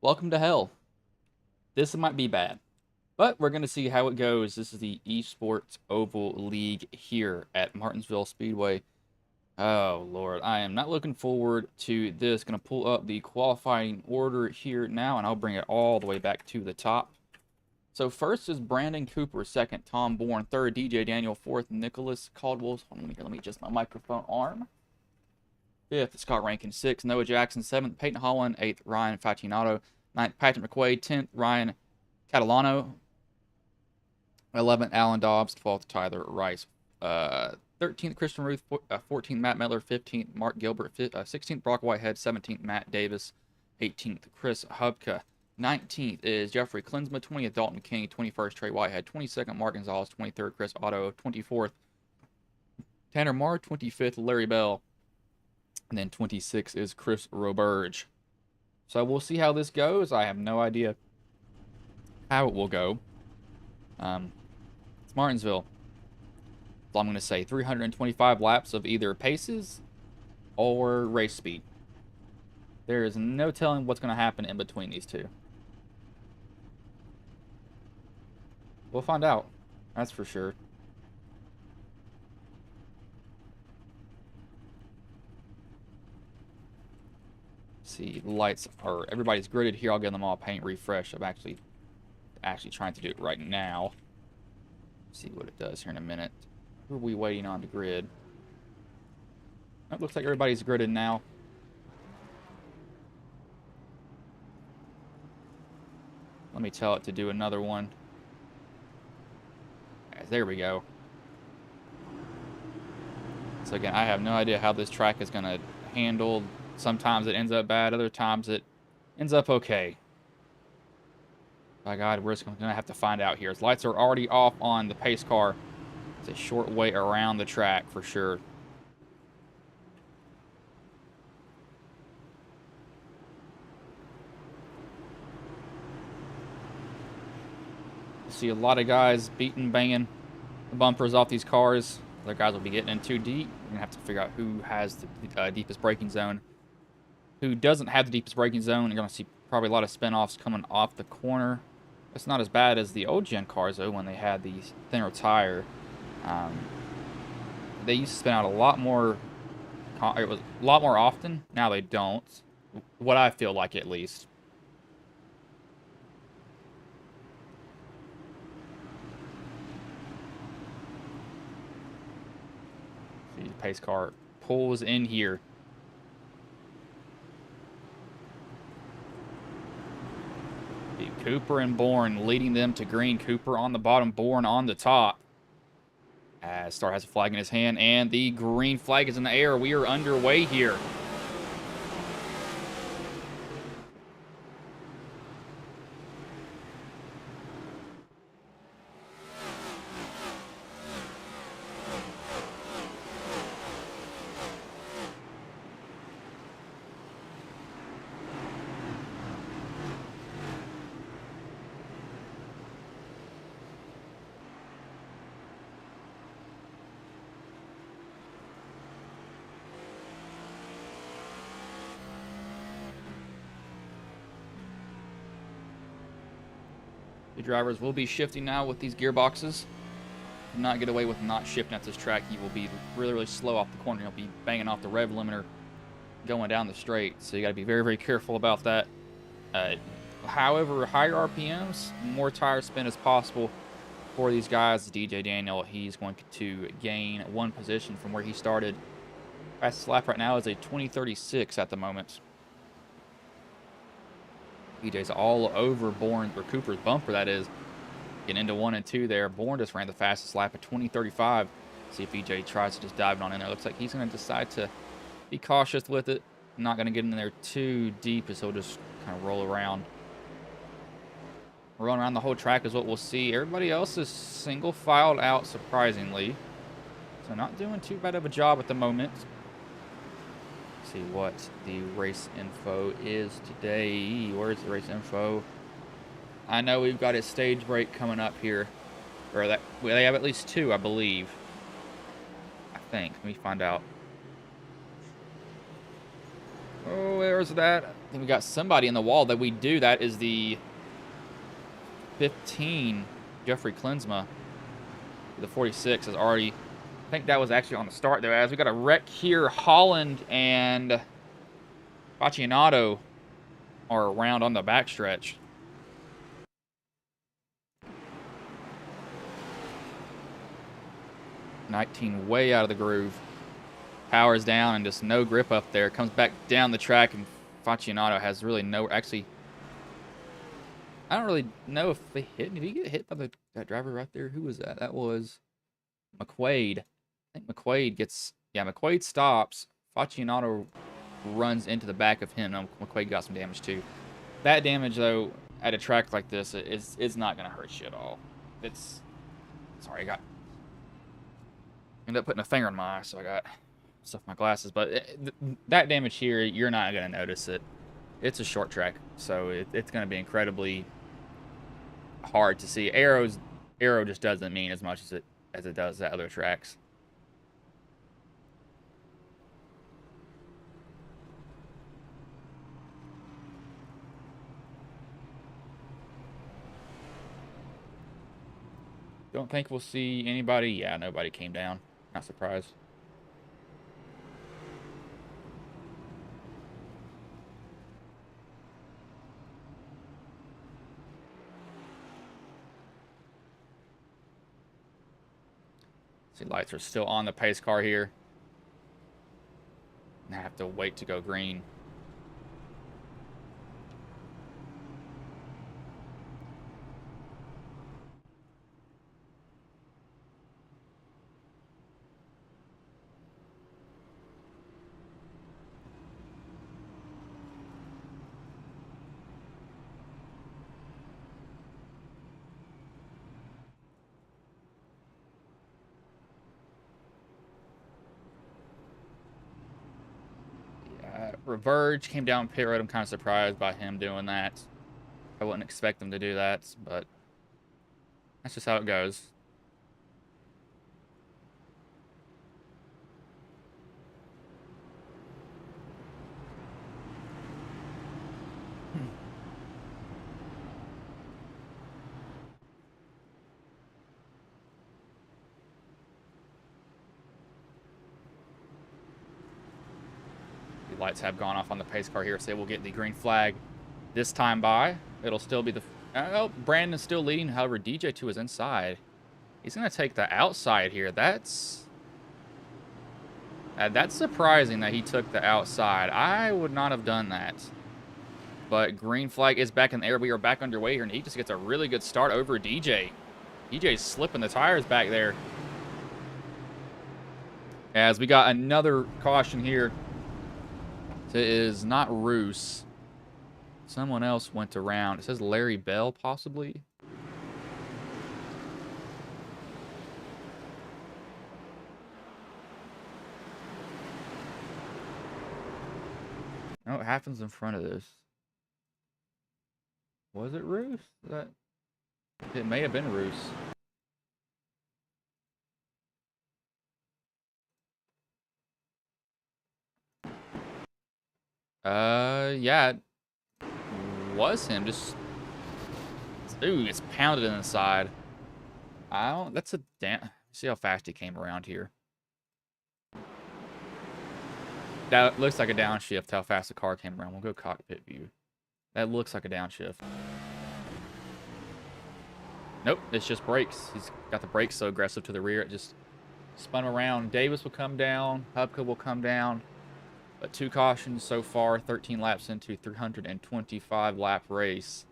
Welcome to hell. This might be bad, but we're going to see how it goes. This is the Esports Oval League here at Martinsville Speedway. Oh, Lord. I am not looking forward to this. Going to pull up the qualifying order here now, and I'll bring it all the way back to the top. So first is Brandon Cooper, second, Tom Bourne, third, DJ Daniel, fourth, Nicholas Caldwell. Hold on, let me adjust my microphone arm. Fifth, Scott Rankin, sixth, Noah Jackson, seventh, Peyton Holland, eighth, Ryan Facinato, ninth, Patrick McQuaid, 10th, Ryan Catalano, 11th, Alan Dobbs, 12th, Tyler Rice, 13th, Christian Ruth, 14th, Matt Miller, 15th, Mark Gilbert, 16th, Brock Whitehead, 17th, Matt Davis, 18th, Chris Hubka, 19th is Jeffrey Klinsma, 20th, Dalton King, 21st, Trey Whitehead, 22nd, Mark Gonzalez, 23rd, Chris Otto, 24th, Tanner Marr, 25th, Larry Bell, and then 26th is Chris Roberge. So we'll see how this goes. I have no idea how it will go. It's Martinsville. So I'm going to say 325 laps of either paces or race speed. There is no telling what's going to happen in between these two. We'll find out. That's for sure. See, the lights are, everybody's gridded here. I'll give them all paint refresh. I'm actually trying to do it right now. See what it does here in a minute. Who are we waiting on to grid? It looks like everybody's gridded now. Let me tell it to do another one. There we go. So again, I have no idea how this track is going to handle. Sometimes it ends up bad, other times it ends up okay. By God, we're just going to have to find out here. His lights are already off on the pace car. It's a short way around the track for sure. See a lot of guys beating, banging the bumpers off these cars. Other guys will be getting in too deep. We're going to have to figure out who has the deepest braking zone. Who doesn't have the deepest braking zone. You're going to see probably a lot of spin-offs coming off the corner. It's not as bad as the old gen cars, though, when they had the thinner tire. They used to spin out a lot more. It was a lot more often. Now they don't. What I feel like, at least. See, the pace car pulls in here. Cooper and Bourne leading them to green. Cooper on the bottom, Bourne on the top. As Star has a flag in his hand, and the green flag is in the air. We are underway here. The drivers will be shifting now with these gearboxes. Do not get away with not shifting at this track. You will be really, really slow off the corner. You'll be banging off the rev limiter going down the straight. So you got to be very, very careful about that. However, higher RPMs, more tire spin as possible for these guys. DJ Daniel, he's going to gain one position from where he started. Fastest lap right now is a 20:36 at the moment. EJ's all over Bourne, or Cooper's bumper, that is. Getting into 1 and 2 there. Bourne just ran the fastest lap at 20:35. See if EJ tries to just dive on in there. Looks like he's going to decide to be cautious with it. Not going to get in there too deep, as he'll just kind of roll around. Rolling around the whole track is what we'll see. Everybody else is single filed out, surprisingly. So not doing too bad of a job at the moment. See what the race info is today. Where's the race info? I know we've got a stage break coming up here. Or that they have at least 2, I believe. I think. Let me find out. Oh, There's that. I think we got somebody in the wall that we do. That is the 15, Jeffrey Klinsma. The 46 is already, I think that was actually on the start there. As we got a wreck here, Holland and Faccianato are around on the backstretch. '19 way out of the groove. Powers down and just no grip up there. Comes back down the track, and Faccianato has really no... Actually, I don't really know if they hit. Did he get hit by that driver right there? Who was that? That was McQuaid. I think McQuaid gets... Yeah, McQuaid stops. Faccianato runs into the back of him. McQuaid got some damage too. That damage, though, at a track like this, is not going to hurt you at all. It's... Sorry, I ended up putting a finger in my eye, so I got stuff in my glasses. But that damage here, you're not going to notice it. It's a short track, so it's going to be incredibly hard to see. Aero just doesn't mean as much as it does at other tracks. Don't think we'll see anybody. Yeah, nobody came down. Not surprised. See, lights are still on the pace car here. I have to wait to go green. Reverge came down pit road. I'm kind of surprised by him doing that. I wouldn't expect him to do that, but that's just how it goes. Lights have gone off on the pace car here, so we'll get the green flag this time by. It'll still be the... Oh, Brandon's still leading. However, DJ2 is inside. He's going to take the outside here. That's surprising that he took the outside. I would not have done that. But green flag is back in the air. We are back underway here, and he just gets a really good start over DJ. DJ's slipping the tires back there. As we got another caution here. It is not Roos. Someone else went around. It says Larry Bell, possibly. No, it happens in front of this. Was it Roos? It may have been Roos. Yeah, it was him. Just, ooh, it's pounded inside. That's a damn, see how fast he came around here. That looks like a downshift, how fast the car came around. We'll go cockpit view. That looks like a downshift. Nope, it's just brakes. He's got the brakes so aggressive to the rear, it just spun him around. Davis will come down. Hubka will come down. But 2 cautions so far, 13 laps into 325 lap race.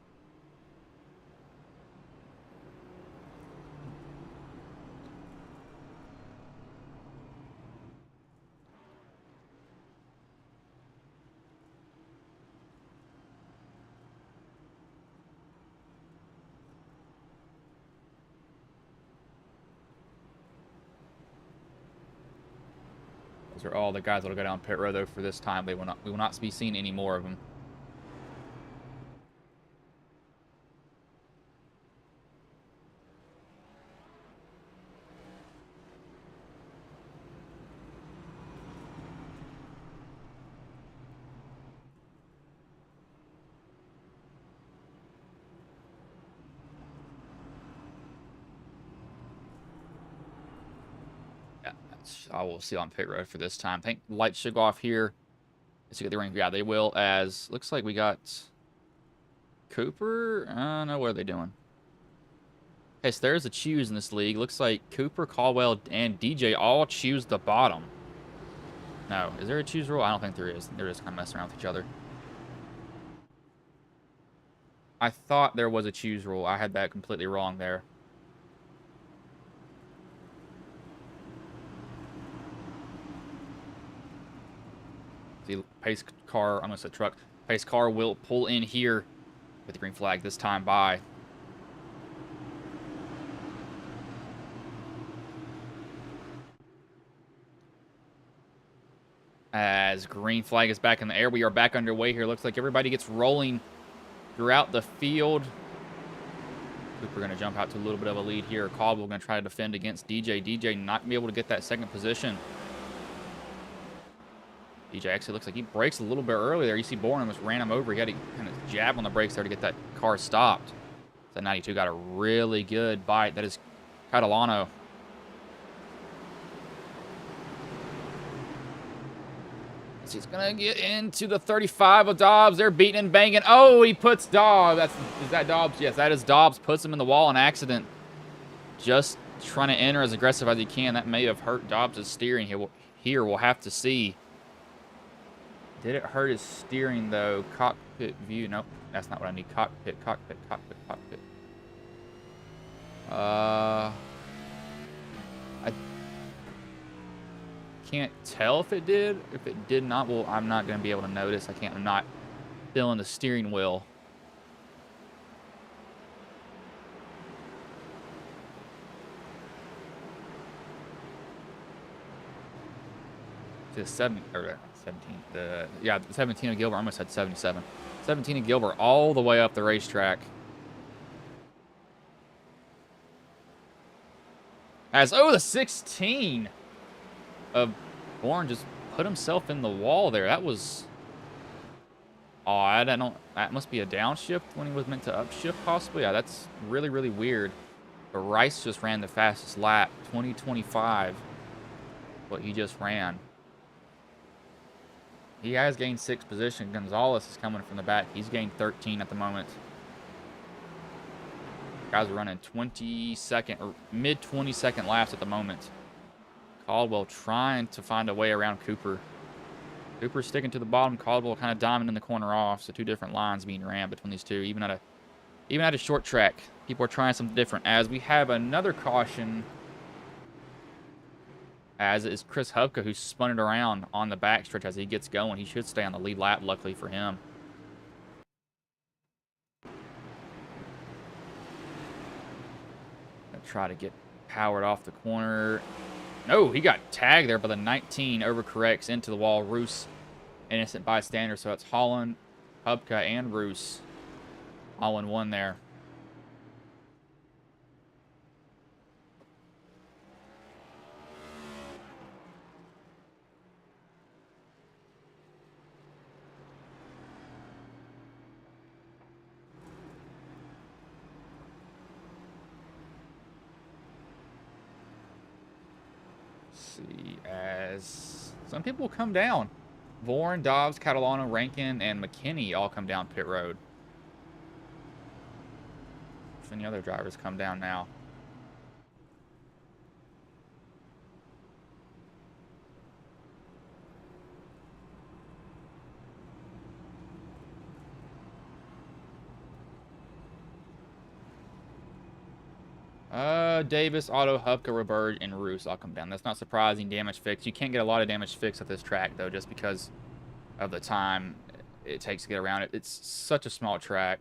Those are all the guys that will go down pit road, though, for this time. We will not be seeing any more of them. Yeah, I will see on pit road for this time. I think lights should go off here. Let's get the ring. Yeah, they will. As looks like we got Cooper. I don't know what are they doing. Okay, so there's a choose in this league. Looks like Cooper, Caldwell, and DJ all choose the bottom. No, is there a choose rule? I don't think there is. They're just kind of messing around with each other. I thought there was a choose rule. I had that completely wrong there. The pace car, I'm going to say truck. Pace car will pull in here with the green flag this time by. As green flag is back in the air, we are back underway here. Looks like everybody gets rolling throughout the field. Cooper going to jump out to a little bit of a lead here. Caldwell going to try to defend against DJ. DJ not going to be able to get that second position. DJ actually looks like he brakes a little bit early there. You see Bourne almost ran him over. He had to kind of jab on the brakes there to get that car stopped. So 92 got a really good bite. That is Catalano. He's going to get into the 35 of Dobbs. They're beating and banging. Oh, he puts Dobbs. Is that Dobbs? Yes, that is Dobbs. Puts him in the wall on accident. Just trying to enter as aggressive as he can. That may have hurt Dobbs' steering. Here we'll have to see. Did it hurt his steering, though? Cockpit view. Nope, that's not what I need. Cockpit. I can't tell if it did. If it did not, well, I'm not going to be able to notice. I'm not feeling the steering wheel. To 17. Yeah, 17 of Gilbert. I almost had 77. 17 of Gilbert all the way up the racetrack. The 16 of Bourne just put himself in the wall there. That was odd. That must be a downshift when he was meant to upshift possibly. Yeah, that's really, really weird. But Rice just ran the fastest lap, 20:25. What he just ran. He has gained 6th position. Gonzalez is coming from the back. He's gained 13 at the moment. Guys are running 22nd or mid 22nd laps at the moment. Caldwell trying to find a way around Cooper. Cooper's sticking to the bottom. Caldwell kind of diamond in the corner off. So 2 different lines being ran between these two. Even at a short track, people are trying something different. As we have another caution. As is Chris Hubka, who's spun it around on the backstretch as he gets going. He should stay on the lead lap, luckily for him. Gonna try to get powered off the corner. No, he got tagged there by the 19. Overcorrects into the wall. Roos, innocent bystander. So it's Holland, Hubka, and Roos all in one there. See, as some people come down. Bourne, Dobbs, Catalano, Rankin, and McKinney all come down pit road. If any other drivers come down now. Davis, Otto, Hubka, Roberge, and Roos all come down. That's not surprising. Damage fix. You can't get a lot of damage fix at this track, though, just because of the time it takes to get around it. It's such a small track.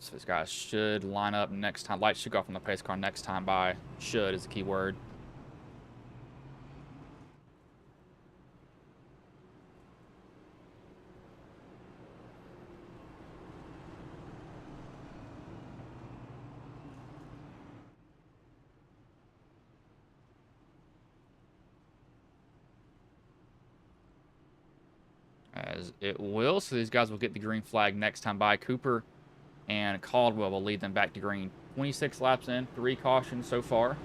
So these guys should line up next time. Lights should go off on the pace car next time by. Should is the key word. As it will. So these guys will get the green flag next time by. Cooper and Caldwell will lead them back to green. 26 laps in, 3 cautions so far.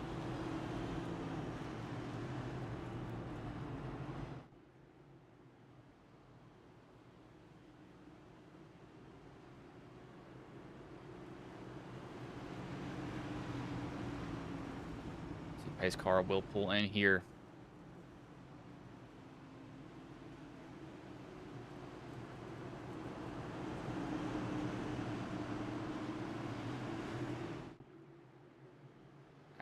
Pace car will pull in here.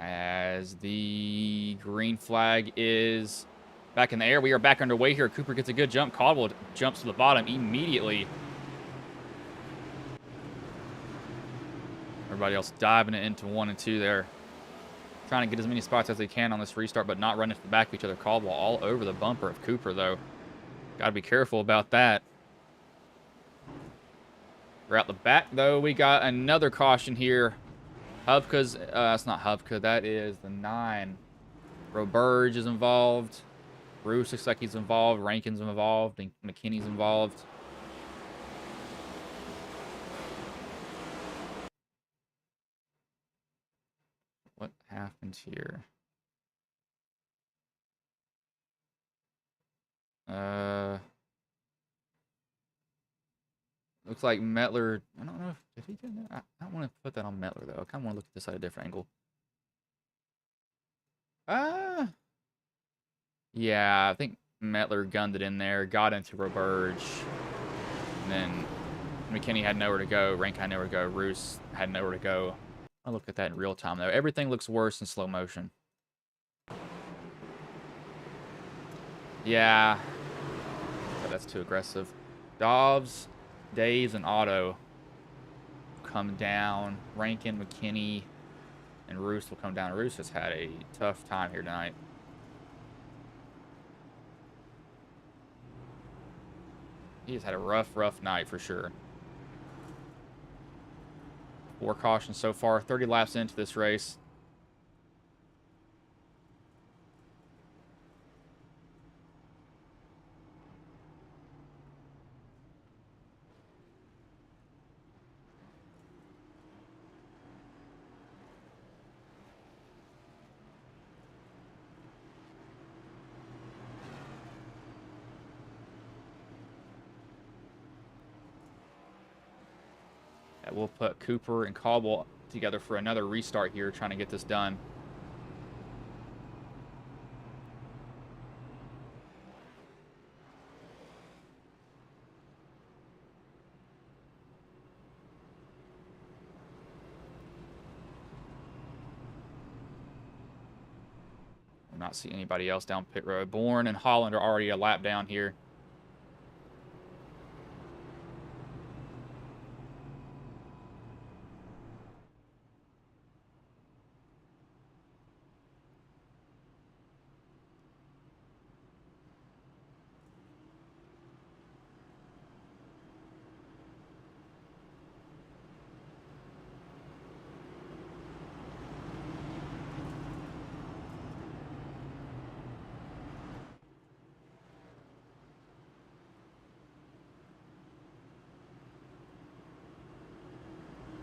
As the green flag is back in the air, we are back underway here. Cooper gets a good jump. Caldwell jumps to the bottom immediately. Everybody else diving it into 1 and 2 there. Trying to get as many spots as they can on this restart, but not running to the back of each other. Caldwell all over the bumper of Cooper, though. Got to be careful about that. We're out the back, though. We got another caution here. Hubka's, that's not Hubka. That is the 9. Roberge is involved. Bruce looks like he's involved. Rankin's involved. And McKinney's involved. What happened here? Looks like Metler. I don't know if did he get that. I don't want to put that on Metler though. I kind of want to look at this at a different angle. Yeah, I think Metler gunned it in there, got into Roberge, and then McKinney had nowhere to go. Rank had nowhere to go. Roos had nowhere to go. I'll look at that in real time though. Everything looks worse in slow motion. Yeah, but that's too aggressive. Dobbs, Daves, and Otto come down. Rankin, McKinney, and Roos will come down. Roos has had a tough time here tonight. He has had a rough night for sure. 4 cautions so far. 30 laps into this race. We'll put Cooper and Caldwell together for another restart here, trying to get this done. We'll not see anybody else down pit road. Bourne and Holland are already a lap down here.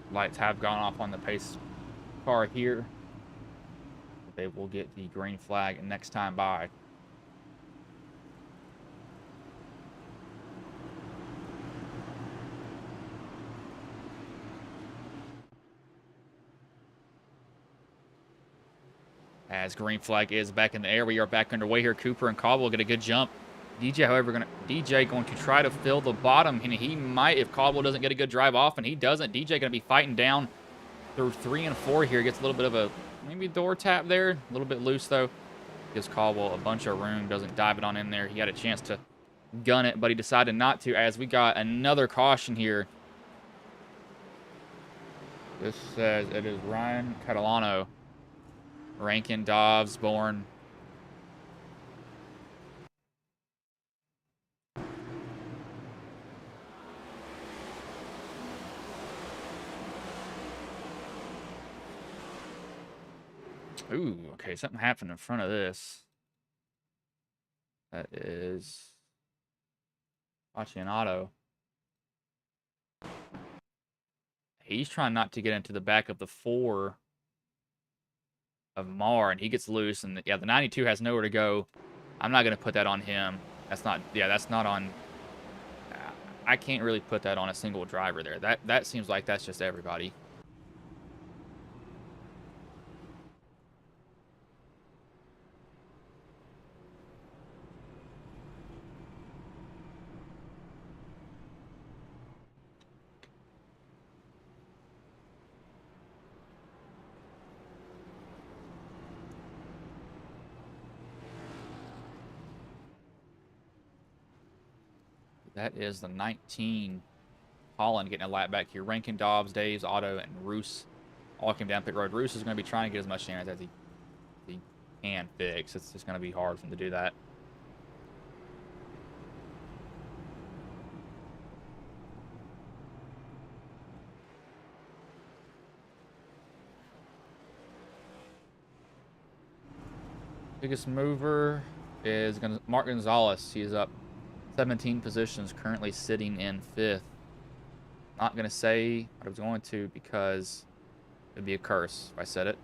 Lights have gone off on the pace car here. They will get the green flag next time by. As green flag is back in the air, we are back underway here. Cooper and Caldwell get a good jump. DJ, however, going to try to fill the bottom, and he might if Caldwell doesn't get a good drive off, and he doesn't. DJ going to be fighting down through 3 and 4 here. Gets a little bit of a maybe door tap there, a little bit loose though. Gives Caldwell a bunch of room. Doesn't dive it on in there. He had a chance to gun it, but he decided not to. As we got another caution here. This says it is Ryan Catalano. Rankin Dobbs born. Ooh, okay, something happened in front of this. That is Auto. He's trying not to get into the back of the 4 of Mar, and he gets loose. And yeah, the 92 has nowhere to go. I'm not going to put that on him. That's not on. I can't really put that on a single driver there. That seems like that's just everybody. That is the 19 Holland getting a lap back here. Rankin, Dobbs, Daves, Otto, and Roos all came down pit road. Roos is going to be trying to get as much damage as he can fix. It's just going to be hard for him to do that. Biggest mover is Mark Gonzalez. He's up 17 positions, currently sitting in 5th. Not going to say what I was going to because it'd be a curse if I said it.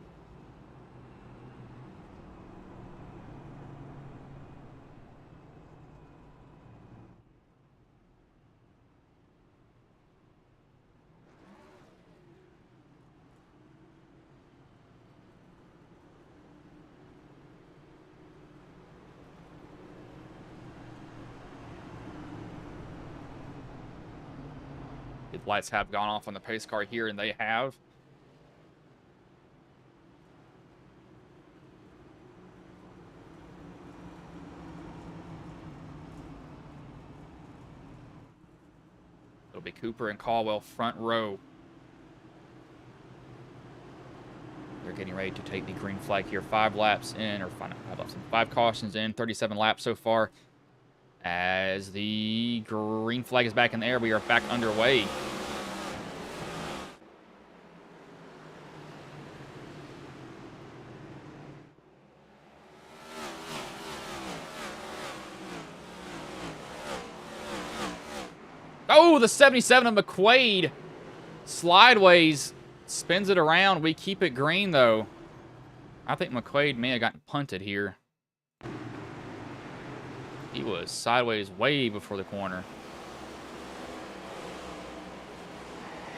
The lights have gone off on the pace car here, and they have. It'll be Cooper and Caldwell front row. They're getting ready to take the green flag here. 5 laps in, or 5 cautions in, 37 laps so far. As the green flag is back in the air, we are back underway. Oh, the 77 of McQuaid slideways spins it around. We keep it green, though. I think McQuaid may have gotten punted here. He was sideways way before the corner.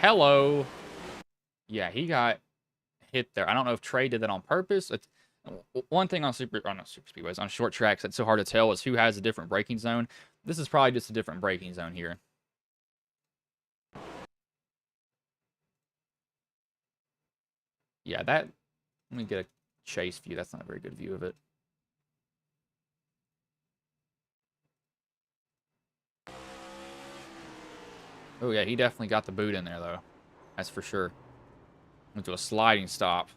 Hello. Yeah, he got hit there. I don't know if Trey did that on purpose. It's, one thing on super speedways, on short tracks, that's so hard to tell is who has a different braking zone. This is probably just a different braking zone here. Yeah, that... Let me get a chase view. That's not a very good view of it. Oh, yeah, he definitely got the boot in there, though. That's for sure. Went to a sliding stop.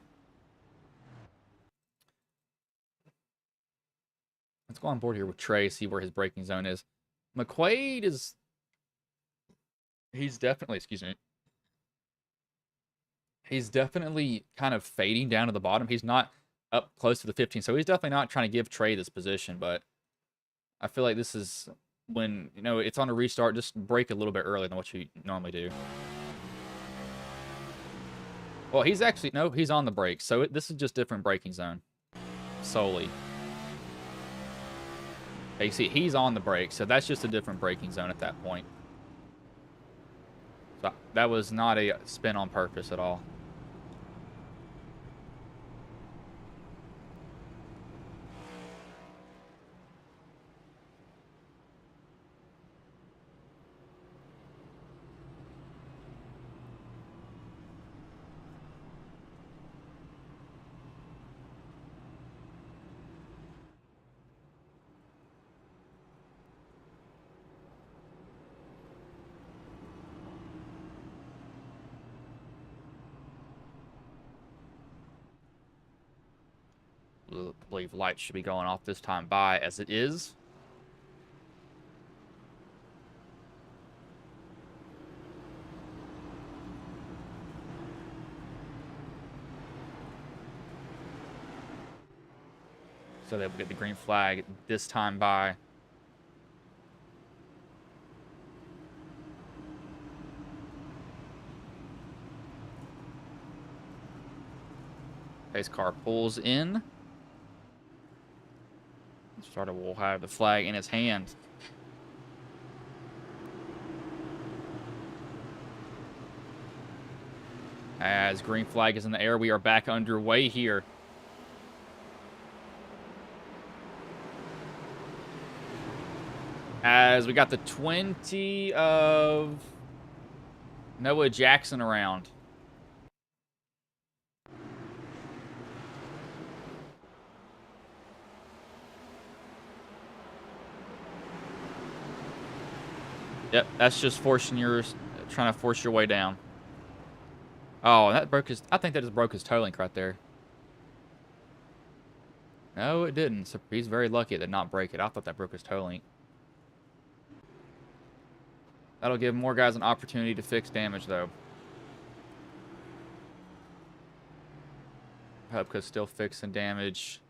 Let's go on board here with Trey, see where his braking zone is. McQuaid is... He's definitely... Excuse me. He's definitely kind of fading down to the bottom. He's not up close to the 15, so he's definitely not trying to give Trey this position, but I feel like this is when, you know, it's on a restart, just brake a little bit earlier than what you normally do. Well, he's actually, no, he's on the brakes, so this is just different braking zone, solely. You see, he's on the brakes, so that's just a different braking zone at that point. So that was not a spin on purpose at all. believe lights should be going off this time by, as it is. So they will get the green flag this time by. Pace car pulls in. Starter will have the flag in his hand. As green flag is in the air, we are back underway here. As we got the 20 of Noah Jackson around. Yep, that's just trying to force your way down. Oh, that broke his, I think that just broke his toe link right there. No, it didn't. So he's very lucky it did not break it. I thought that broke his toe link. That'll give more guys an opportunity to fix damage, though. Hub could still fix some damage.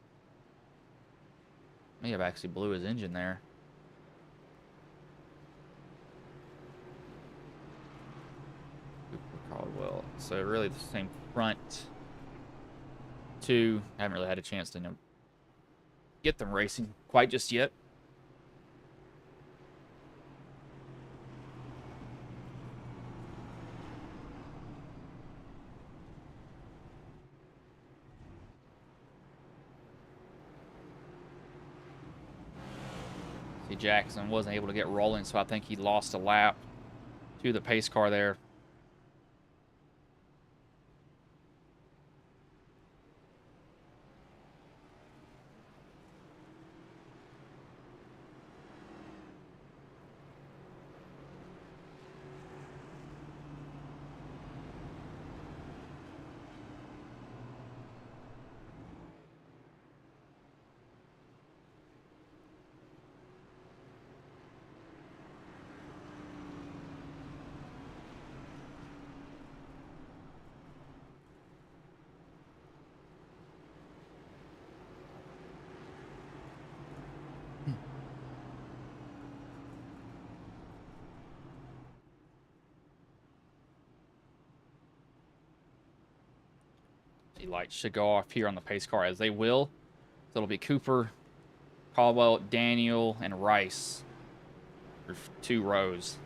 May have actually blew his engine there. Caldwell. So really the same front two. Haven't really had a chance to get them racing quite just yet. See, Jackson wasn't able to get rolling, so I think he lost a lap to the pace car there. The lights should go off here on the pace car, as they will. So it'll be Cooper, Caldwell, Daniel, and Rice for 2 rows.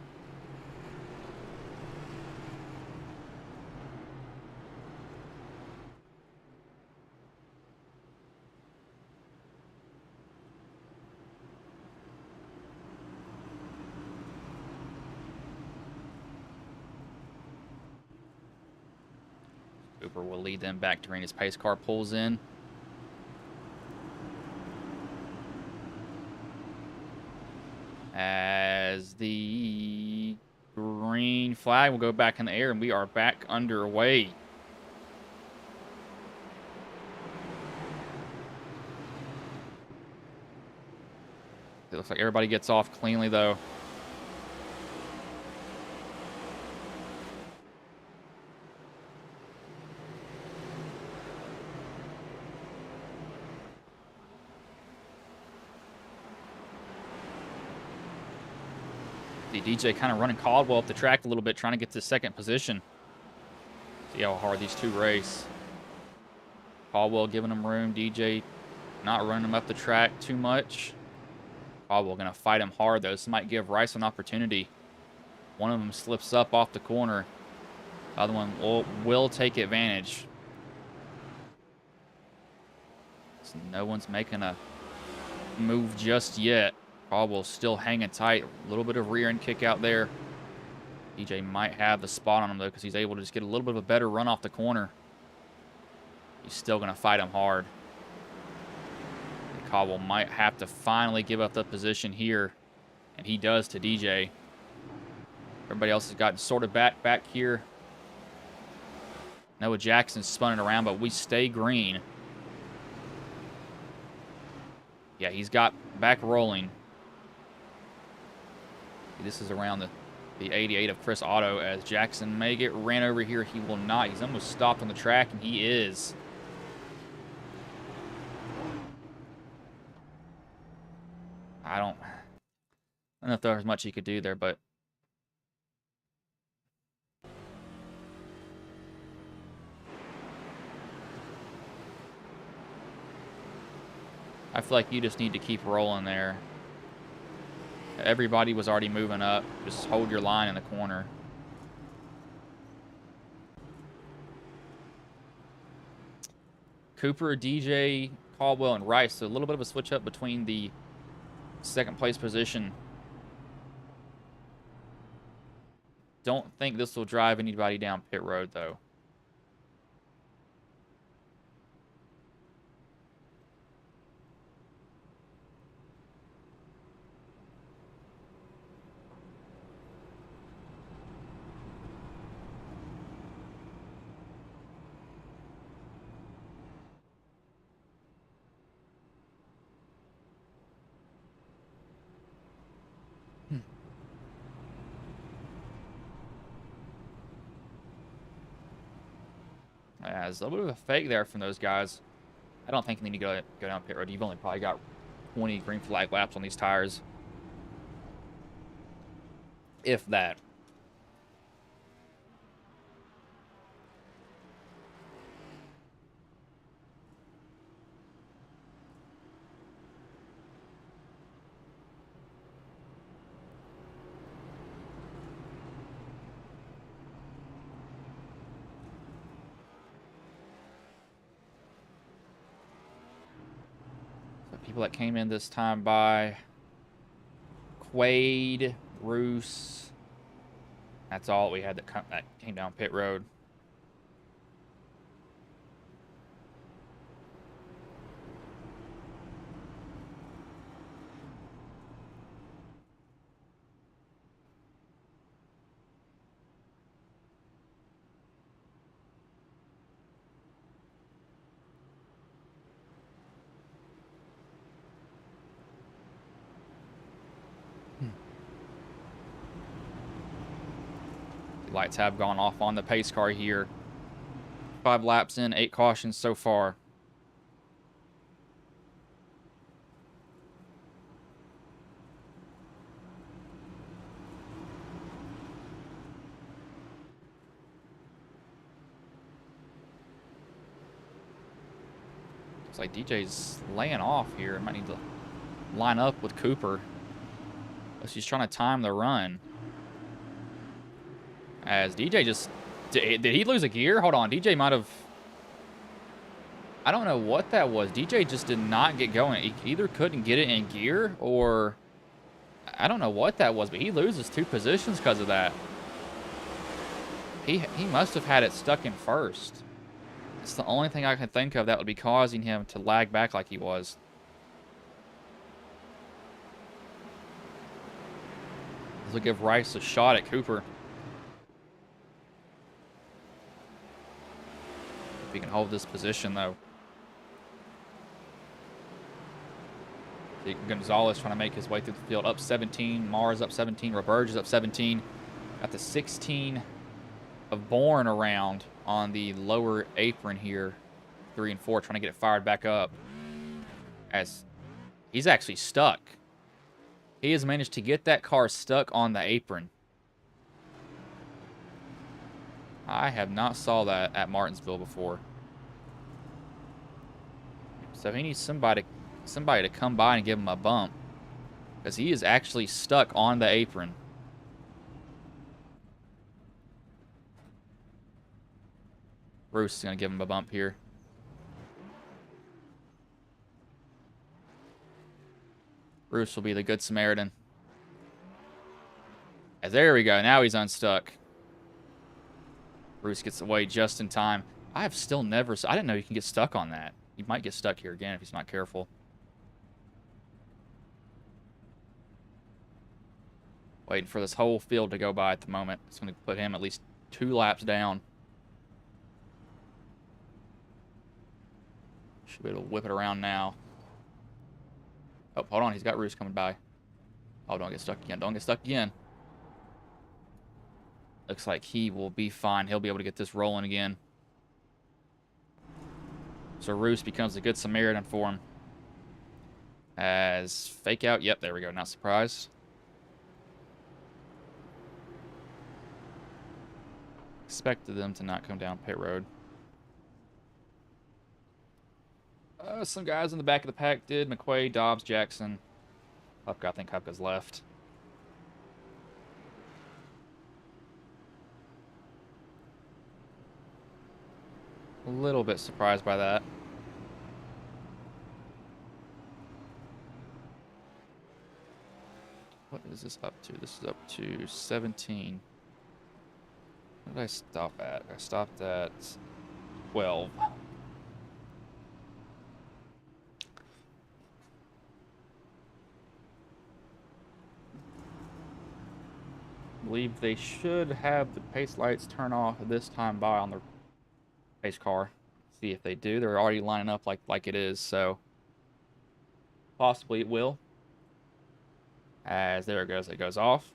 Cooper will lead them back during his pace car pulls in. As the green flag will go back in the air, and we are back underway. It looks like everybody gets off cleanly, though. The DJ kind of running Caldwell up the track a little bit, trying to get to second position. See how hard these two race. Caldwell giving them room. DJ not running them up the track too much. Caldwell going to fight him hard, though. This might give Rice an opportunity. One of them slips up off the corner. The other one will take advantage. So no one's making a move just yet. Caldwell's still hanging tight. A little bit of rear end kick out there. DJ might have the spot on him, though, because he's able to just get a little bit of a better run off the corner. He's still going to fight him hard. Caldwell might have to finally give up the position here, and he does to DJ. Everybody else has gotten sort of back here. Noah Jackson's spun it around, but we stay green. Yeah, he's got back rolling. This is around the 88 of Chris Otto as Jackson may get ran over here. He will not. He's almost stopped on the track, and he is. I don't know if there was much he could do there, but I feel like you just need to keep rolling there. Everybody was already moving up. Just hold your line in the corner. Cooper, DJ, Caldwell, and Rice. So a little bit of a switch up between the second place position. Don't think this will drive anybody down pit road, though. Yeah, there's a little bit of a fake there from those guys. I don't think you need to go down pit road. You've only probably got 20 green flag laps on these tires. If that. People that came in this time by Quaid, Roos. That's all we had that came down pit road. Lights have gone off on the pace car here. 5 laps in, 8 cautions so far. Looks like DJ's laying off here. Might need to line up with Cooper. She's trying to time the run. As DJ just... Did he lose a gear? Hold on. DJ might have... I don't know what that was. DJ just did not get going. He either couldn't get it in gear or... I don't know what that was, but he loses 2 positions because of that. He must have had it stuck in first. It's the only thing I can think of that would be causing him to lag back like he was. This will give Rice a shot at Cooper. If he can hold this position, though. Gonzalez trying to make his way through the field. Up 17. Mars up 17. Roberge is up 17. Got the 16 of Bourne around on the lower apron here. 3 and 4 trying to get it fired back up. As he's actually stuck. He has managed to get that car stuck on the apron. I have not saw that at Martinsville before. So he needs somebody to come by and give him a bump. Because he is actually stuck on the apron. Bruce is going to give him a bump here. Bruce will be the Good Samaritan. As there we go. Now he's unstuck. Bruce gets away just in time. I have still never... I didn't know you can get stuck on that. He might get stuck here again if he's not careful. Waiting for this whole field to go by at the moment. It's going to put him at least 2 laps down. Should be able to whip it around now. Oh, hold on. He's got Roos coming by. Oh, don't get stuck again. Don't get stuck again. Looks like he will be fine. He'll be able to get this rolling again. So Roos becomes a good Samaritan for him. As fake out. Yep, there we go. Not surprised. Expected them to not come down pit road. Some guys in the back of the pack did. McQuaid, Dobbs, Jackson. Hupka, I think Hupka's left. A little bit surprised by that. What is this up to? This is up to 17. What did I stop at? I stopped at 12. I believe they should have the pace lights turn off this time by on their pace car. See if they do. They're already lining up like it is, so possibly it will. As there it goes. It goes off.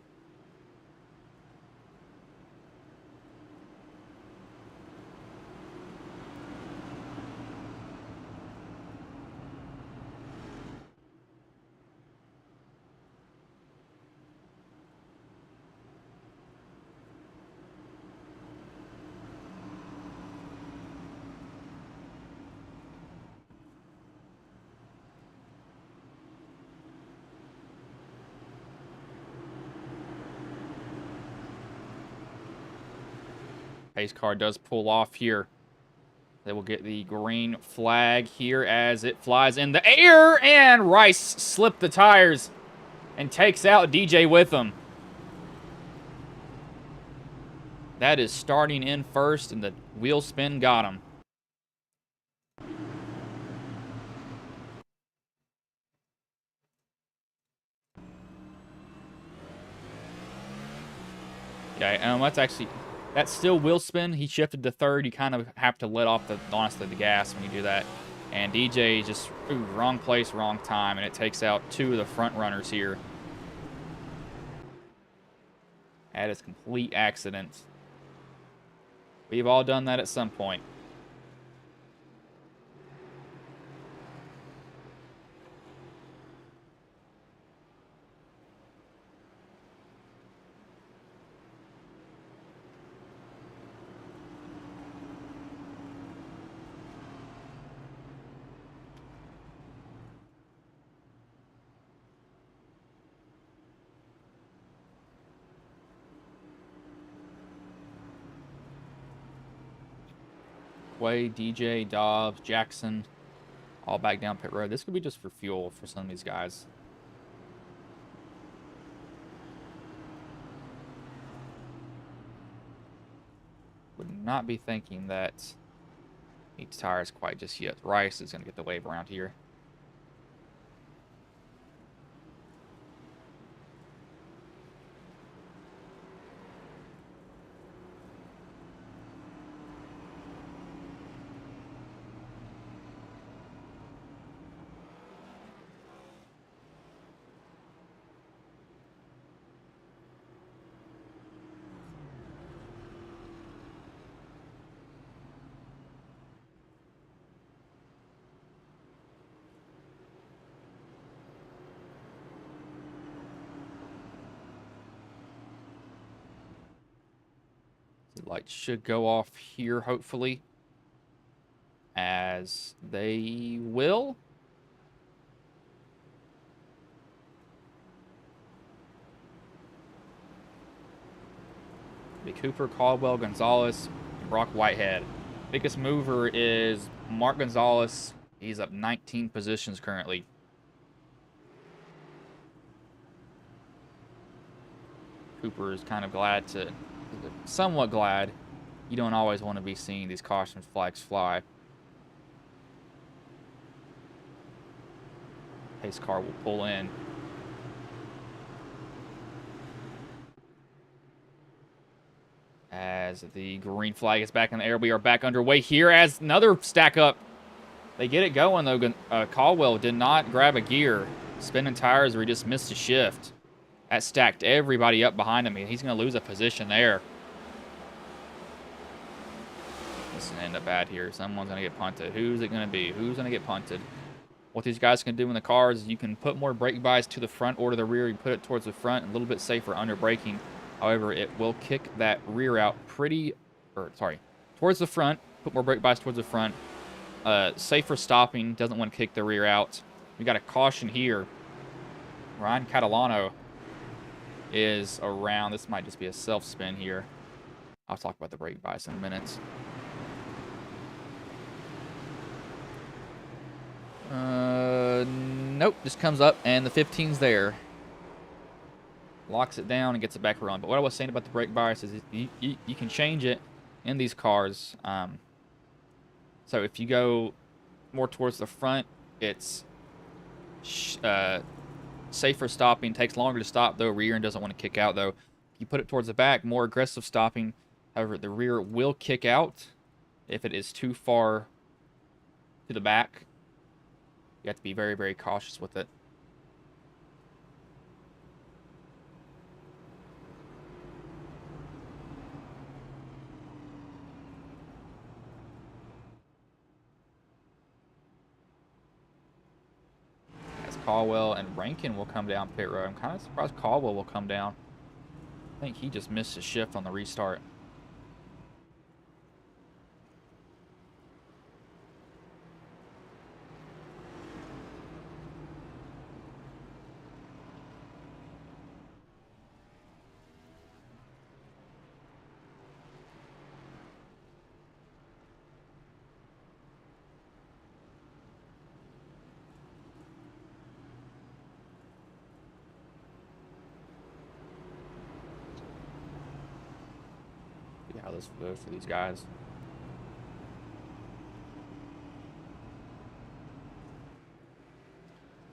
Pace car does pull off here. They will get the green flag here as it flies in the air, and Rice slipped the tires and takes out DJ with him. That is starting in first, and the wheel spin got him. Okay, that's still wheel spin. He shifted to third. You kind of have to let off honestly the gas when you do that. And DJ just, wrong place, wrong time, and it takes out two of the front runners here. That is complete accident. We've all done that at some point. Way, DJ, Dobbs, Jackson, all back down pit road. This could be just for fuel for some of these guys. Would not be thinking that needs tires quite just yet. Rice is going to get the wave around here. The lights should go off here, hopefully. As they will. Be Cooper, Caldwell, Gonzalez, Brock Whitehead. Biggest mover is Mark Gonzalez. He's up 19 positions currently. Cooper is kind of somewhat glad. You don't always want to be seeing these caution flags fly. Pace car will pull in. As the green flag is back in the air, we are back underway here as another stack up. They get it going, though. Caldwell did not grab a gear. spinning tires or he just missed a shift. That stacked everybody up behind him. He's going to lose a position there. This is going to end up bad here. Someone's going to get punted. Who's it going to be? Who's going to get punted? What these guys can do in the cars is you can put more brake bias to the front or to the rear. You put it towards the front, a little bit safer under braking. However, it will kick that rear out towards the front. Put more brake bias towards the front. Safer stopping. Doesn't want to kick the rear out. We got a caution here. Ryan Catalano is around. This might just be a self-spin here. I'll talk about the brake bias in a minute. Nope, just comes up and the 15's there. Locks it down and gets it back run. But what I was saying about the brake bias is you can change it in these cars. So if you go more towards the front, it's safer stopping. Takes longer to stop though. Rear end doesn't want to kick out though. If you put it towards the back, more aggressive stopping. However, the rear will kick out if it is too far to the back. You have to be very, very cautious with it. As Caldwell and Rankin will come down pit road. I'm kind of surprised Caldwell will come down. I think he just missed his shift on the restart. How this goes for these guys.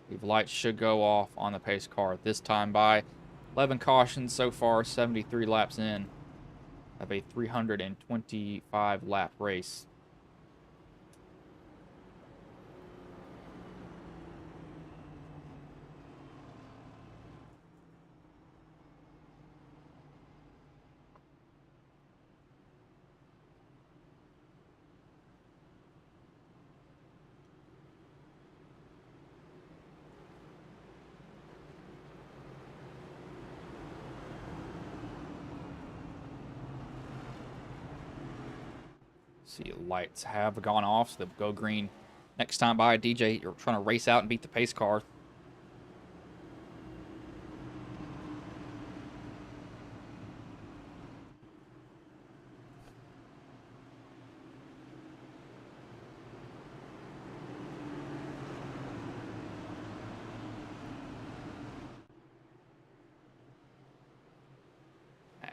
The lights should go off on the pace car this time by 11 cautions so far, 73 laps in of a 325 lap race. See, lights have gone off, so they'll go green next time by. DJ, you're trying to race out and beat the pace car.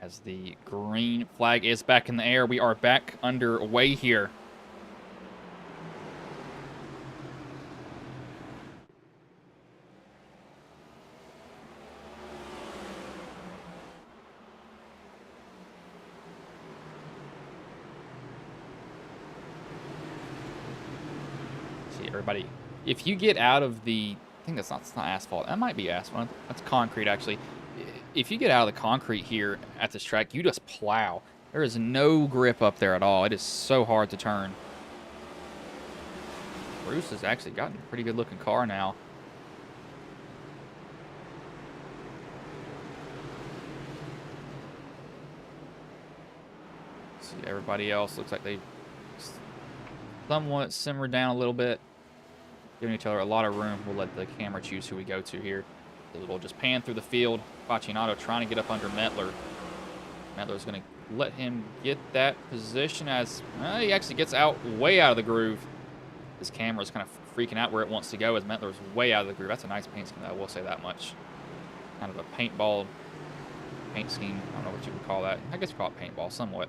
As the green flag is back in the air, we are back underway here. See, everybody, if you get out of the, I think it's not asphalt. That might be asphalt. That's concrete, actually. If you get out of the concrete here at this track, you just plow. There is no grip up there at all. It is so hard to turn. Bruce has actually gotten a pretty good looking car now. See, everybody else looks like they somewhat simmered down a little bit. Giving each other a lot of room. We'll let the camera choose who we go to here. We'll just pan through the field. Facinato trying to get up under Metler. Metler's going to let him get that position as he actually gets out way out of the groove. This camera's kind of freaking out where it wants to go as Metler's way out of the groove. That's a nice paint scheme, I will say that much. Kind of a paintball paint scheme. I don't know what you would call that. I guess you call it paintball somewhat.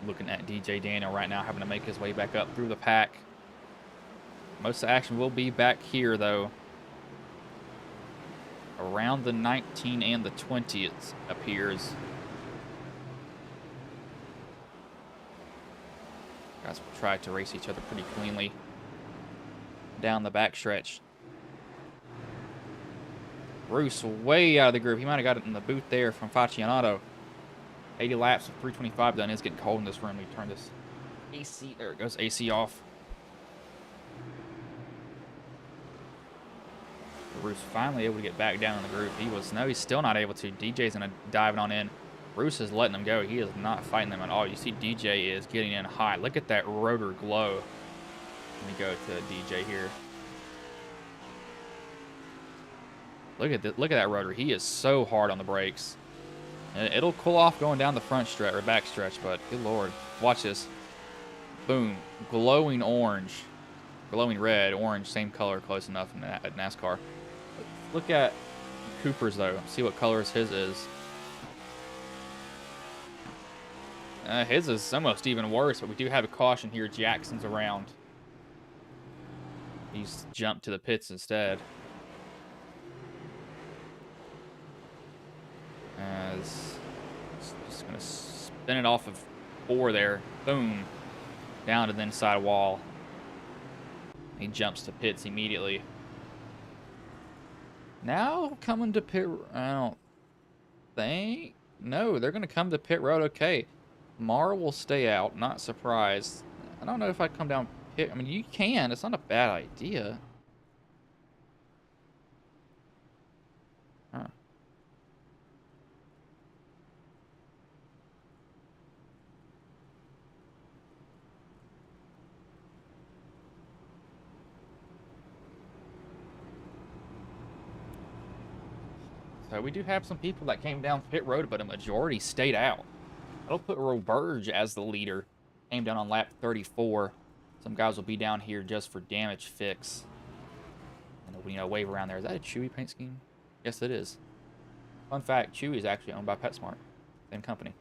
Looking at DJ Daniel right now, having to make his way back up through the pack. Most of the action will be back here, though. Around the 19 and the 20, it appears. Guys try to race each other pretty cleanly down the backstretch. Bruce way out of the group. He might have got it in the boot there from Faccianato. 80 laps with 325 done. It's getting cold in this room. We turn this AC. There it goes. AC off. Bruce finally able to get back down in the group. He's still not able to. DJ's gonna dive on in. Bruce is letting them go. He is not fighting them at all. You see DJ is getting in high. Look at that rotor glow. Let me go to DJ here. Look at that rotor. He is so hard on the brakes. And it'll cool off going down the front stretch or back stretch, but good lord. Watch this. Boom. Glowing orange. Glowing red, orange, same color, close enough in NASCAR. Look at Cooper's though. See what colors his is. His is almost even worse, but we do have a caution here. Jackson's around. He's jumped to the pits instead. Just going to spin it off of 4 there. Boom. Down to the inside wall. He jumps to pits immediately. Now coming to pit... I don't think... No, they're going to come to pit road. Okay. Mar will stay out. Not surprised. I don't know if I come down pit... I mean, you can. It's not a bad idea. Huh. So we do have some people that came down pit road, but a majority stayed out. I'll put Roberge as the leader. Came down on lap 34. Some guys will be down here just for damage fix. And wave around there. Is that a Chewy paint scheme? Yes, it is. Fun fact, Chewy is actually owned by PetSmart. Same company.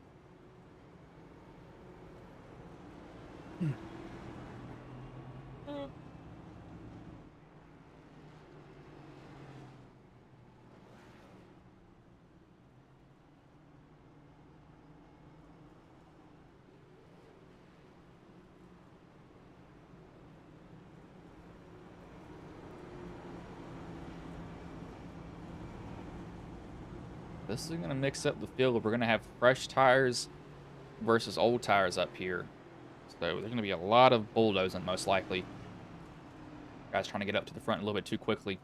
This is going to mix up the field. We're going to have fresh tires versus old tires up here. So there's going to be a lot of bulldozing, most likely. Guys trying to get up to the front a little bit too quickly.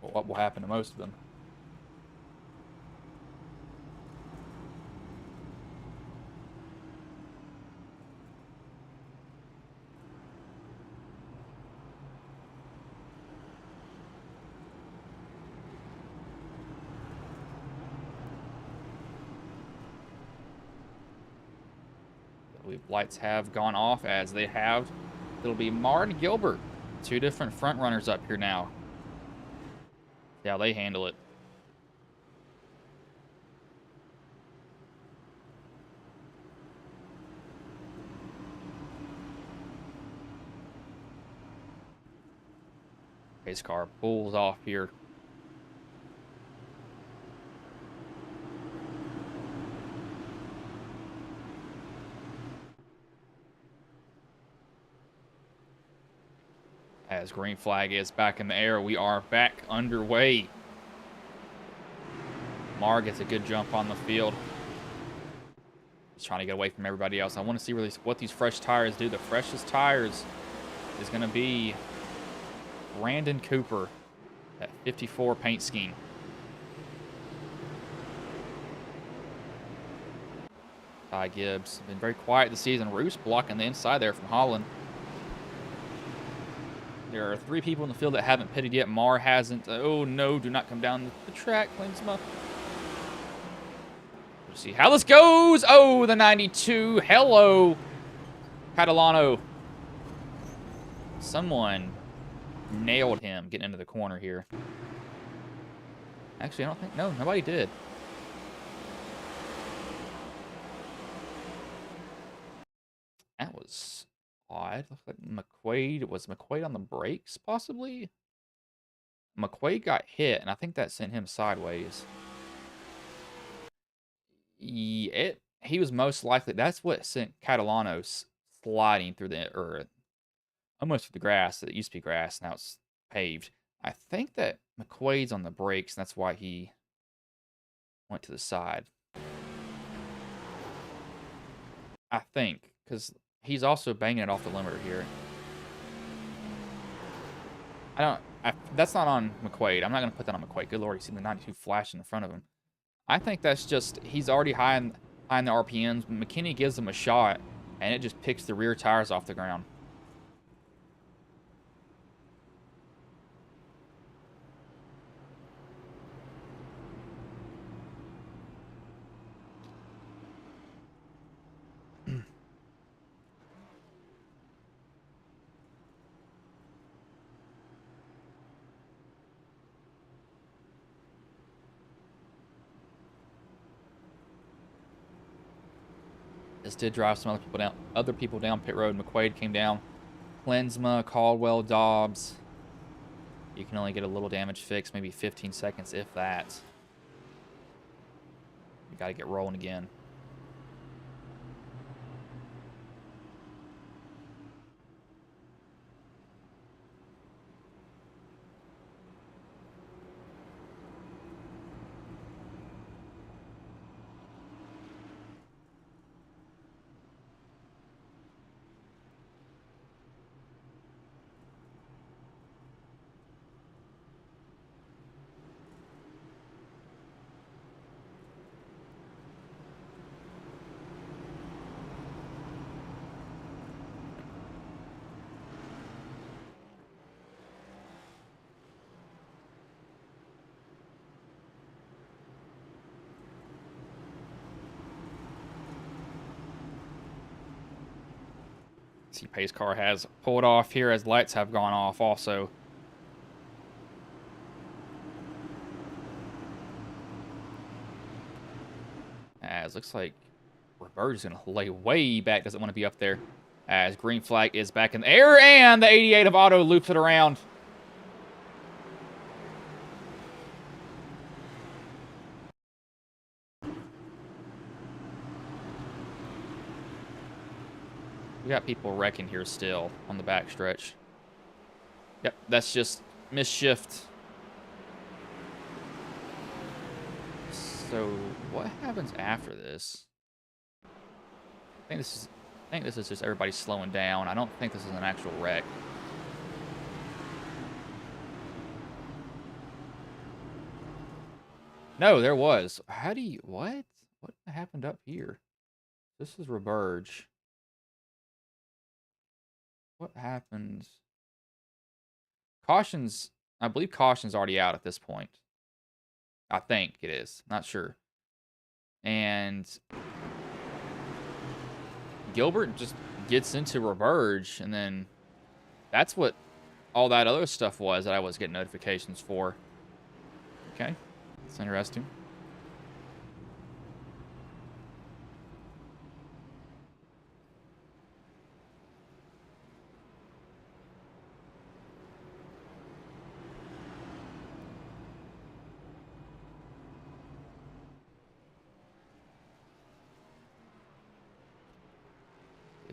But what will happen to most of them? Lights have gone off as they have. It'll be Martin Gilbert. 2 different front runners up here now. See how they handle it. Pace car pulls off here. As green flag is back in the air, we are back underway. Mar gets a good jump on the field. He's trying to get away from everybody else. I want to see what these fresh tires do. The freshest tires is going to be Brandon Cooper, that 54 paint scheme. Ty Gibbs, been very quiet this season. Roos blocking the inside there from Holland. There are 3 people in the field that haven't pitted yet. Mar hasn't. Oh, no. Do not come down the track, Klinsma. Let's see how this goes. Oh, the 92. Hello, Catalano. Someone nailed him getting into the corner here. Actually, I don't think... No, nobody did. That was... odd. Looks like McQuaid. Was McQuaid on the brakes, possibly? McQuaid got hit, and I think that sent him sideways. It he was most likely, that's what sent Catalano sliding through or almost through the grass. It used to be grass, now it's paved. I think that McQuaid's on the brakes, and that's why he went to the side. I think, because he's also banging it off the limiter here. That's not on McQuaid. I'm not going to put that on McQuaid. Good Lord, he's seen the 92 flash in front of him. I think that's just, he's already high in the RPMs. McKinney gives him a shot, and it just picks the rear tires off the ground. This did drive some other people down pit road. McQuaid came down. Klensma, Caldwell, Dobbs. You can only get a little damage fixed, maybe 15 seconds, if that. You got to get rolling again. See, pace car has pulled off here as lights have gone off also. As looks like Roberge is going to lay way back. Doesn't want to be up there. As green flag is back in the air, and the 88 of Otto loops it around. We got people wrecking here still on the backstretch. Yep, that's just misshift. So what happens after this? I think this is just everybody slowing down. I don't think this is an actual wreck. No, there was. How do you, what? What happened up here? This is Roberge. What happens? Caution's, I believe caution's already out at this point. I think it is. Not sure. And Gilbert just gets into Roberge, and then that's what all that other stuff was that I was getting notifications for. Okay. It's interesting.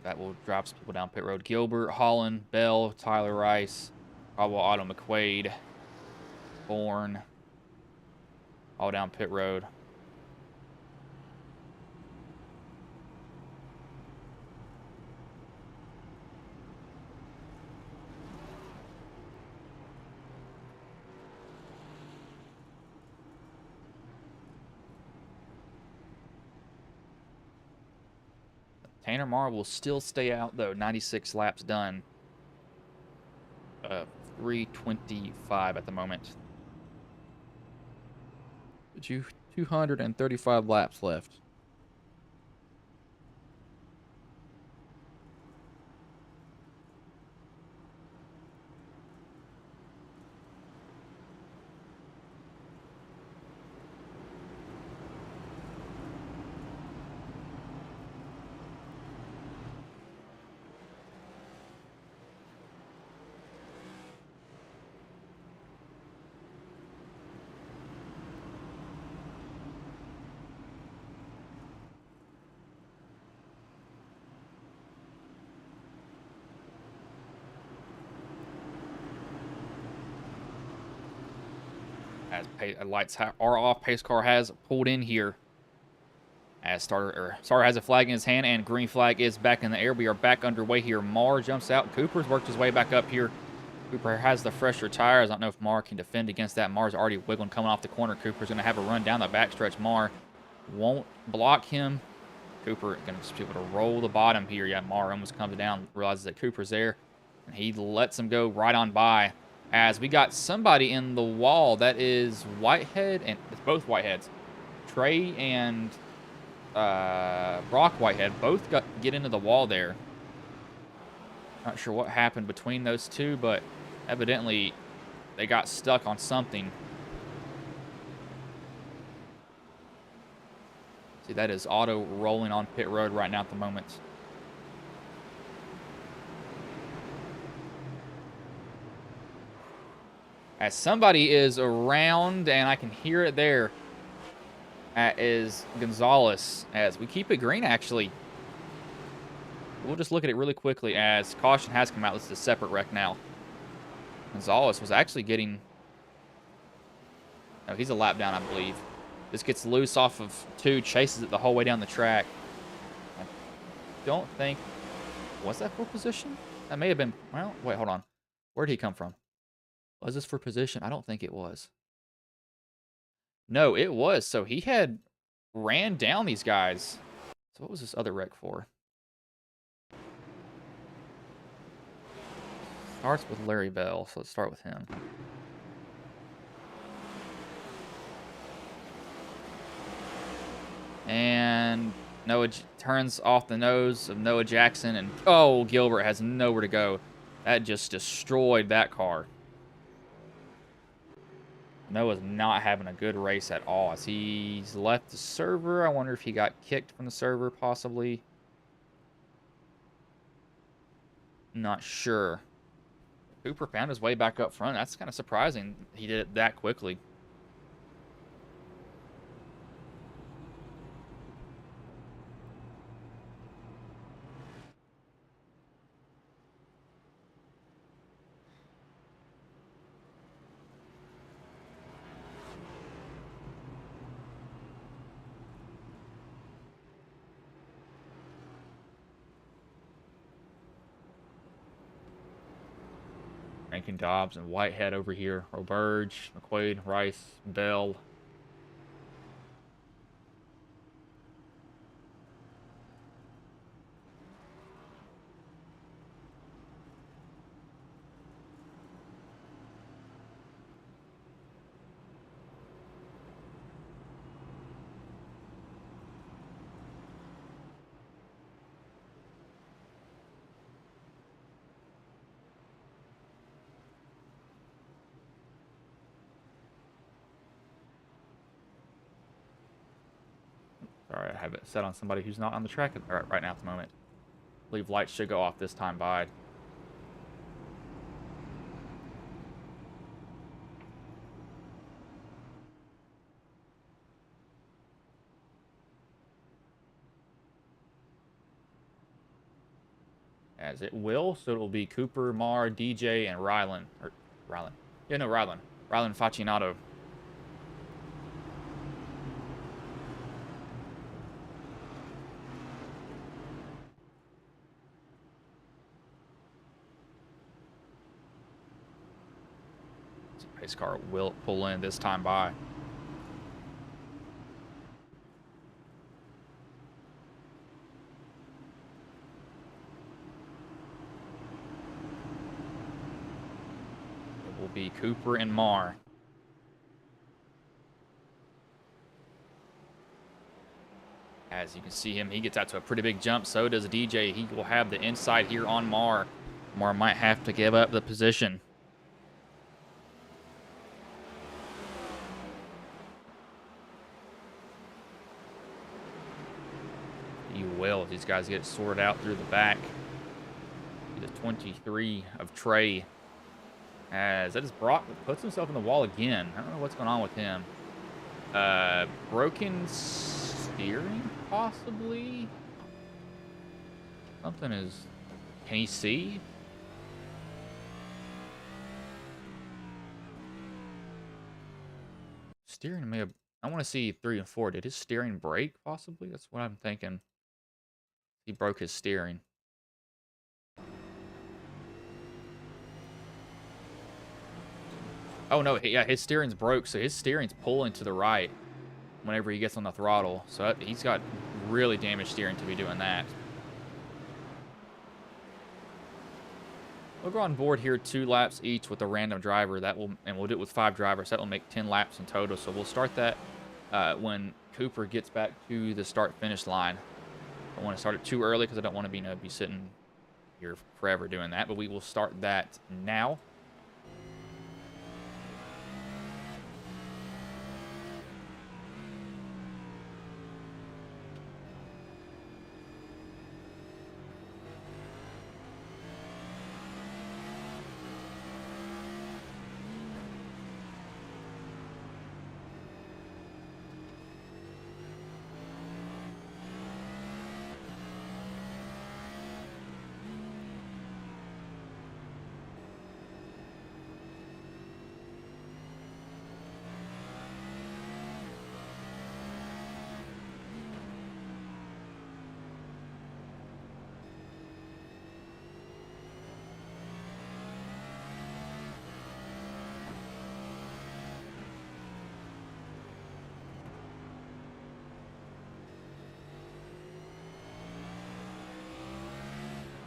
That will drop some people down pit road. Gilbert, Holland, Bell, Tyler Rice, Caldwell, Otto, McQuaid, Bourne, all down pit road. Tanner Marr will still stay out, though. 96 laps done. 3:25 at the moment. 235 laps left. as lights are off, pace car has pulled in here. As starter has a flag in his hand, and green flag is back in the air. We are back underway here. Marr jumps out. Cooper's worked his way back up here. Cooper has the fresher tires. I don't know if Marr can defend against that. Marr's already wiggling coming off the corner. Cooper's going to have a run down the backstretch. Marr won't block him. Cooper going to just be able to roll the bottom here. Yeah, Marr almost comes down, realizes that Cooper's there, and he lets him go right on by. As we got somebody in the wall. That is Whitehead, and it's both Whiteheads. Trey and Brock Whitehead both get into the wall there. Not sure what happened between those two, but evidently they got stuck on something. See, that is Auto rolling on pit road right now at the moment. As somebody is around, and I can hear it there. That is Gonzalez. As we keep it green, actually. We'll just look at it really quickly as caution has come out. This is a separate wreck now. Gonzalez was actually getting... Oh, he's a lap down, I believe. This gets loose off of 2, chases it the whole way down the track. I don't think... Was that for position? That may have been... Well, wait, hold on. Where did he come from? Was this for position? I don't think it was. No, it was. So he had ran down these guys. So what was this other wreck for? Starts with Larry Bell, so let's start with him. And Noah turns off the nose of Noah Jackson, and oh, Gilbert has nowhere to go. That just destroyed that car. Noah's not having a good race at all. As he's left the server, I wonder if he got kicked from the server, possibly. Not sure. Cooper found his way back up front. That's kind of surprising he did it that quickly. Rankin, Dobbs, and Whitehead over here. Roberge, McQuaid, Rice, Bell. Sorry, I have it set on somebody who's not on the track right now at the moment. I believe lights should go off this time by. As it will, so it will be Cooper, Marr, DJ, and Rylan. Or Rylan. Yeah, no, Rylan. Rylan Facinato. Pace car will pull in this time by. It will be Cooper and Marr. As you can see him, he gets out to a pretty big jump. So does DJ. He will have the inside here on Marr. Marr might have to give up the position. You will if these guys get sorted out through the back. The 23 of Trey. As that is Brock puts himself in the wall again. I don't know what's going on with him. Broken steering, possibly? Something is... Can he see? steering may have... I want to see 3 and 4. Did his steering break, possibly? That's what I'm thinking. He broke his steering. Oh, no. Yeah, his steering's broke, so his steering's pulling to the right whenever he gets on the throttle. So he's got really damaged steering to be doing that. We'll go on board here 2 laps each with a random driver. And we'll do it with 5 drivers. That will make 10 laps in total. So we'll start that when Cooper gets back to the start-finish line. I don't want to start it too early because I don't want to be sitting here forever doing that. But we will start that now.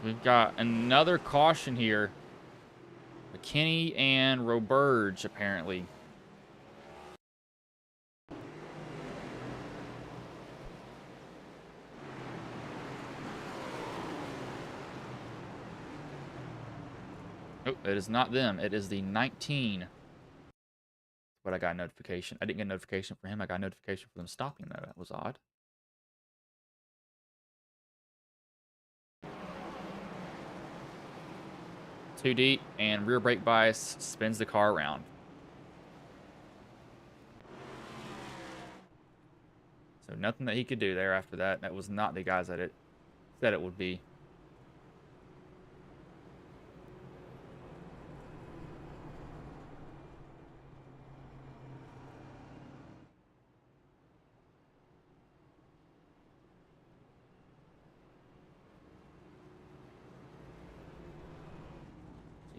We've got another caution here. McKinney and Roberge, apparently. Oh, it is not them. It is the 19. But I got a notification. I didn't get a notification for him. I got a notification for them stopping, though. That was odd. Too deep, and rear brake bias spins the car around. So nothing that he could do there after that. That was not the guys that it said it would be.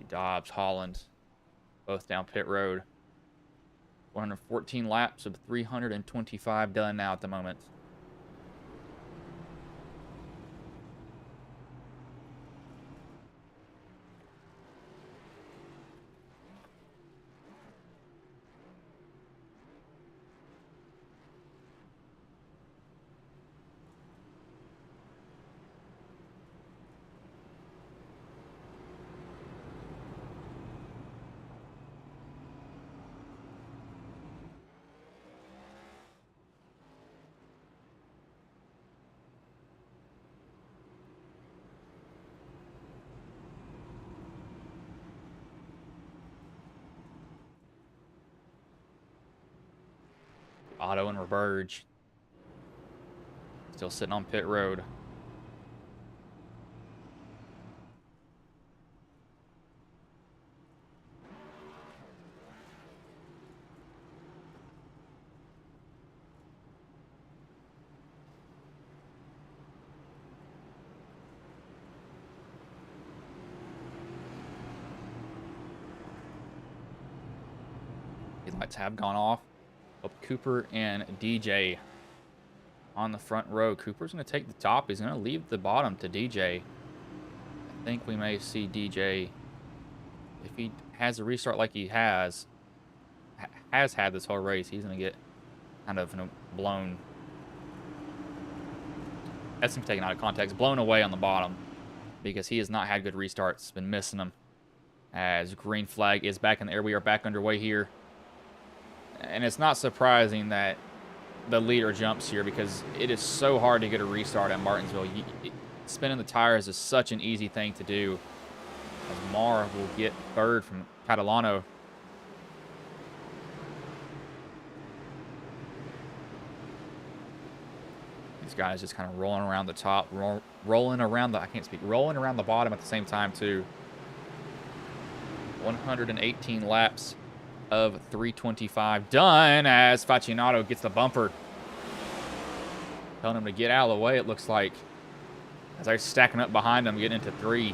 Dobbs, Holland, both down pit road. 114 laps of 325 done now at the moment. Otto and Roberge still sitting on pit road. The lights have gone off. Cooper and DJ on the front row. Cooper's going to take the top. He's going to leave the bottom to DJ. I think we may see DJ, if he has a restart like he has had this whole race, he's going to get kind of blown. That's him taken out of context. Blown away on the bottom because he has not had good restarts. Been missing them. As green flag is back in the air. We are back underway here. And it's not surprising that the leader jumps here because it is so hard to get a restart at Martinsville. Spinning the tires is such an easy thing to do. As Mar will get third from Catalano. These guys just kind of rolling around the top, rolling around the bottom at the same time too. 118 laps of 325 done as Facinato gets the bumper. Telling him to get out of the way, it looks like. As they're stacking up behind him, getting into 3.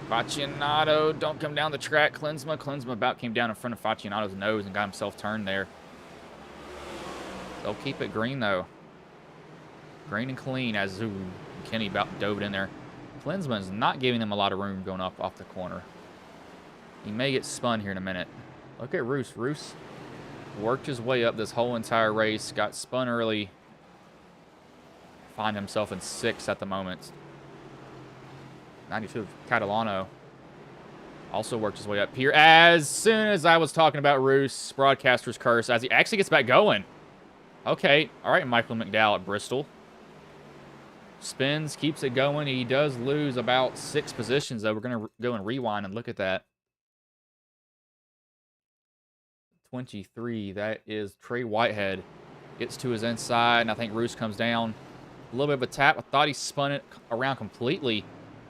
Facinato, don't come down the track. Klinsma about came down in front of Facinato's nose and got himself turned there. They'll keep it green, though. Green and clean as Kenny about dove it in there. Klinsman's not giving them a lot of room going up off the corner. He may get spun here in a minute. Look at Roos. Roos worked his way up this whole entire race. Got spun early. Find himself in 6th at the moment. 92 Catalano also worked his way up here. As soon as I was talking about Roos, broadcaster's curse, as he actually gets back going. Okay, all right, Michael McDowell at Bristol. Spins, keeps it going. He does lose about 6 positions, though. We're going to go and rewind and look at that. 23, that is Trey Whitehead. Gets to his inside, and I think Roos comes down. A little bit of a tap. I thought he spun it around completely,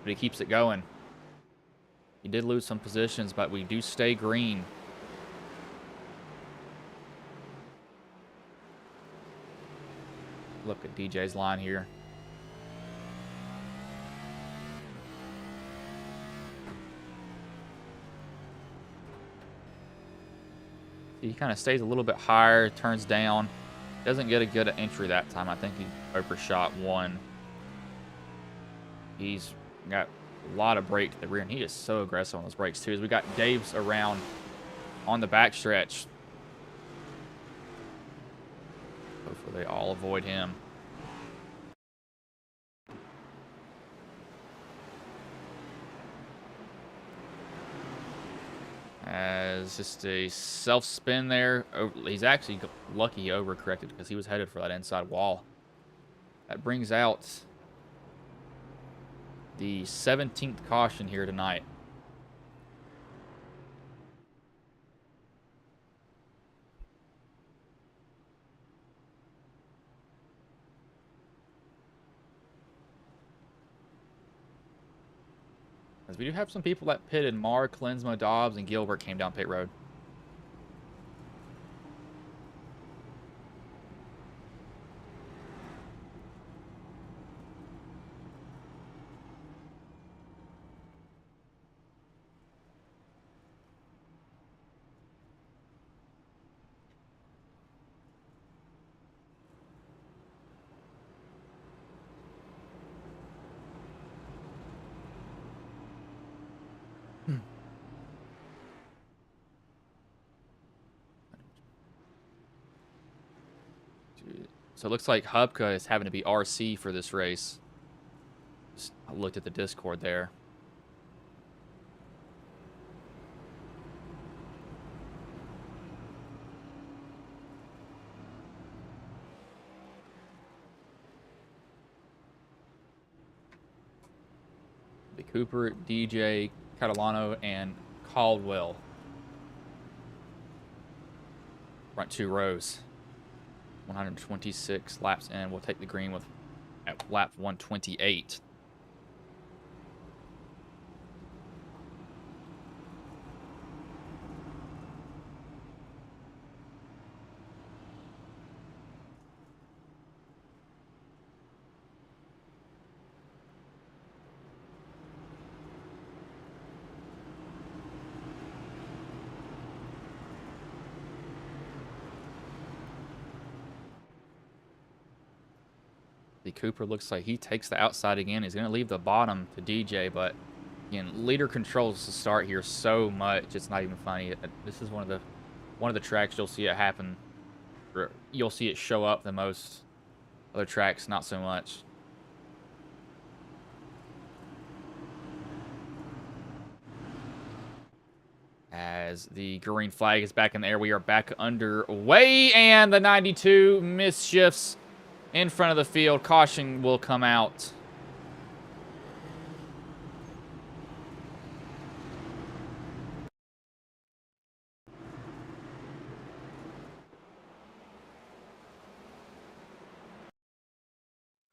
but he keeps it going. He did lose some positions, but we do stay green. Look at DJ's line here. He kind of stays a little bit higher, turns down. Doesn't get a good entry that time. I think he overshot 1. He's got a lot of brake to the rear, and he is so aggressive on those brakes, too. As we got Dave's around on the backstretch. Hopefully they all avoid him. As just a self-spin there. He's actually lucky he overcorrected because he was headed for that inside wall. That brings out the 17th caution here tonight. As we do have some people that pitted. Marr, Klinsma, Dobbs, and Gilbert came down pit road. So it looks like Hubka is having to be RC for this race. I looked at the Discord there. The Cooper, DJ, Catalano, and Caldwell. Front 2 rows. 126 laps in. We'll take the green with at lap 128. The Cooper looks like he takes the outside again. He's going to leave the bottom to DJ, but again, leader controls the start here so much. It's not even funny. This is one of the tracks you'll see it happen. You'll see it show up the most. Other tracks, not so much. As the green flag is back in the air, we are back underway, and the 92 misshifts in front of the field. Caution will come out.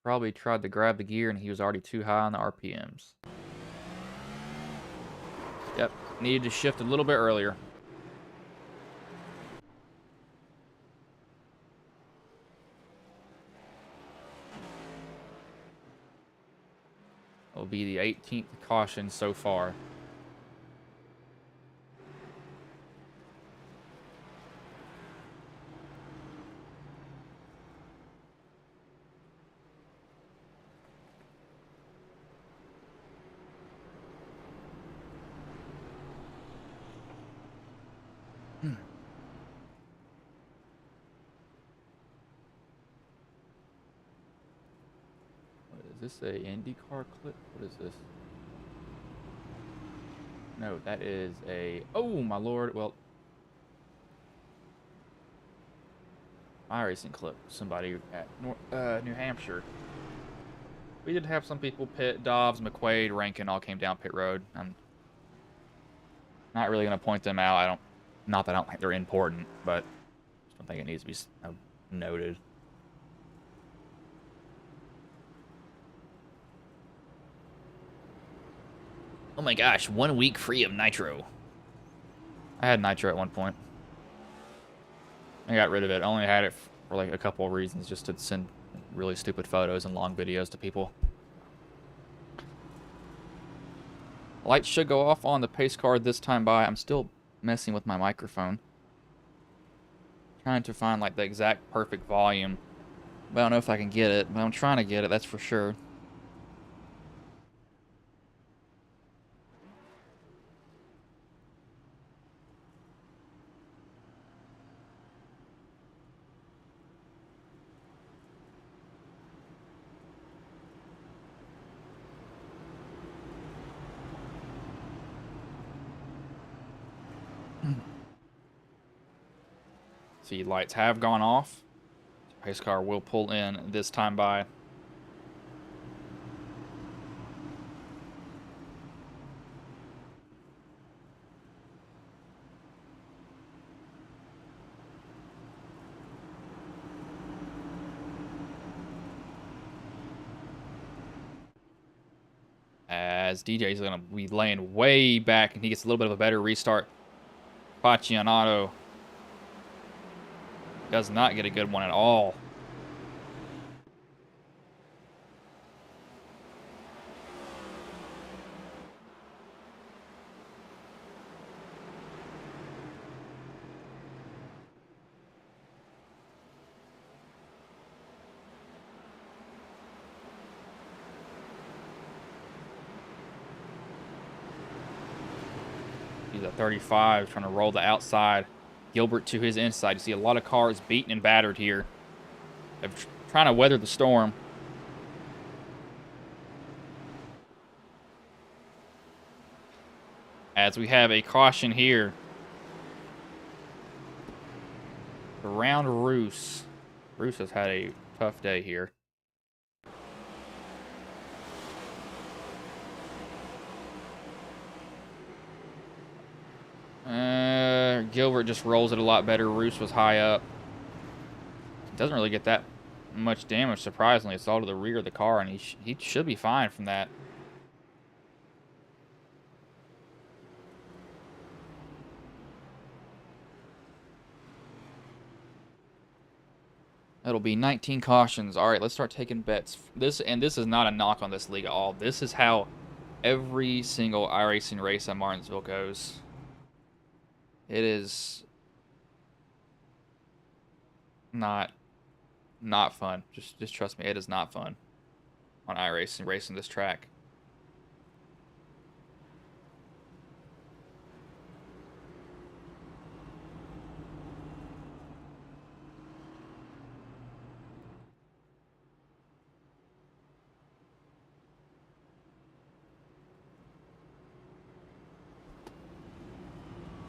Probably tried to grab the gear and he was already too high on the RPMs. Yep, needed to shift a little bit earlier. Will be the 18th caution so far. Is this a IndyCar clip? What is this? No, that is a... Oh, my lord. Well, iRacing clip. Somebody at New Hampshire. We did have some people pit. Dobbs, McQuaid, Rankin all came down pit road. I'm not really going to point them out. Not that I don't think they're important, but I don't think it needs to be noted. Oh my gosh, 1 week free of nitro. I had nitro at one point. I got rid of it. I only had it for like a couple of reasons, just to send really stupid photos and long videos to people. Lights should go off on the pace car this time by. I'm still messing with my microphone. Trying to find like the exact perfect volume. But I don't know if I can get it, but I'm trying to get it, that's for sure. See, lights have gone off. Pace car will pull in this time by. As DJ's going to be laying way back, and he gets a little bit of a better restart. Paccianato does not get a good one at all. He's at 35, trying to roll the outside. Gilbert to his inside. You see a lot of cars beaten and battered here. They're trying to weather the storm. As we have a caution here. Around Roos. Roos has had a tough day here. Gilbert just rolls it a lot better. Roos was high up. Doesn't really get that much damage, surprisingly. It's all to the rear of the car, and he should be fine from that. That'll be 19 cautions. All right, let's start taking bets. This is not a knock on this league at all. This is how every single iRacing race at Martinsville goes. It is not fun. Just trust me, it is not fun on iRacing racing this track.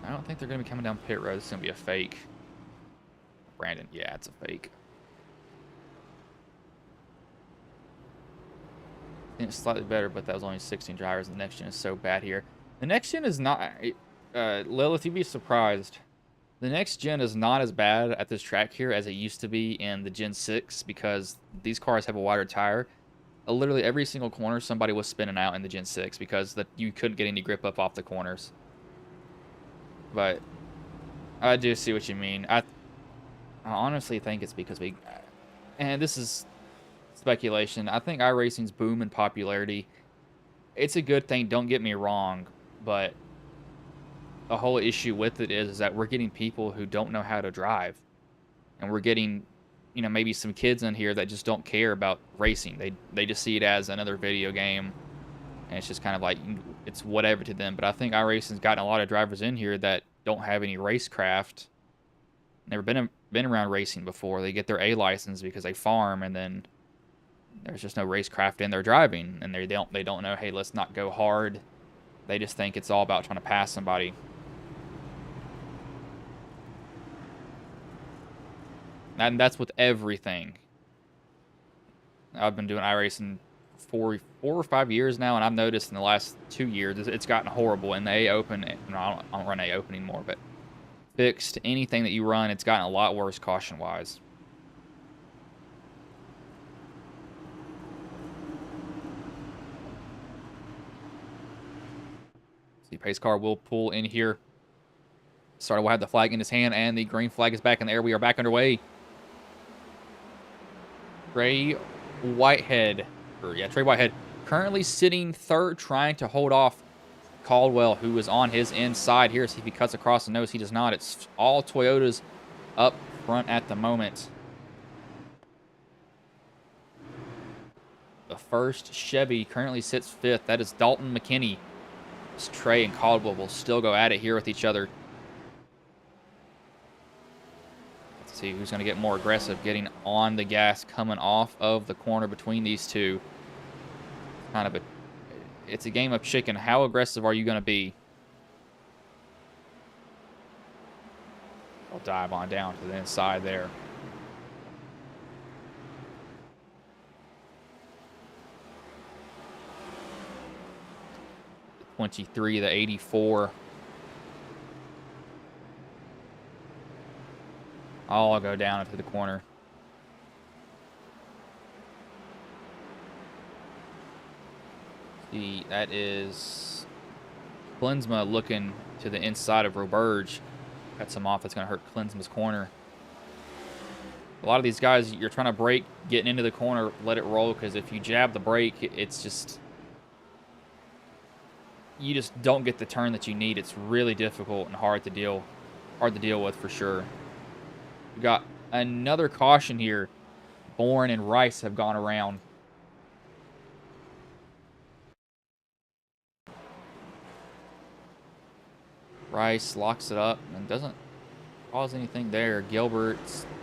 I don't think they're going to be coming down pit road. This is going to be a fake. Brandon, yeah, it's a fake. I think it's slightly better, but that was only 16 drivers. The next gen is so bad here. The next gen is not... Lilith, you'd be surprised. The next gen is not as bad at this track here as it used to be in the Gen 6 because these cars have a wider tire. Literally every single corner somebody was spinning out in the Gen 6 because you couldn't get any grip up off the corners. But I do see what you mean. I honestly think it's because and this is speculation. I think iRacing's boom in popularity. It's a good thing, don't get me wrong, but the whole issue with it is that we're getting people who don't know how to drive. And we're getting, maybe some kids in here that just don't care about racing. They just see it as another video game, and it's just kind of like it's whatever to them. But I think iRacing's gotten a lot of drivers in here that don't have any racecraft, never been around racing before. They get their A license because they farm, and then there's just no racecraft in their driving, and they don't know. Hey, let's not go hard. They just think it's all about trying to pass somebody. And that's with everything. I've been doing iRacing for 4 or 5 years now, and I've noticed in the last 2 years it's gotten horrible. In the A Open, no, I don't run A Open anymore, but fixed, anything that you run, it's gotten a lot worse caution-wise. See, pace car will pull in here. Starter will have the flag in his hand, and the green flag is back in the air. We are back underway. Trey Whitehead, currently sitting third, trying to hold off Caldwell, who is on his inside here. See if he cuts across the nose. He does not. It's all Toyotas up front at the moment. The first Chevy currently sits fifth. That is Dalton McKinney. Trey and Caldwell will still go at it here with each other. See who's going to get more aggressive, getting on the gas, coming off of the corner between these two. It's a game of chicken. How aggressive are you going to be? I'll dive on down to the inside there. The 23, the 84. I'll go down into the corner. See, that is Klinsma looking to the inside of Roberge. Got some off. That's going to hurt Klinsma's corner. A lot of these guys, you're trying to brake, getting into the corner, let it roll, because if you jab the brake, it's just... you just don't get the turn that you need. It's really difficult and hard to deal with for sure. We got another caution here. Bourne and Rice have gone around. Rice locks it up and doesn't cause anything there. Gilbert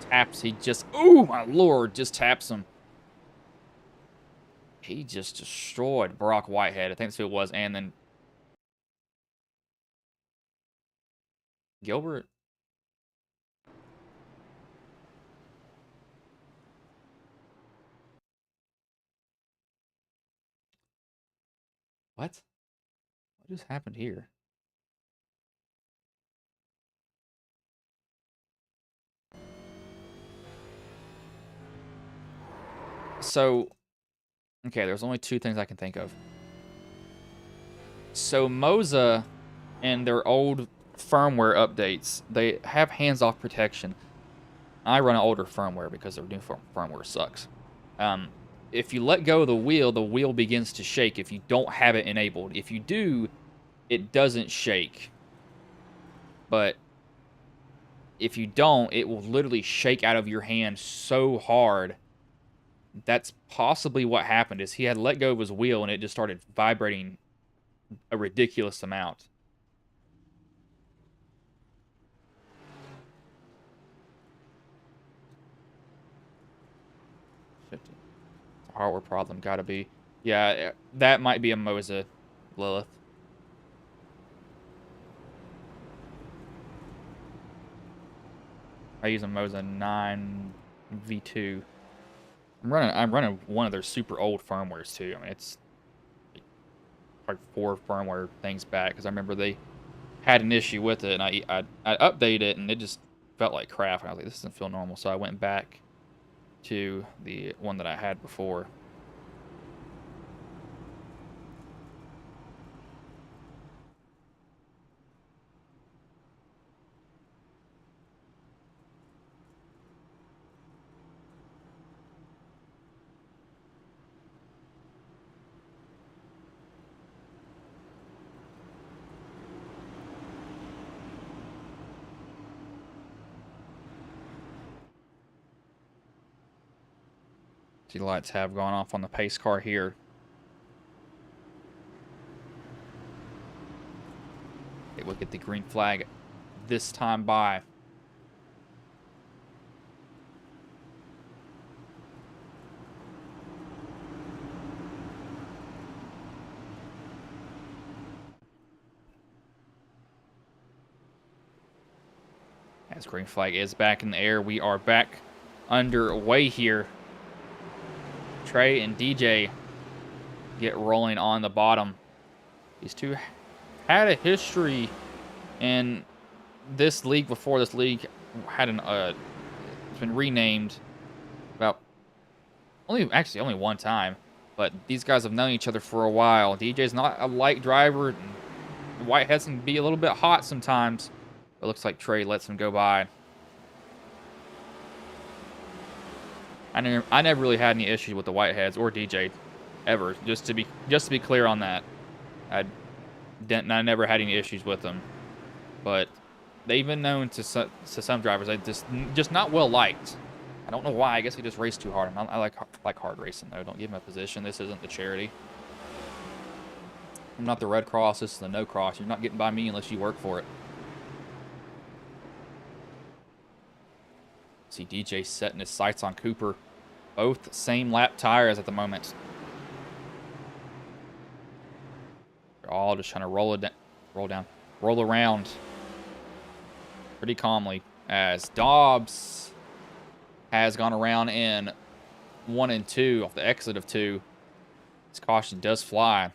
taps. He just... ooh, my lord, just taps him. He just destroyed Brock Whitehead. I think that's who it was. And then Gilbert... what? What just happened here? So, okay, there's only two things I can think of. So, Moza and their old firmware updates, they have hands-off protection. I run an older firmware because their new firmware sucks. If you let go of the wheel begins to shake if you don't have it enabled. If you do, it doesn't shake. But if you don't, it will literally shake out of your hand so hard. That's possibly what happened, is he had let go of his wheel and it just started vibrating a ridiculous amount. Hardware problem, gotta be. Yeah, that might be a Moza, Lilith. I use a Moza 9 V2. I'm running one of their super old firmwares too. I mean, it's like 4 firmware things back, because I remember they had an issue with it, and I updated it, and it just felt like crap. And I was like, this doesn't feel normal. So I went back to the one that I had before. See, lights have gone off on the pace car here. They will get the green flag this time by. As green flag is back in the air, we are back underway here. Trey and DJ get rolling on the bottom. These two had a history in this league before. This league had it's been renamed about only one time, but these guys have known each other for a while. DJ's not a light driver, and Whiteheads can be a little bit hot sometimes. It looks like Trey lets him go by. I never really had any issues with the Whiteheads or DJ, ever. Just to be clear on that, I never had any issues with them. But they've been known to some drivers. They just not well liked. I don't know why. I guess they just race too hard. I like hard racing though. Don't give them a position. This isn't the charity. I'm not the Red Cross. This is the No Cross. You're not getting by me unless you work for it. See DJ setting his sights on Cooper. Both same lap tires at the moment. They're all just trying to roll around pretty calmly as Dobbs has gone around in 1 and 2 off the exit of 2. His caution does fly.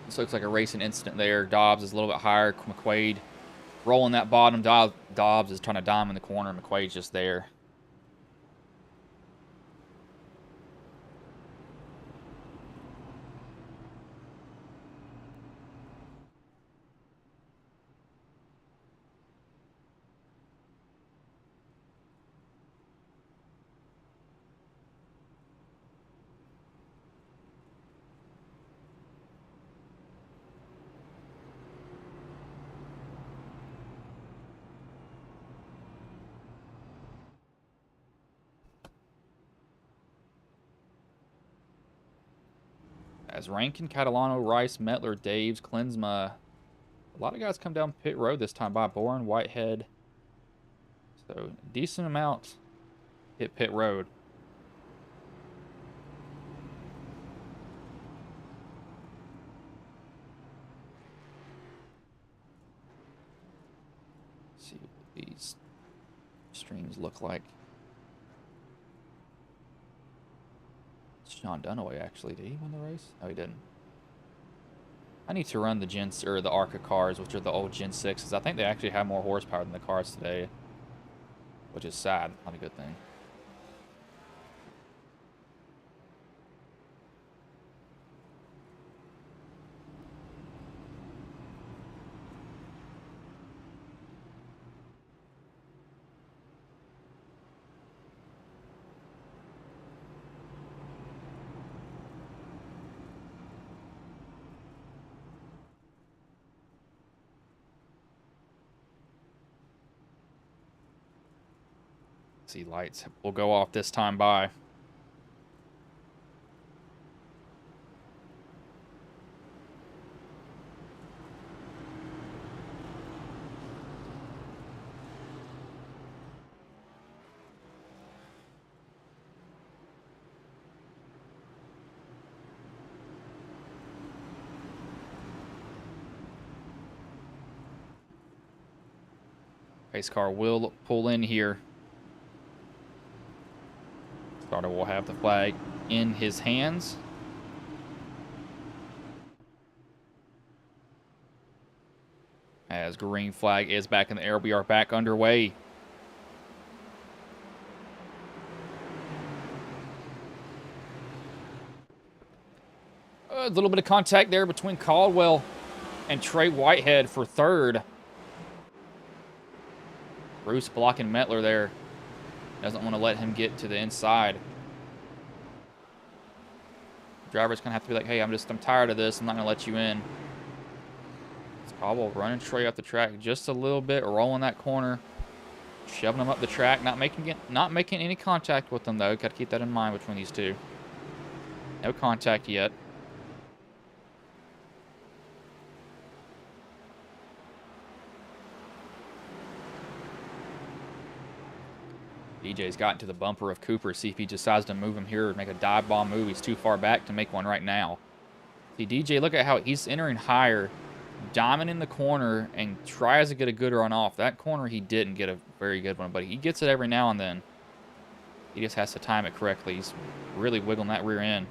This looks like a racing incident there. Dobbs is a little bit higher. McQuaid rolling that bottom. Dobbs is trying to dime in the corner. McQuaid's just there. As Rankin, Catalano, Rice, Metler, Daves, Klinsma. A lot of guys come down pit road this time by Bourne, Whitehead. So, decent amount hit pit road. Let's see what these streams look like. Sean Dunaway, actually. Did he win the race? No, he didn't. I need to run the ARCA cars, which are the old Gen 6s. I think they actually have more horsepower than the cars today, which is sad. Not a good thing. See, lights will go off this time by. Pace car will pull in here. Starter will have the flag in his hands. As green flag is back in the air, we are back underway. A little bit of contact there between Caldwell and Trey Whitehead for third. Bruce blocking Mettler there. Doesn't want to let him get to the inside. Driver's going to have to be like, hey, I'm tired of this. I'm not going to let you in. It's Caldwell running Trey up the track just a little bit, rolling that corner, shoving him up the track, not making any contact with them, though. Got to keep that in mind between these two. No contact yet. DJ's gotten to the bumper of Cooper. See if he decides to move him here or make a dive bomb move. He's too far back to make one right now. See, DJ, look at how he's entering higher, diamond in the corner, and tries to get a good run off. That corner, he didn't get a very good one, but he gets it every now and then. He just has to time it correctly. He's really wiggling that rear end.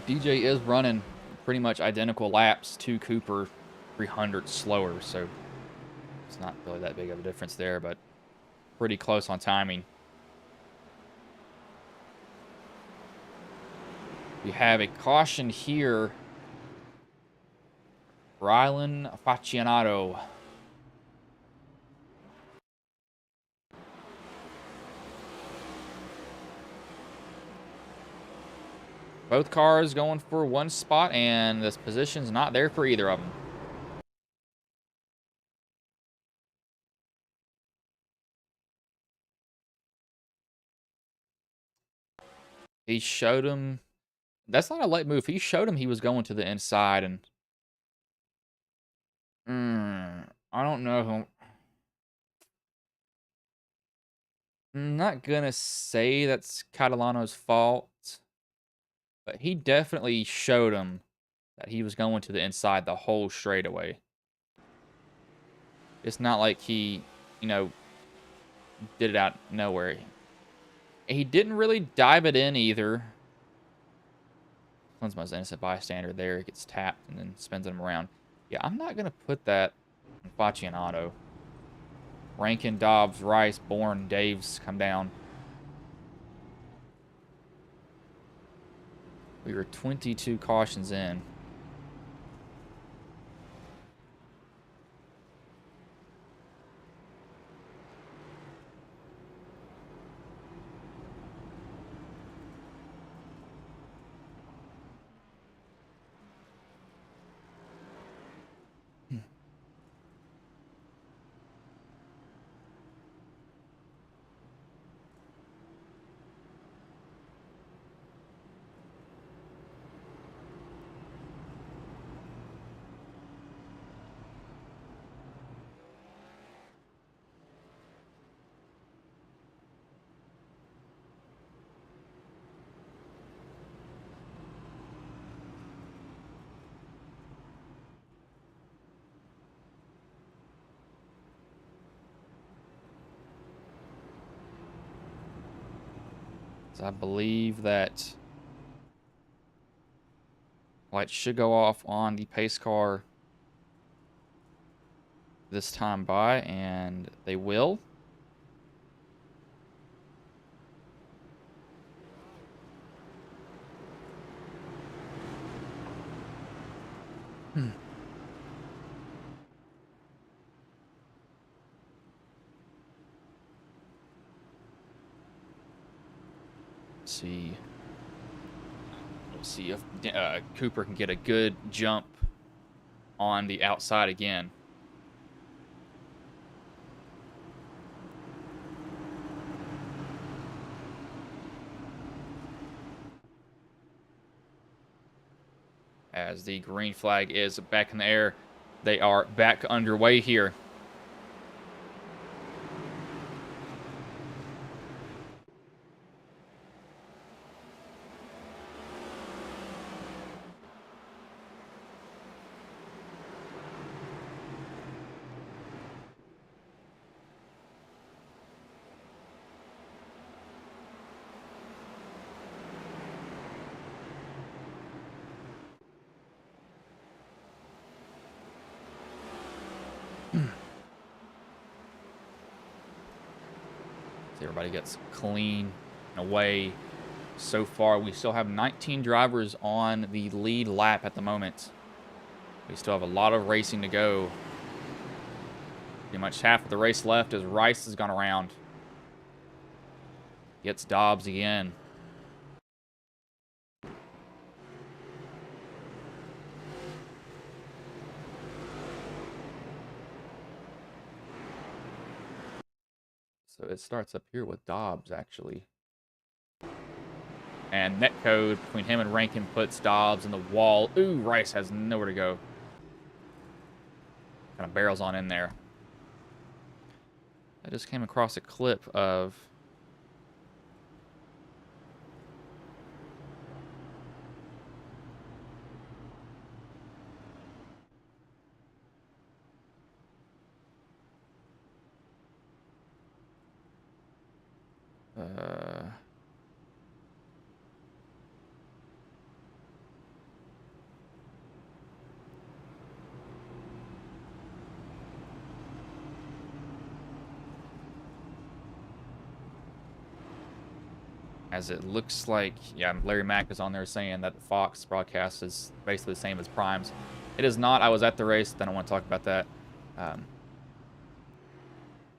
DJ is running pretty much identical laps to Cooper, 300 slower, so it's not really that big of a difference there, but pretty close on timing. We have a caution here. Rylan Faccianato. Both cars going for one spot, and this position's not there for either of them. He showed him. That's not a late move. He showed him he was going to the inside, and I don't know. I'm not gonna say that's Catalano's fault, but he definitely showed him that he was going to the inside the whole straightaway. It's not like he, did it out nowhere. He didn't really dive it in either. Klinsmann's innocent bystander there. He gets tapped and then spins him around. Yeah, I'm not going to put that on Faccianato. Rankin, Dobbs, Rice, Bourne, Daves come down. We were 22 cautions in. I believe that lights should go off on the pace car this time by, and they will. See. We'll see if Cooper can get a good jump on the outside again. as the green flag is back in the air. They are back underway here. Everybody gets clean and away. So far, we still have 19 drivers on the lead lap at the moment. We still have a lot of racing to go. Pretty much half of the race left as Rice has gone around. Gets Dobbs again. So it starts up here with Dobbs, actually. And netcode between him and Rankin puts Dobbs in the wall. Ooh, Rice has nowhere to go. Kind of barrels on in there. I just came across a clip of... as it looks like, yeah, Larry Mack is on there saying that the Fox broadcast is basically the same as Prime's. It is not. I was at the race. Then I want to talk about that.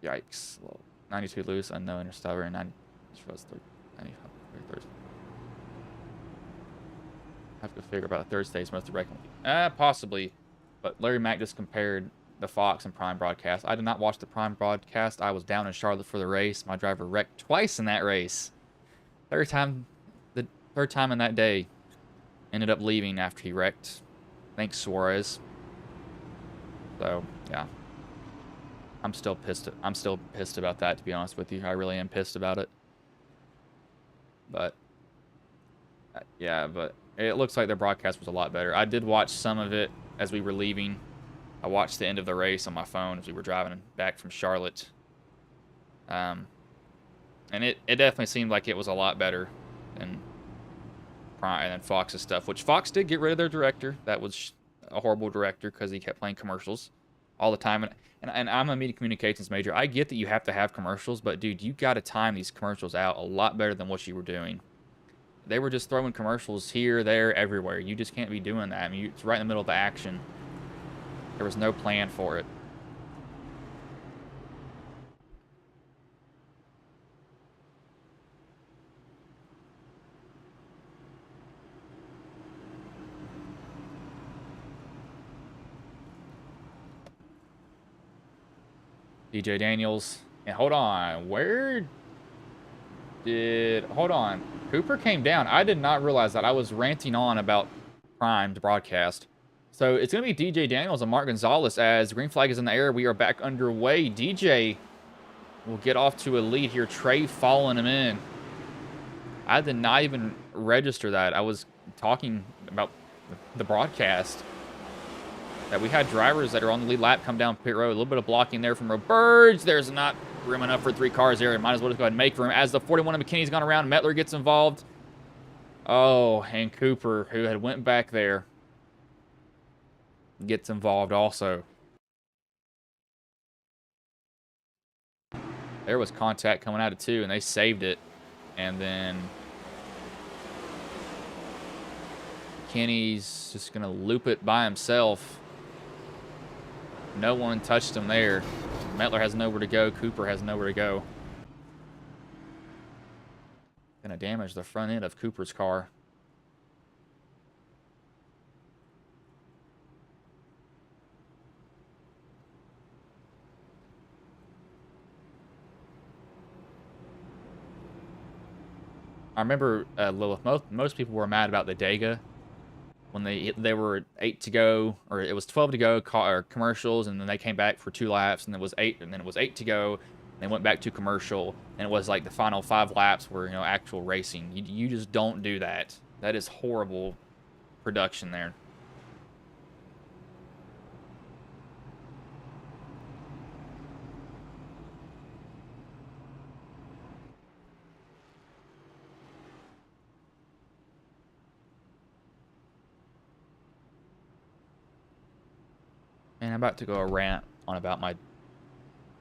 Yikes. Well, 92 loose, unknown, interstellar, and 90. I have to figure about a third stage most directly. Possibly. But Larry Mack just compared the Fox and Prime broadcast. I did not watch the Prime broadcast. I was down in Charlotte for the race. My driver wrecked twice in that race. The third time in that day. Ended up leaving after he wrecked. Thanks, Suarez. So, yeah. I'm still pissed about that, to be honest with you. I really am pissed about it. But, yeah, but it looks like their broadcast was a lot better. I did watch some of it as we were leaving. I watched the end of the race on my phone as we were driving back from Charlotte. And it definitely seemed like it was a lot better than Fox's stuff, which Fox did get rid of their director. That was a horrible director because he kept playing commercials all the time. And I'm a media communications major. I get that you have to have commercials, but dude, you got to time these commercials out a lot better than what you were doing. They were just throwing commercials here, there, everywhere. You just can't be doing that. I mean, it's right in the middle of the action. There was no plan for it. DJ Daniels. And hold on. Hold on. Cooper came down. I did not realize that. I was ranting on about Prime's broadcast. So it's going to be DJ Daniels and Mark Gonzalez as green flag is in the air. We are back underway. DJ will get off to a lead here. Trey following him in. I did not even register that. I was talking about the broadcast. That we had drivers that are on the lead lap come down pit road. A little bit of blocking there from Roberge. There's not room enough for 3 cars there. Might as well just go ahead and make room. As the 41 of McKinney's gone around, Metler gets involved. Oh, and Cooper, who had went back there, gets involved also. There was contact coming out of 2, and they saved it. And then Kenny's just going to loop it by himself. No one touched him there. Metler has nowhere to go. Cooper has nowhere to go. Gonna damage the front end of Cooper's car. I remember Lilith, most people were mad about the Dega when they were 8 to go, or it was 12 to go, or commercials, and then they came back for 2 laps, and it was 8, and then it was 8 to go. And they went back to commercial, and it was like the final 5 laps were, you know, actual racing. You just don't do that. That is horrible production there. And I'm about to go a rant on about my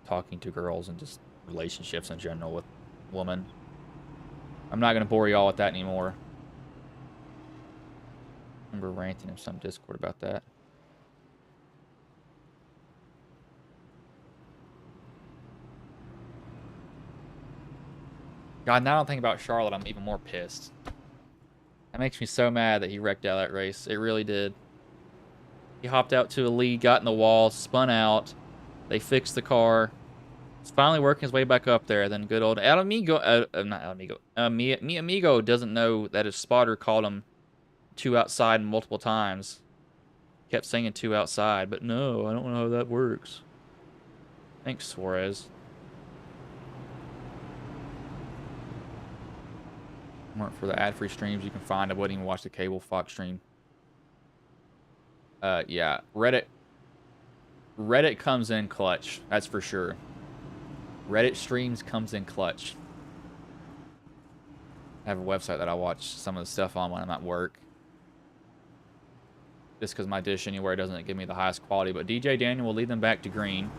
talking to girls and just relationships in general with women. I'm not going to bore y'all with that anymore. I remember ranting in some Discord about that. God, now I don't think about Charlotte, I'm even more pissed. That makes me so mad that he wrecked out that race. It really did. He hopped out to a lead, got in the wall, spun out. They fixed the car. He's finally working his way back up there. Then good old El Amigo, not El Amigo, Mi Amigo doesn't know that his spotter called him 2 outside multiple times. Kept saying 2 outside, but no, I don't know how that works. Thanks, Suarez. Weren't for the ad-free streams you can find. I wouldn't even watch the cable Fox stream. Yeah, Reddit comes in clutch. That's for sure. Reddit streams comes in clutch. I have a website that I watch some of the stuff on when I'm at work. Just because my Dish Anywhere doesn't give me the highest quality. But DJ Daniel will lead them back to green.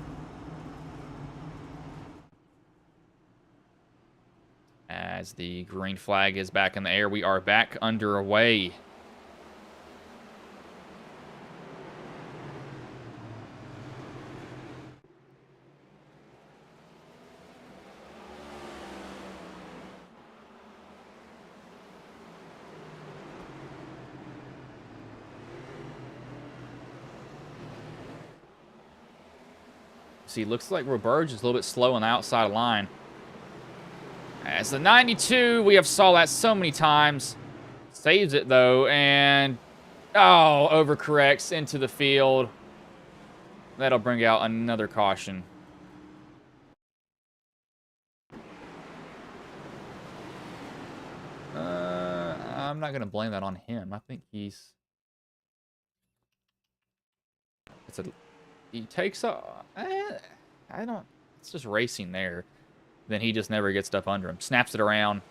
As the green flag is back in the air, we are back underway. See, looks like Roberge is a little bit slow on the outside line. As the 92, we have saw that so many times. Saves it, though, and... oh, overcorrects into the field. That'll bring out another caution. I'm not going to blame that on him. I think he's... He takes a... I don't... It's just racing there. Then he just never gets stuff under him. Snaps it around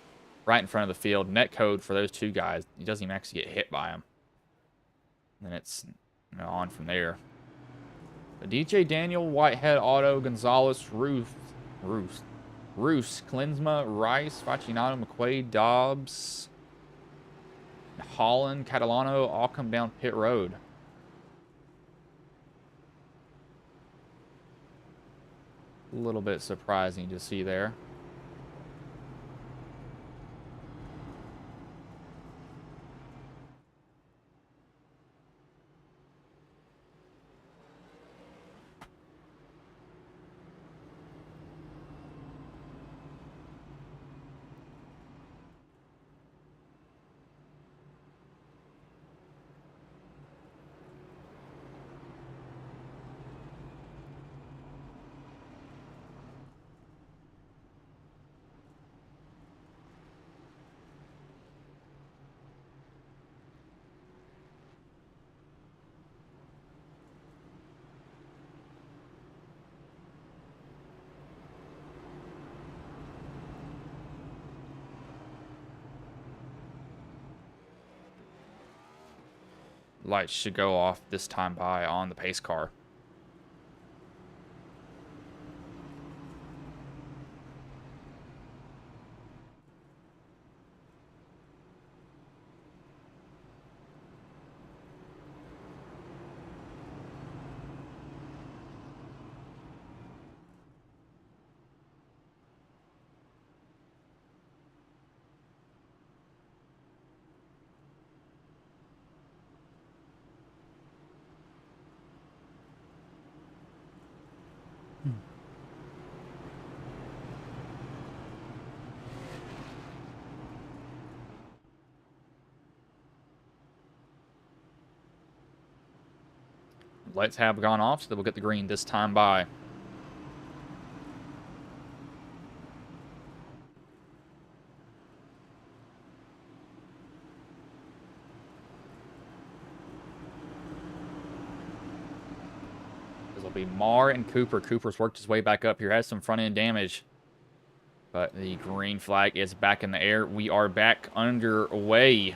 right in front of the field. Net code for those 2 guys. He doesn't even actually get hit by him. And then it's, you know, on from there. But DJ Daniel, Whitehead, Otto, Gonzalez, Roos, Klinsma, Rice, Facinado, McQuaid, Dobbs, Holland, Catalano all come down pit road. A little bit surprising to see there. Lights should go off this time by on the pace car. lights have gone off, so that we'll get the green this time by. This will be Marr and Cooper. Cooper's worked his way back up here, has some front end damage. But the green flag is back in the air. We are back underway.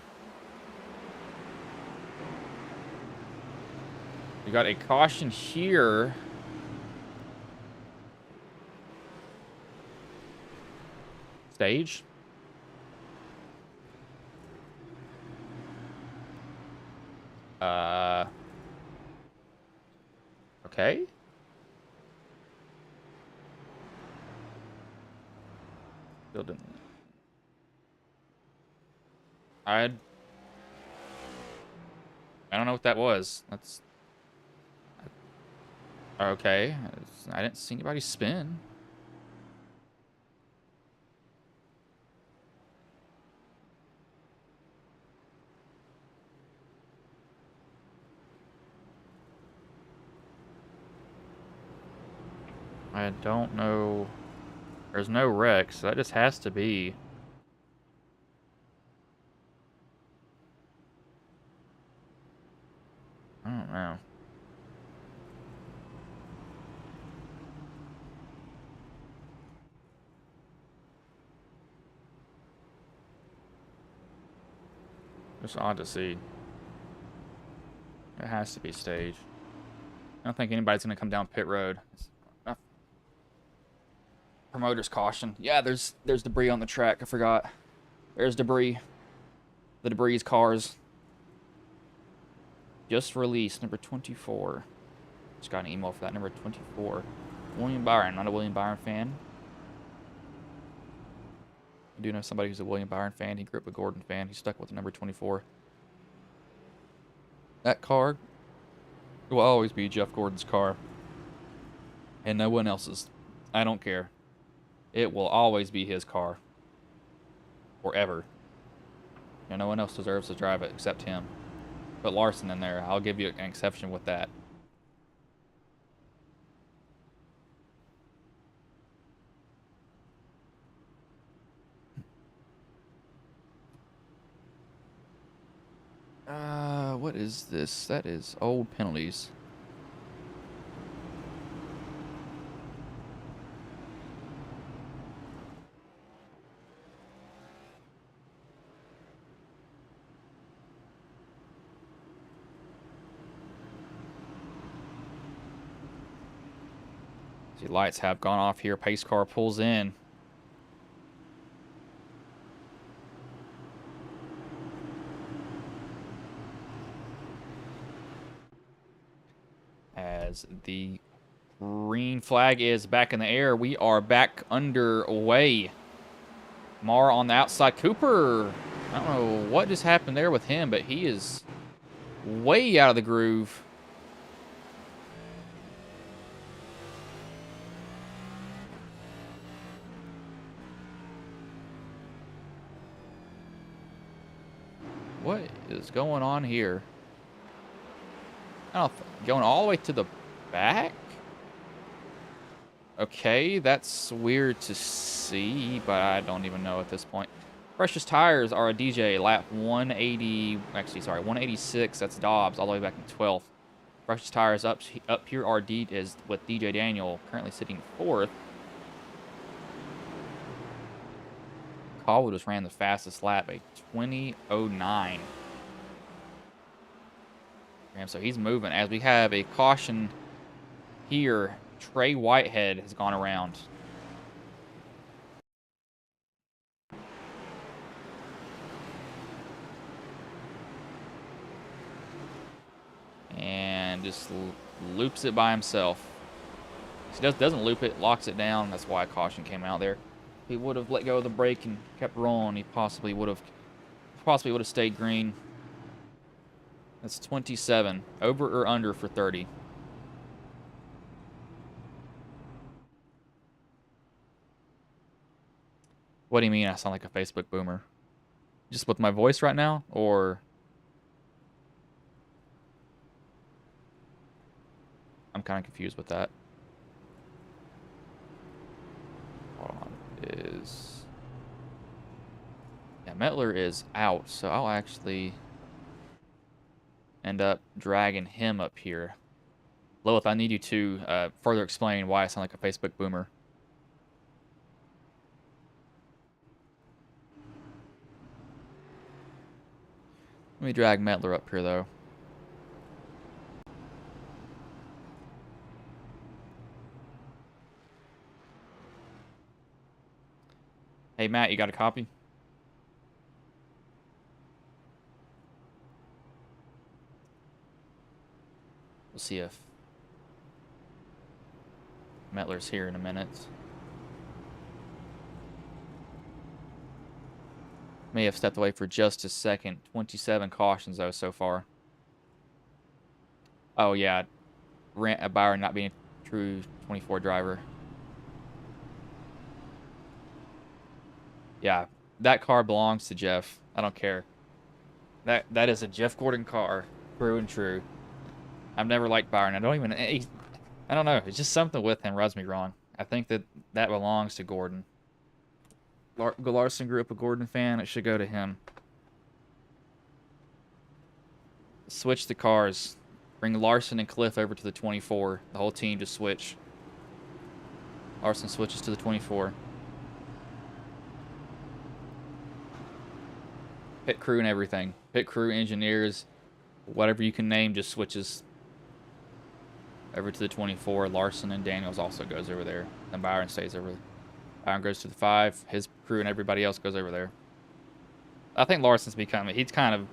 We got a caution here. Stage. Okay. Still didn't. I don't know what that was. That's okay. I didn't see anybody spin. I don't know. There's no wreck, so that just has to be. I don't know. It's odd to see. It has to be stage. I don't think anybody's going to come down pit road. Promoter's caution. Yeah, there's debris on the track. I forgot. There's debris. The debris is cars. Just released, number 24. Just got an email for that, number 24. William Byron. Not a William Byron fan. I do know somebody who's a William Byron fan. He grew up a Gordon fan. He's stuck with the number 24. That car will always be Jeff Gordon's car. And no one else's. I don't care. It will always be his car. Forever. And no one else deserves to drive it except him. Put Larson in there. I'll give you an exception with that. What is this? That is old penalties. See, lights have gone off here. Pace car pulls in. As the green flag is back in the air, we are back underway. Marr on the outside. Cooper, I don't know what just happened there with him, but he is way out of the groove. What is going on here? I don't know, going all the way to the back? Okay, that's weird to see, but I don't even know at this point. Precious Tires are a DJ, lap 180, actually, sorry, 186, that's Dobbs, all the way back in 12th. Precious Tires up here are is with DJ Daniel, currently sitting 4th. Caldwell just ran the fastest lap, a 20:09. And so he's moving. As we have a caution here, Trey Whitehead has gone around. And just loops it by himself. He doesn't loop it, locks it down. That's why a caution came out there. If he would have let go of the brake and kept rolling, he possibly would have stayed green. That's 27. Over or under for 30. What do you mean I sound like a Facebook boomer? Just with my voice right now? Or... I'm kind of confused with that. Hold on. Yeah, Mettler is out, so I'll actually end up dragging him up here. Lilith, I need you to further explain why I sound like a Facebook boomer. Let me drag Mettler up here, though. Hey, Matt, you got a copy? We'll see if Mettler's here in a minute. May have stepped away for just a second. 27 cautions, though, so far. Oh, yeah. Byron not being a true 24 driver. Yeah, that car belongs to Jeff. I don't care. That is a Jeff Gordon car, true and true. I've never liked Byron. I don't know. It's just something with him rubs me wrong. I think that belongs to Gordon. Larson grew up a Gordon fan. It should go to him. Switch the cars. Bring Larson and Cliff over to the 24. The whole team just switch. Larson switches to the 24. Pit crew and everything. Pit crew, engineers, whatever you can name, just switches over to the 24. Larson and Daniels also goes over there. And Byron stays over there. Byron goes to the 5. His crew and everybody else goes over there. I think Larson's becoming... He's kind of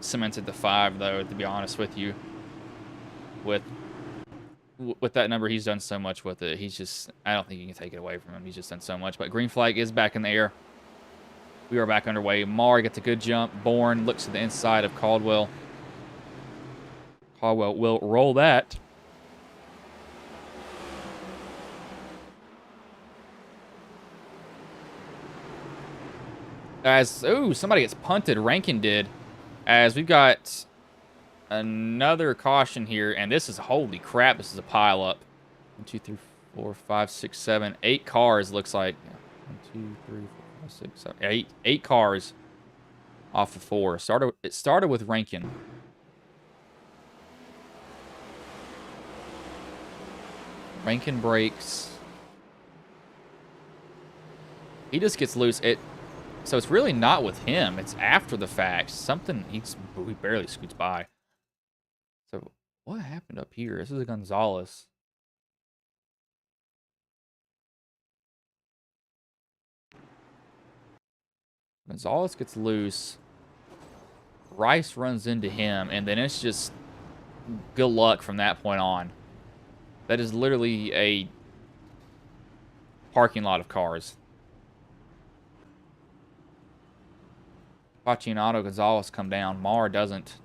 cemented the 5, though, to be honest with you. With that number, he's done so much with it. He's just... I don't think you can take it away from him. He's just done so much. But green flag is back in the air. We are back underway. Marr gets a good jump. Bourne looks to the inside of Caldwell. Caldwell will roll that. Somebody gets punted. Rankin did. As we've got another caution here, and this is, holy crap, this is a pile up. 1, 2, 3, 4, 5, 6, 7, 8 cars, looks like. 1, 2, 3, 4, 5, 6, 7, 8 cars off of 4. It started with Rankin. Rankin breaks. He just gets loose. So it's really not with him. It's after the fact. He barely scoots by. So what happened up here? This is a Gonzalez. Gonzalez gets loose. Rice runs into him, and then it's just good luck from that point on. That is literally a parking lot of cars. Faccianato, Gonzalez come down. Marr doesn't.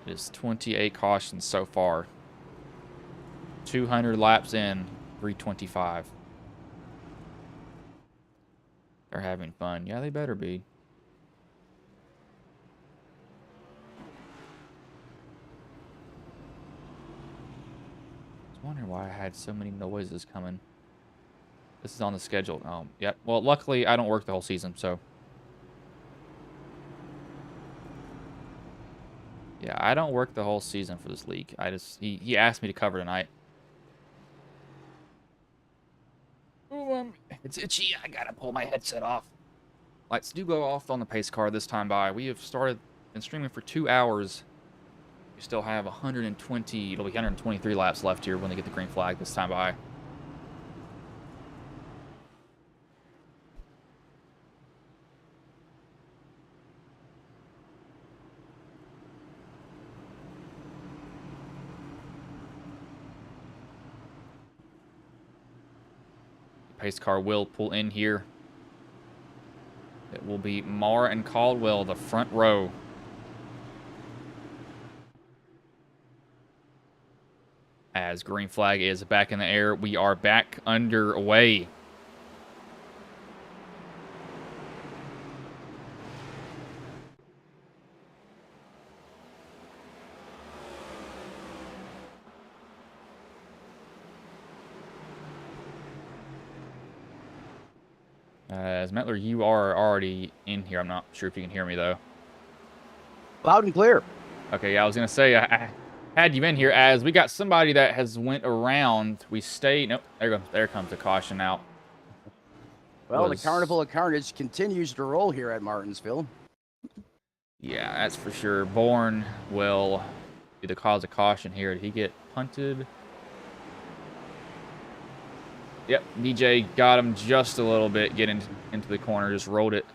It is 28 cautions so far. 200 laps in, 325. They're having fun. Yeah, they better be. I was wondering why I had so many noises coming. This is on the schedule. Oh, yep. Well, luckily, I don't work the whole season, so. Yeah, I don't work the whole season for this league. He asked me to cover tonight. Ooh, it's itchy. I gotta pull my headset off. Lights do go off on the pace car this time by. We have been streaming for 2 hours. We still have 120, it'll be 123 laps left here when they get the green flag this time by. Pace car will pull in here. will be Marr and Caldwell, the front row. As green flag is back in the air, we are back underway. As Metler, you are already in here. I'm not sure if you can hear me, though. Loud and clear. Okay, yeah, I was going to say, I had you in here as we got somebody that has went around. We stayed. Nope, there comes the caution out. Well, the Carnival of Carnage continues to roll here at Martinsville. Yeah, that's for sure. Bourne will be the cause of caution here. Did he get punted? Yep, DJ got him just a little bit, getting into the corner, just rolled it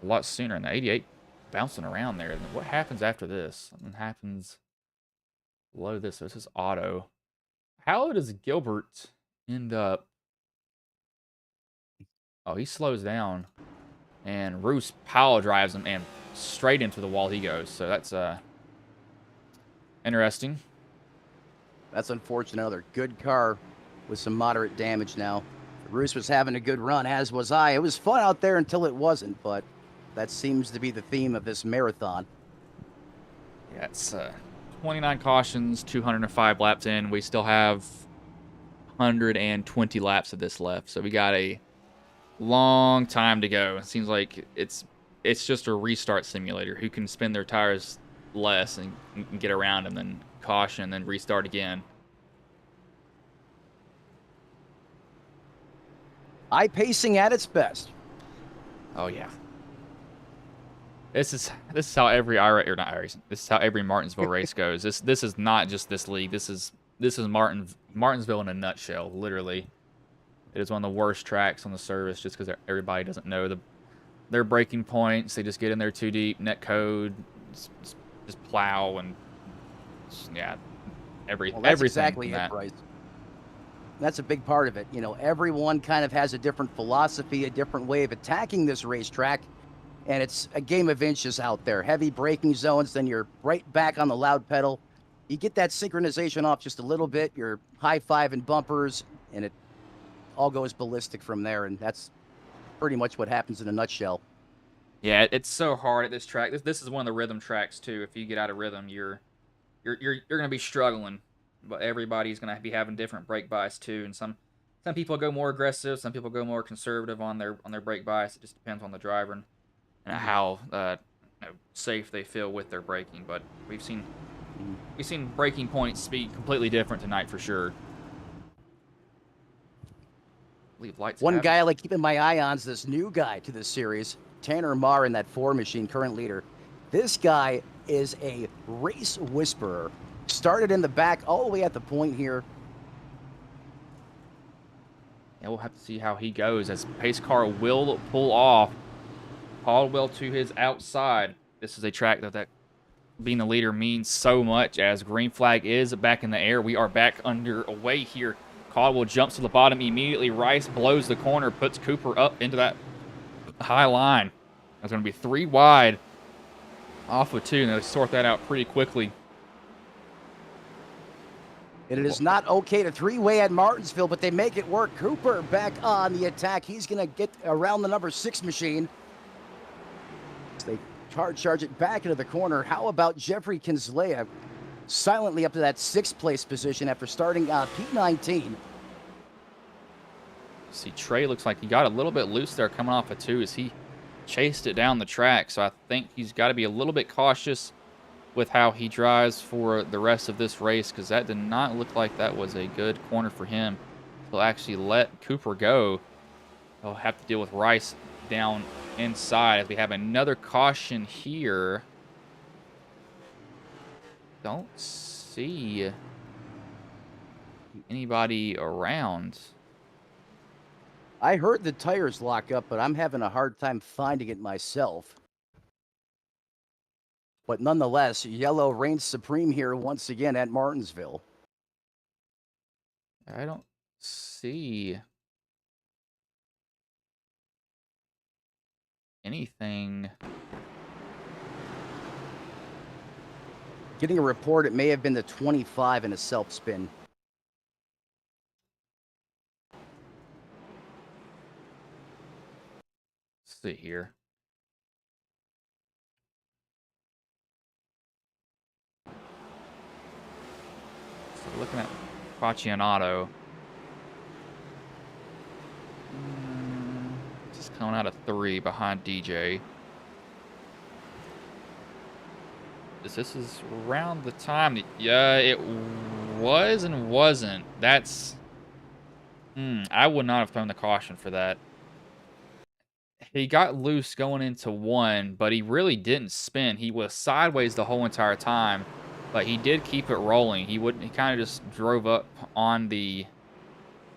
a lot sooner. And the 88 bouncing around there. And what happens after this? Something happens below this. So this is auto. How does Gilbert end up? Oh, he slows down. And Roos pile drives him and straight into the wall he goes. So that's interesting. That's unfortunate. Another good car with some moderate damage now. Roos was having a good run, as was I. It was fun out there until it wasn't, but that seems to be the theme of this marathon. Yeah, it's 29 cautions, 205 laps in. We still have 120 laps of this left, so we got a long time to go. It seems like it's just a restart simulator. Who can spin their tires less and get around and then caution, then restart again. Pacing at its best. Oh yeah. This is how every this is how every Martinsville race goes. This is not just this league. This is Martinsville in a nutshell, literally. It is one of the worst tracks on the service just because everybody doesn't know their braking points. They just get in there too deep, net code, just plow, and yeah, everything. Exactly it, Bryce. That's a big part of it. You know, everyone kind of has a different philosophy, a different way of attacking this racetrack, and it's a game of inches out there. Heavy braking zones, then you're right back on the loud pedal. You get that synchronization off just a little bit, you're high-fiving bumpers, and it all goes ballistic from there, and that's pretty much what happens in a nutshell. Yeah, it's so hard at this track. This is one of the rhythm tracks too. If you get out of rhythm, you're gonna be struggling. But everybody's gonna be having different brake bias too, and some people go more aggressive, some people go more conservative on their brake bias. It just depends on the driver and how safe they feel with their braking. But we've seen braking points be completely different tonight for sure. One guy I like keeping my eye on is this new guy to this series, Tanner Marr in that 4 machine, current leader. This guy is a race whisperer. Started in the back all the way at the point here. Yeah, we'll have to see how he goes as pace car will pull off. Caldwell to his outside. This is a track that being the leader means so much as green flag is back in the air. We are back underway here. Caldwell jumps to the bottom immediately. Rice blows the corner, puts Cooper up into that high line. That's going to be 3 wide off of 2, and they'll sort that out pretty quickly. And it is not okay to 3-way at Martinsville, but they make it work. Cooper back on the attack. He's going to get around the number 6 machine. They charge it back into the corner. How about Jeffrey Kinslea silently up to that 6th place position after starting P19? See, Trey looks like he got a little bit loose there coming off of 2 as he chased it down the track. So I think he's got to be a little bit cautious with how he drives for the rest of this race, because that did not look like that was a good corner for him. He'll actually let Cooper go. He'll have to deal with Rice down inside as we have another caution here. Don't see anybody around. I heard the tires lock up, but I'm having a hard time finding it myself. But nonetheless, yellow reigns supreme here once again at Martinsville. I don't see anything. Getting a report, it may have been the 25 in a self spin. Let's see here. So looking at Faccianato. Just coming out of 3 behind DJ. This is around the time. Yeah, it was and wasn't. That's. I would not have thrown the caution for that. He got loose going into 1, but he really didn't spin. He was sideways the whole entire time, but he did keep it rolling. He kind of just drove up on the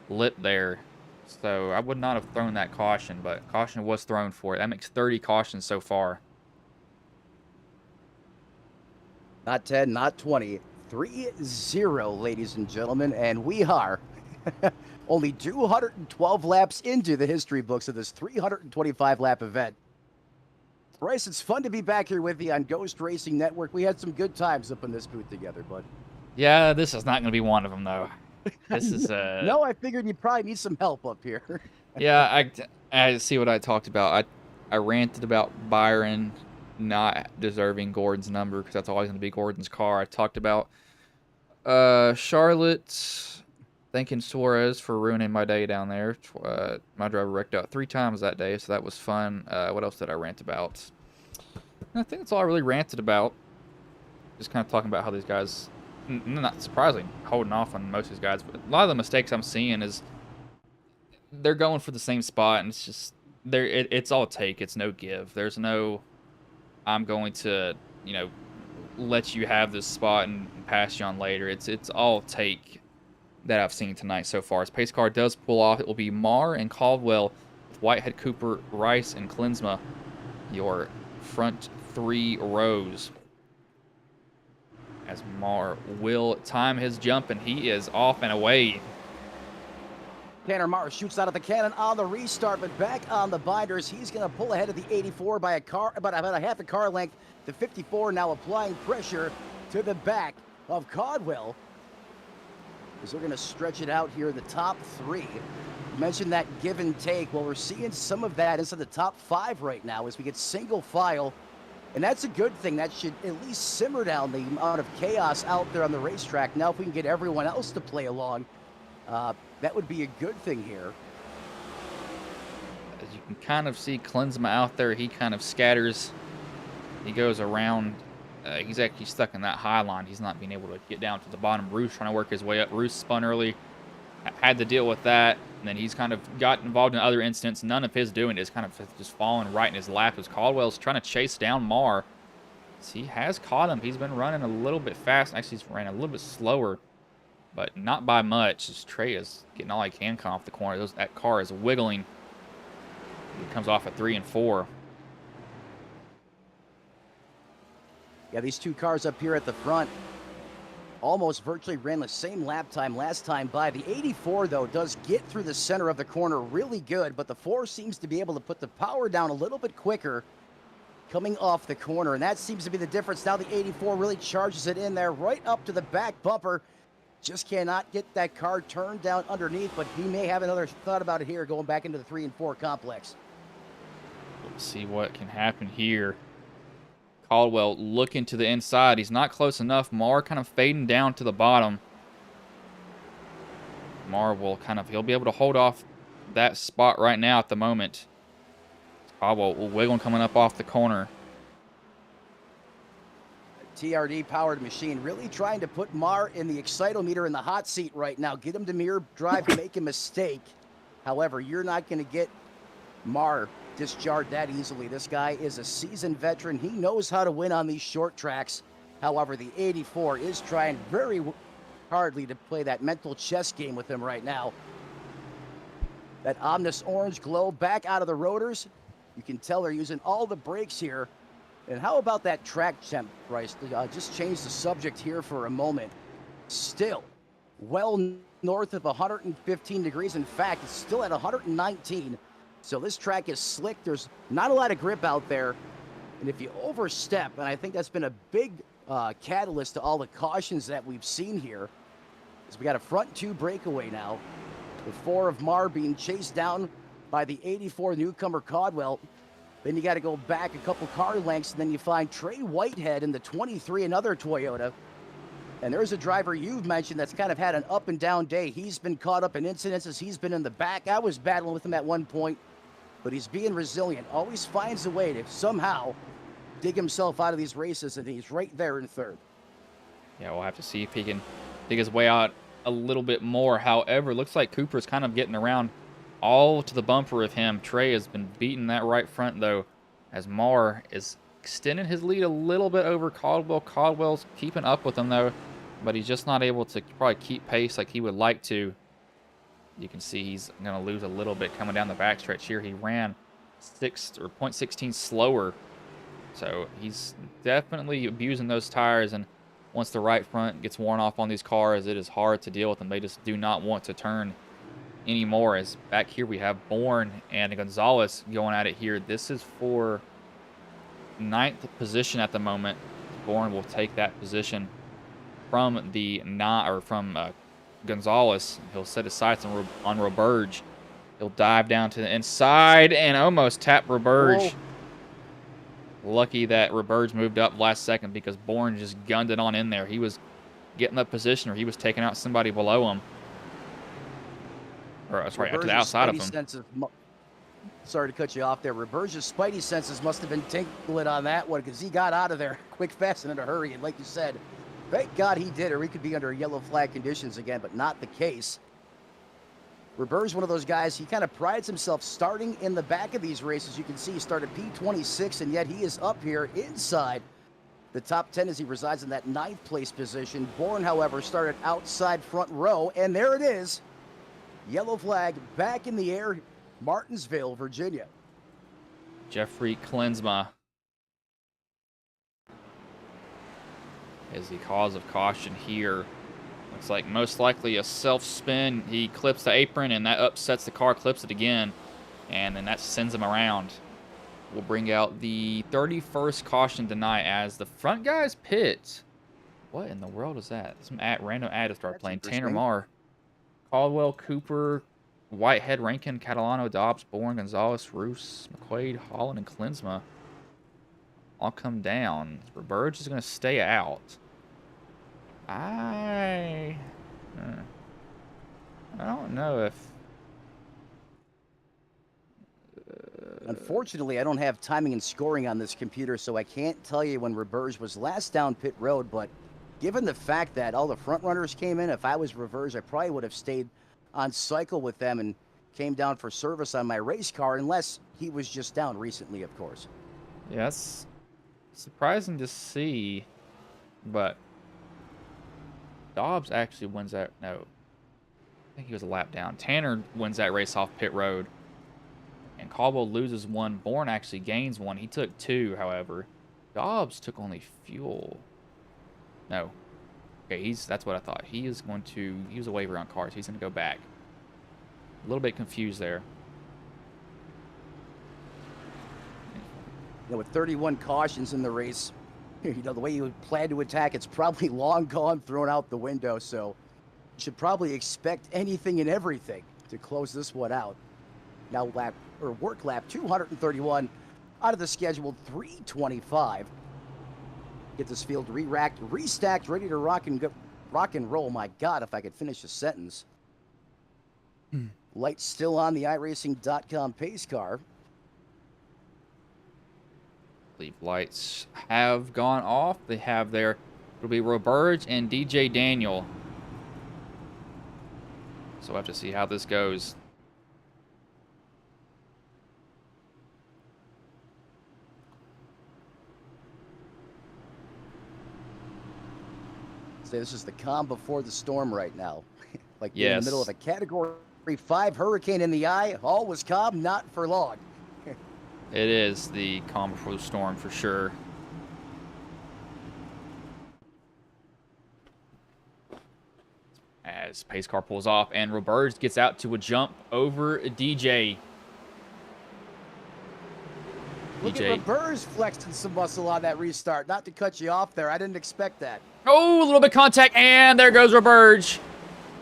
lip there. So I would not have thrown that caution, but caution was thrown for it. That makes 30 cautions so far. Not 10, not 20. 3-0, ladies and gentlemen, and we are only 212 laps into the history books of this 325-lap event. Bryce, it's fun to be back here with you on Ghost Racing Network. We had some good times up in this booth together, bud. Yeah, this is not going to be one of them, though. This is No, I figured you probably need some help up here. Yeah, I see what I talked about. I ranted about Byron not deserving Gordon's number because that's always going to be Gordon's car. I talked about Charlotte thanking Suarez for ruining my day down there. My driver wrecked out 3 times that day, so that was fun. What else did I rant about? I think that's all I really ranted about. Just kind of talking about how these guys, not surprisingly, holding off on most of these guys. But a lot of the mistakes I'm seeing is they're going for the same spot, and it's just it's all take. It's no give. There's no I'm going to, let you have this spot and pass you on later. It's all take that I've seen tonight so far. As pace car does pull off, it will be Marr and Caldwell with Whitehead, Cooper, Rice, and Klinsma, your front 3 rows. As Marr will time his jump, and he is off and away. Tanner Marr shoots out of the cannon on the restart, but back on the binders. He's going to pull ahead of the 84 by about a half a car length. The 54 now applying pressure to the back of Caldwell, as they're going to stretch it out here in the top 3. You mentioned that give and take. Well, we're seeing some of that inside the top 5 right now as we get single file, and that's a good thing. That should at least simmer down the amount of chaos out there on the racetrack. Now, if we can get everyone else to play along, that would be a good thing here. As you can kind of see Klinsma out there, he kind of scatters. He goes around. He's actually stuck in that high line. He's not being able to get down to the bottom. Roos trying to work his way up. Roos spun early, had to deal with that. And then he's kind of got involved in other incidents. None of his doing is kind of just falling right in his lap as Caldwell's trying to chase down Marr. So he has caught him. He's been running a little bit fast. Actually, he's running a little bit slower, but not by much. His Trey is getting all he can come off the corner. That car is wiggling. He comes off at 3 and 4. Yeah, these 2 cars up here at the front almost virtually ran the same lap time last time by. The 84, though, does get through the center of the corner really good, but the 4 seems to be able to put the power down a little bit quicker coming off the corner, and that seems to be the difference. Now the 84 really charges it in there right up to the back bumper. Just cannot get that car turned down underneath, but he may have another thought about it here going back into the 3 and 4 complex. We'll see what can happen here. Caldwell looking to the inside. He's not close enough. Marr kind of fading down to the bottom. Marr will he'll be able to hold off that spot right now at the moment. Caldwell will wiggle coming up off the corner. TRD powered machine really trying to put Marr in the excitometer in the hot seat right now. Get him to mirror drive, make a mistake. However, you're not going to get Marr discharged that easily. This guy is a seasoned veteran. He knows how to win on these short tracks. However, the 84 is trying very hardly to play that mental chess game with him right now. That ominous orange glow back out of the rotors. You can tell they're using all the brakes here. And how about that track temp, Bryce? Just change the subject here for a moment. Still well north of 115 degrees. In fact, it's still at 119. So this track is slick. There's not a lot of grip out there. And if you overstep, and I think that's been a big catalyst to all the cautions that we've seen here, is we got a front 2 breakaway now, with 4 of Marr being chased down by the 84 newcomer Caldwell. Then you got to go back a couple car lengths, and then you find Trey Whitehead in the 23, another Toyota. And there's a driver you've mentioned that's kind of had an up and down day. He's been caught up in incidences. He's been in the back. I was battling with him at one point, but he's being resilient. Always finds a way to somehow dig himself out of these races, and he's right there in third. Yeah, we'll have to see if he can dig his way out a little bit more. However, looks like Cooper's kind of getting around all to the bumper with him. Trey has been beating that right front, though, as Marr is extending his lead a little bit over Caldwell. Caldwell's keeping up with him, though, but he's just not able to probably keep pace like he would like to. You can see he's going to lose a little bit coming down the backstretch here. He ran 0.16 slower, so he's definitely abusing those tires, and once the right front gets worn off on these cars, it is hard to deal with them. They just do not want to turn anymore. As back here we have Bourne and Gonzalez going at it here. This is for 9th position at the moment. Bourne will take that position from Gonzalez. He'll set his sights on Roberge. He'll dive down to the inside and almost tap Roberge. Lucky that Roberge moved up last second, because Bourne just gunned it on in there. He was getting the position, or he was taking out somebody below him. Or, sorry, to the outside of him. Sorry to cut you off there. Roberge's spidey senses must have been tingling on that one, because he got out of there quick, fast, and in a hurry. And like you said, thank God he did, or he could be under yellow flag conditions again, but not the case. Roberge's one of those guys, he kind of prides himself starting in the back of these races. You can see he started P26, and yet he is up here inside the top 10 as he resides in that 9th place position. Bourne, however, started outside front row, and there it is. Yellow flag back in the air, Martinsville, Virginia. Jeffrey Klensma is the cause of caution here. Looks like most likely a self-spin. He clips the apron, and that upsets the car, clips it again, and then that sends him around. We'll bring out the 31st caution deny as the front guys pit. What in the world is that? Some random ad to start playing. Tanner Marr, Caldwell, Cooper, Whitehead, Rankin, Catalano, Dobbs, Bourne, Gonzalez, Roos, McQuaid, Holland, and Klensma all come down. Roberge is going to stay out. I don't know if... Unfortunately, I don't have timing and scoring on this computer, so I can't tell you when Roberge was last down pit road, but given the fact that all the front runners came in, if I was Roberge, I probably would have stayed on cycle with them and came down for service on my race car, unless he was just down recently, of course. Yes, surprising to see, but Dobbs actually wins that. No, I think he was a lap down. Tanner wins that race off pit road, and Caldwell loses one. Bourne actually gains one. He took 2, however. Dobbs took only fuel. No. Okay, that's what I thought. He was a waiver on cars. He's going to go back. A little bit confused there. You know, with 31 cautions in the race, you know, the way you plan to attack, it's probably long gone, thrown out the window. So you should probably expect anything and everything to close this one out. Now work lap 231 out of the scheduled 325. Get this field re-racked, restacked, ready to rock and roll. My God, if I could finish a sentence. Lights still on the iRacing.com pace car. I believe lights have gone off. They have there. It'll be Roberge and DJ Daniel. So we'll have to see how this goes. Say this is the calm before the storm right now. Like yes. In the middle of a Category 5 hurricane in the eye. All was calm, not for long. It is the calm before the storm for sure. As pace car pulls off and Roberge gets out to a jump over DJ. Look at DJ. Reverse flexing some muscle on that restart. Not to cut you off there. I didn't expect that. Oh, a little bit of contact, and there goes Roberge.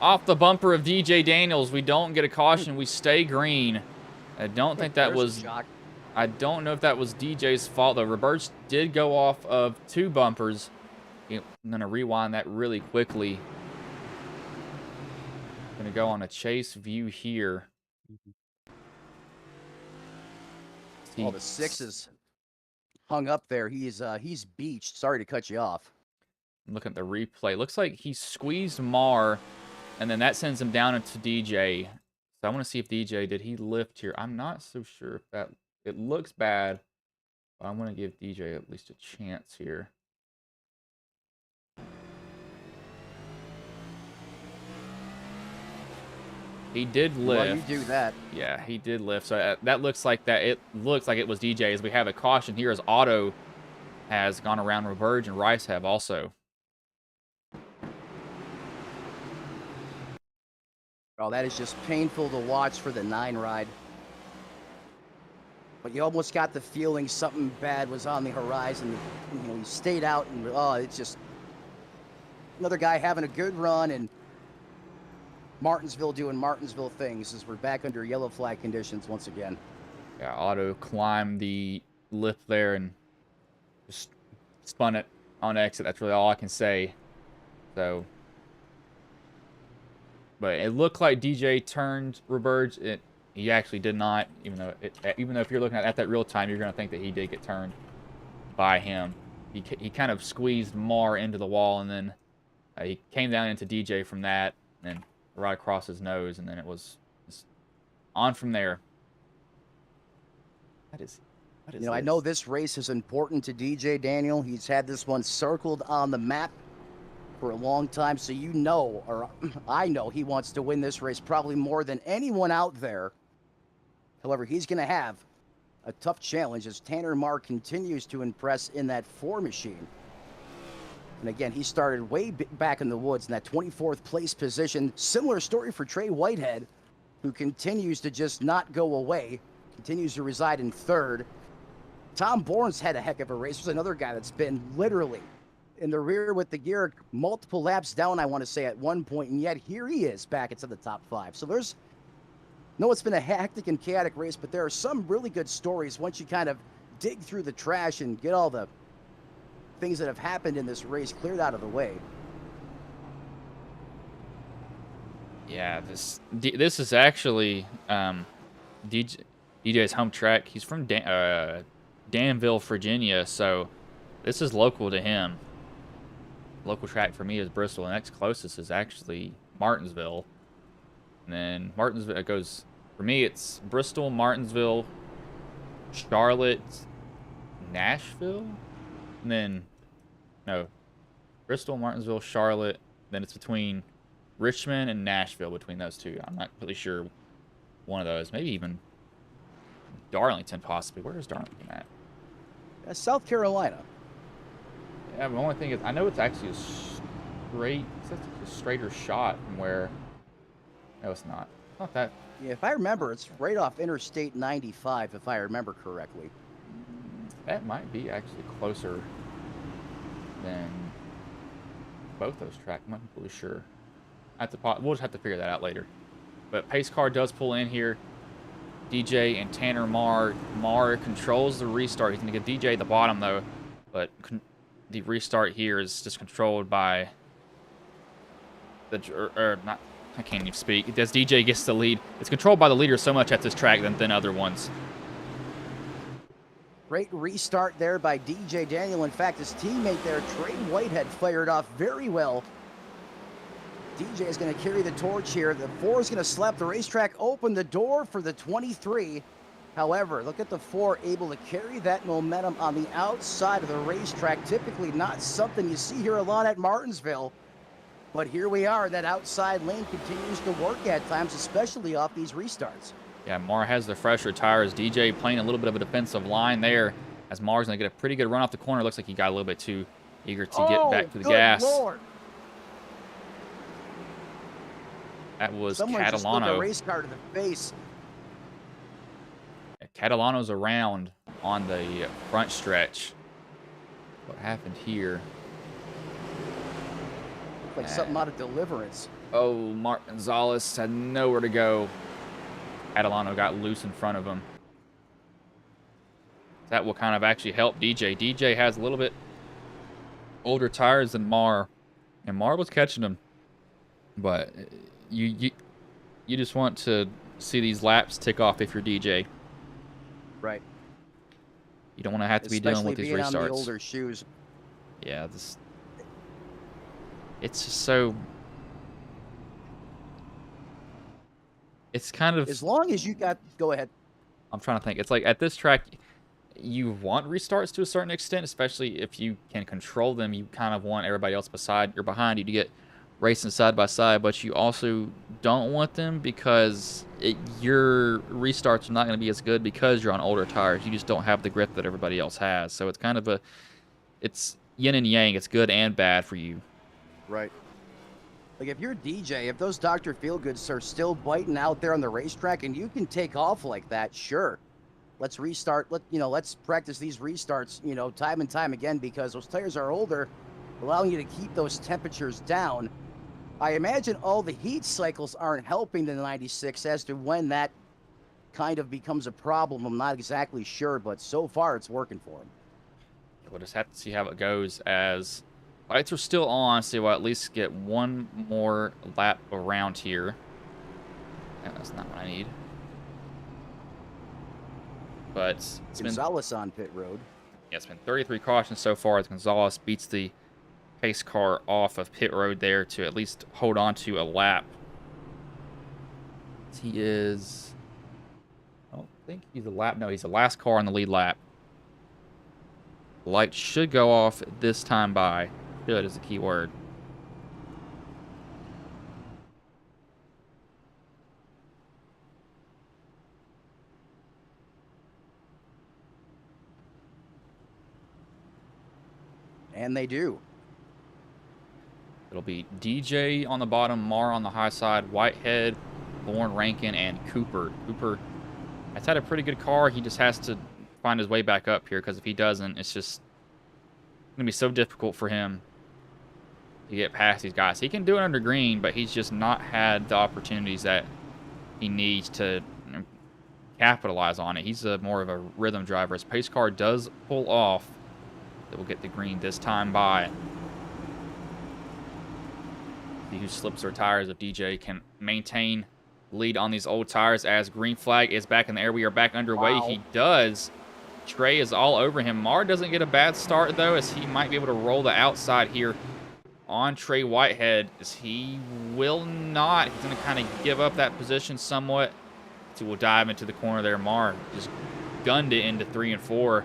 Off the bumper of DJ Daniels. We don't get a caution. We stay green. I don't think that was... I don't know if that was DJ's fault, though. Roberge did go off of 2 bumpers. I'm going to rewind that really quickly. Going to go on a chase view here. Oh, the 6 is hung up there. He's beached. Sorry to cut you off. Look at the replay. Looks like he squeezed Mar, and then that sends him down into DJ. So I want to see if DJ, did he lift here? I'm not so sure if that... It looks bad, but I'm going to give DJ at least a chance here. He did lift. Well, you do that. Yeah, he did lift. So that looks like that. It looks like it was DJ, as we have a caution here as Otto has gone around Roberge and Rice have also. Oh, that is just painful to watch for the 9 ride. But you almost got the feeling something bad was on the horizon. You know, he stayed out, and it's just another guy having a good run, and Martinsville doing Martinsville things as we're back under yellow flag conditions once again. Yeah, Otto climbed the lift there and just spun it on exit. That's really all I can say. So, but it looked like DJ turned Roberge. He actually did not, even though if you're looking at that real time, you're going to think that he did get turned by him. He kind of squeezed Mar into the wall, and then he came down into DJ from that, and then right across his nose, and then it was on from there. That is you know, I know this race is important to DJ Daniel. He's had this one circled on the map for a long time, so you know, or I know, he wants to win this race probably more than anyone out there. However, he's going to have a tough challenge as Tanner Marr continues to impress in that 4 machine. And again, he started way back in the woods in that 24th place position. Similar story for Trey Whitehead, who continues to just not go away, continues to reside in 3rd. Tom Bourne's had a heck of a race. There's another guy that's been literally in the rear with the gear, multiple laps down, I want to say, at one point, and yet here he is back into the top 5. So there's... No, it's been a hectic and chaotic race, but there are some really good stories once you kind of dig through the trash and get all the things that have happened in this race cleared out of the way. Yeah, this is actually DJ's home track. He's from Danville, Virginia, so this is local to him. Local track for me is Bristol. The next closest is actually Martinsville. And then Martinsville, it goes, for me, it's Bristol, Martinsville, Charlotte, Nashville, and then, no, Bristol, Martinsville, Charlotte, then it's between Richmond and Nashville, between those two. I'm not really sure one of those. Maybe even Darlington, possibly. Where is Darlington at? South Carolina. Yeah, the only thing is, I know it's actually a straighter shot from where... No, it's not. Not that. Yeah, if I remember, it's right off Interstate 95, if I remember correctly. That might be actually closer than both those tracks. I'm not really sure. We'll just have to figure that out later. But pace car does pull in here. DJ and Tanner Marr. Marr controls the restart. He's going to get DJ at the bottom, though. But the restart here is just controlled by not. I can't even speak. As DJ gets the lead, it's controlled by the leader so much at this track than other ones. Great restart there by DJ Daniel. In fact, his teammate there, Trey Whitehead, fired off very well. DJ is going to carry the torch here. The 4 is going to slap the racetrack open, the door for the 23. However, look at the 4 able to carry that momentum on the outside of the racetrack. Typically not something you see here a lot at Martinsville. But here we are. That outside lane continues to work at times, especially off these restarts. Yeah, Marr has the fresher tires. DJ playing a little bit of a defensive line there as Marr's going to get a pretty good run off the corner. Looks like he got a little bit too eager to get back to the gas. Lord. That was Someone Catalano. just put a race car to the face. Yeah, Catalano's around on the front stretch. What happened here? Like something out of Deliverance. Oh, Mark Gonzalez had nowhere to go. Catalano got loose in front of him. That will kind of actually help DJ. DJ has a little bit older tires than Mar, and Mar was catching him. But you just want to see these laps tick off if you're DJ. Right. You don't want to have to be dealing with these restarts. Especially being on the older shoes. Yeah, it's just so... It's kind of... As long as you got... Go ahead. I'm trying to think. It's like, at this track, you want restarts to a certain extent, especially if you can control them. You kind of want everybody else behind you to get racing side by side, but you also don't want them because your restarts are not going to be as good because you're on older tires. You just don't have the grip that everybody else has. So it's kind of it's yin and yang. It's good and bad for you. Right. Like if you're DJ, if those Dr. Feelgoods are still biting out there on the racetrack and you can take off like that, sure. Let's restart. Let's practice these restarts, time and time again, because those tires are older, allowing you to keep those temperatures down. I imagine all the heat cycles aren't helping the 96 as to when that kind of becomes a problem. I'm not exactly sure, but so far it's working for him. We'll just have to see how it goes as lights are still on, so we'll at least get one more lap around here. Yeah, that's not what I need. But it's Gonzalez on pit road. Yeah, it's been 33 cautions so far as Gonzalez beats the pace car off of pit road there to at least hold on to a lap. He is... I don't think he's a lap. No, he's the last car on the lead lap. The light should go off this time by. Should is the key word. And they do. It'll be DJ on the bottom, Mar on the high side, Whitehead, Bourne, Rankin, and Cooper. Cooper has had a pretty good car. He just has to find his way back up here, because if he doesn't, it's just going to be so difficult for him to get past these guys. He can do it under green, but he's just not had the opportunities that he needs to capitalize on it. He's more of a rhythm driver. His pace car does pull off. It will get the green this time by. See who slips their tires if DJ can maintain lead on these old tires as green flag is back in the air. We are back underway. Wow. He does. Trey is all over him. Mar doesn't get a bad start, though, as he might be able to roll the outside here on Trey Whitehead, as he will not. He's going to kind of give up that position somewhat. So we'll dive into the corner there. Mar just gunned it into 3 and 4.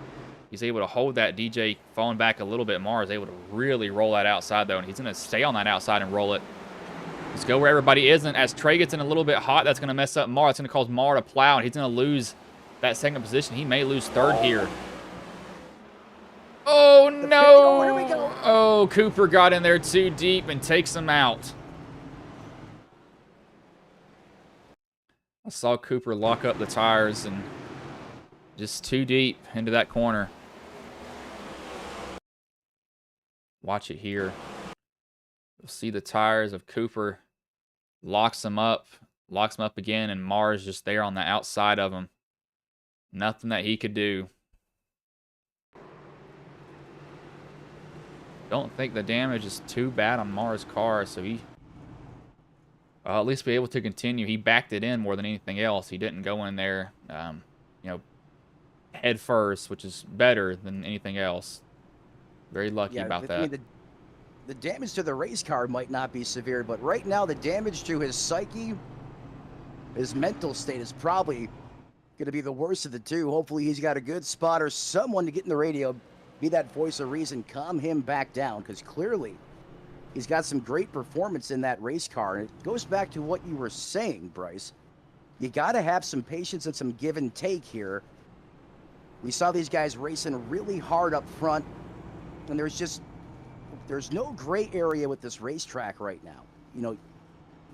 He's able to hold that. DJ falling back a little bit. Mar is able to really roll that outside, though, and he's going to stay on that outside and roll it. Let's go where everybody isn't. As Trey gets in a little bit hot, that's going to mess up Mar. It's going to cause Mar to plow, and he's going to lose that second position. He may lose third here. Oh, no. Where do we go? Oh, Cooper got in there too deep and takes him out. I saw Cooper lock up the tires and just too deep into that corner. Watch it here. You'll see the tires of Cooper. Locks them up again, and Mar's just there on the outside of him. Nothing that he could do. Don't think the damage is too bad on Mar's car, so he at least be able to continue. He backed it in more than anything else. He didn't go in there, head first, which is better than anything else. Very lucky about that. I mean, the damage to the race car might not be severe, but right now the damage to his psyche, his mental state is probably going to be the worst of the two. Hopefully he's got a good spotter, someone to get in the radio, be that voice of reason, calm him back down, because clearly he's got some great performance in that race car. And it goes back to what you were saying, Bryce. You got to have some patience and some give and take here. We saw these guys racing really hard up front, and there's no gray area with this racetrack right now.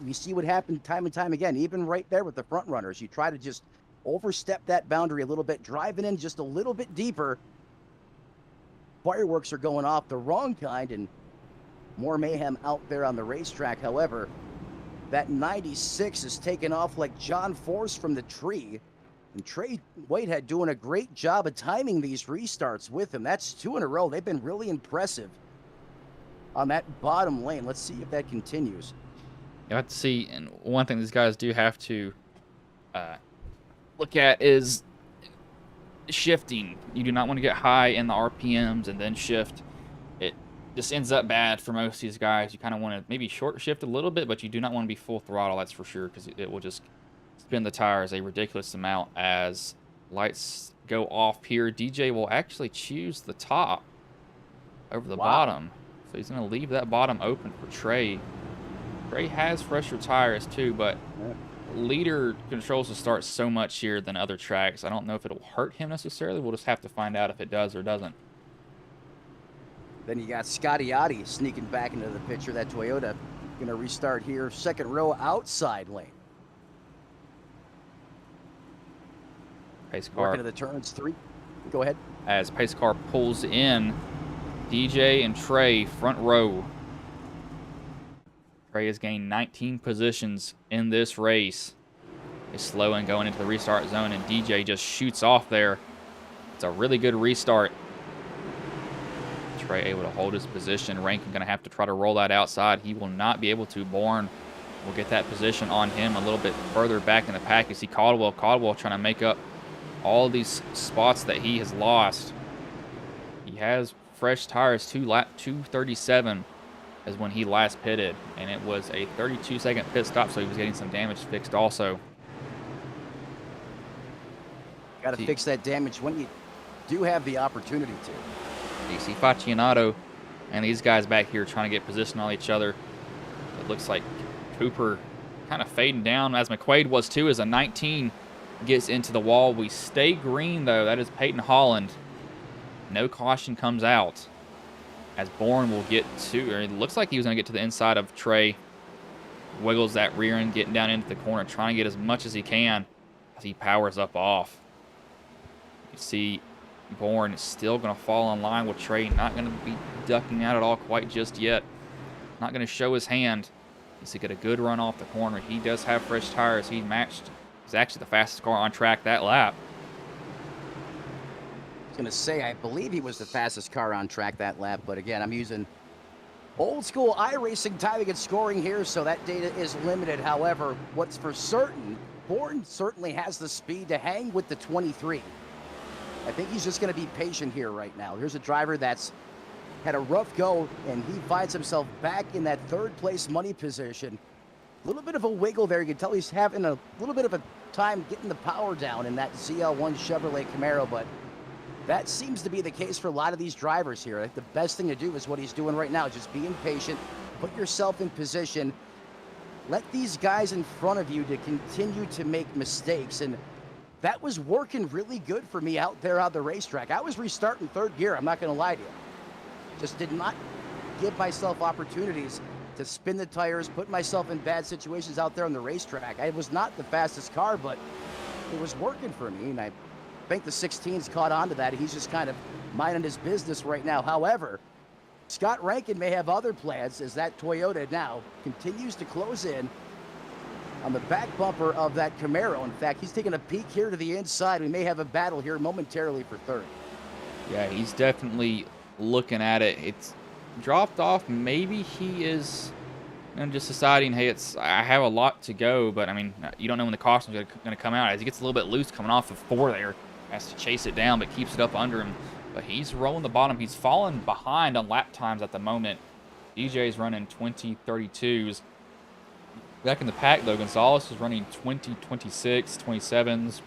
You see what happened time and time again, even right there with the front runners. You try to just overstepped that boundary a little bit, driving in just a little bit deeper. Fireworks are going off, the wrong kind, and more mayhem out there on the racetrack. However, that 96 is taking off like John Force from the tree. And Trey Whitehead doing a great job of timing these restarts with him. That's 2 in a row. They've been really impressive on that bottom lane. Let's see if that continues. You have to see, and one thing these guys do have to look at is shifting. You do not want to get high in the RPMs and then shift. It just ends up bad for most of these guys. You kind of want to maybe short shift a little bit, but you do not want to be full throttle, that's for sure, because it will just spin the tires a ridiculous amount as lights go off here. DJ will actually choose the top over the bottom. So he's going to leave that bottom open for Trey. Trey has fresher tires too, but leader controls the start so much here than other tracks. I don't know if it'll hurt him necessarily. We'll just have to find out if it does or doesn't. Then you got Scotty Otti sneaking back into the picture. That Toyota going to restart here. Second row outside lane. Pace car. Working to the turns 3. Go ahead. As pace car pulls in, DJ and Trey front row. Trey has gained 19 positions in this race. He's slow and going into the restart zone, and DJ just shoots off there. It's a really good restart. Trey able to hold his position. Rankin going to have to try to roll that outside. He will not be able to. Bourne will get that position on him a little bit further back in the pack. You see Caldwell trying to make up all these spots that he has lost. He has fresh tires to lap 237 as when he last pitted, and it was a 32-second pit stop, so he was getting some damage fixed also. Got to fix that damage when you do have the opportunity to. You see Faccianato and these guys back here trying to get position on each other. It looks like Cooper kind of fading down, as McQuaid was too, as a 19 gets into the wall. We stay green, though. That is Peyton Holland. No caution comes out as Bourne will get to, or it looks like he was going to get to the inside of Trey. Wiggles that rear end, getting down into the corner, trying to get as much as he can as he powers up off. You see Bourne is still going to fall in line with Trey. Not going to be ducking out at all quite just yet. Not going to show his hand. He's to get a good run off the corner. He does have fresh tires. He's actually the fastest car on track that lap. Going to say, I believe he was the fastest car on track that lap, but again, I'm using old school iRacing timing and scoring here, so that data is limited. However, what's for certain, Bourne certainly has the speed to hang with the 23. I think he's just going to be patient here right now. Here's a driver that's had a rough go, and he finds himself back in that third place money position. A little bit of a wiggle there. You can tell he's having a little bit of a time getting the power down in that ZL1 Chevrolet Camaro, but that seems to be the case for a lot of these drivers here. I think the best thing to do is what he's doing right now. Just being patient, put yourself in position, let these guys in front of you to continue to make mistakes. And that was working really good for me out there on the racetrack. I was restarting third gear, I'm not going to lie to you. Just did not give myself opportunities to spin the tires, put myself in bad situations out there on the racetrack. I was not the fastest car, but it was working for me, and I think the 16's caught on to that. He's just kind of minding his business right now. However, Scott Rankin may have other plans as that Toyota now continues to close in on the back bumper of that Camaro. In fact, he's taking a peek here to the inside. We may have a battle here momentarily for third. Yeah, he's definitely looking at it. It's dropped off. Maybe he is just deciding, hey, I have a lot to go, but I mean, you don't know when the caution's going to come out. As he gets a little bit loose coming off of 4 there, has to chase it down, but keeps it up under him. But he's rolling the bottom. He's fallen behind on lap times at the moment. DJ's running 20:32s. Back in the pack, though, Gonzalez is running 20:26, 27s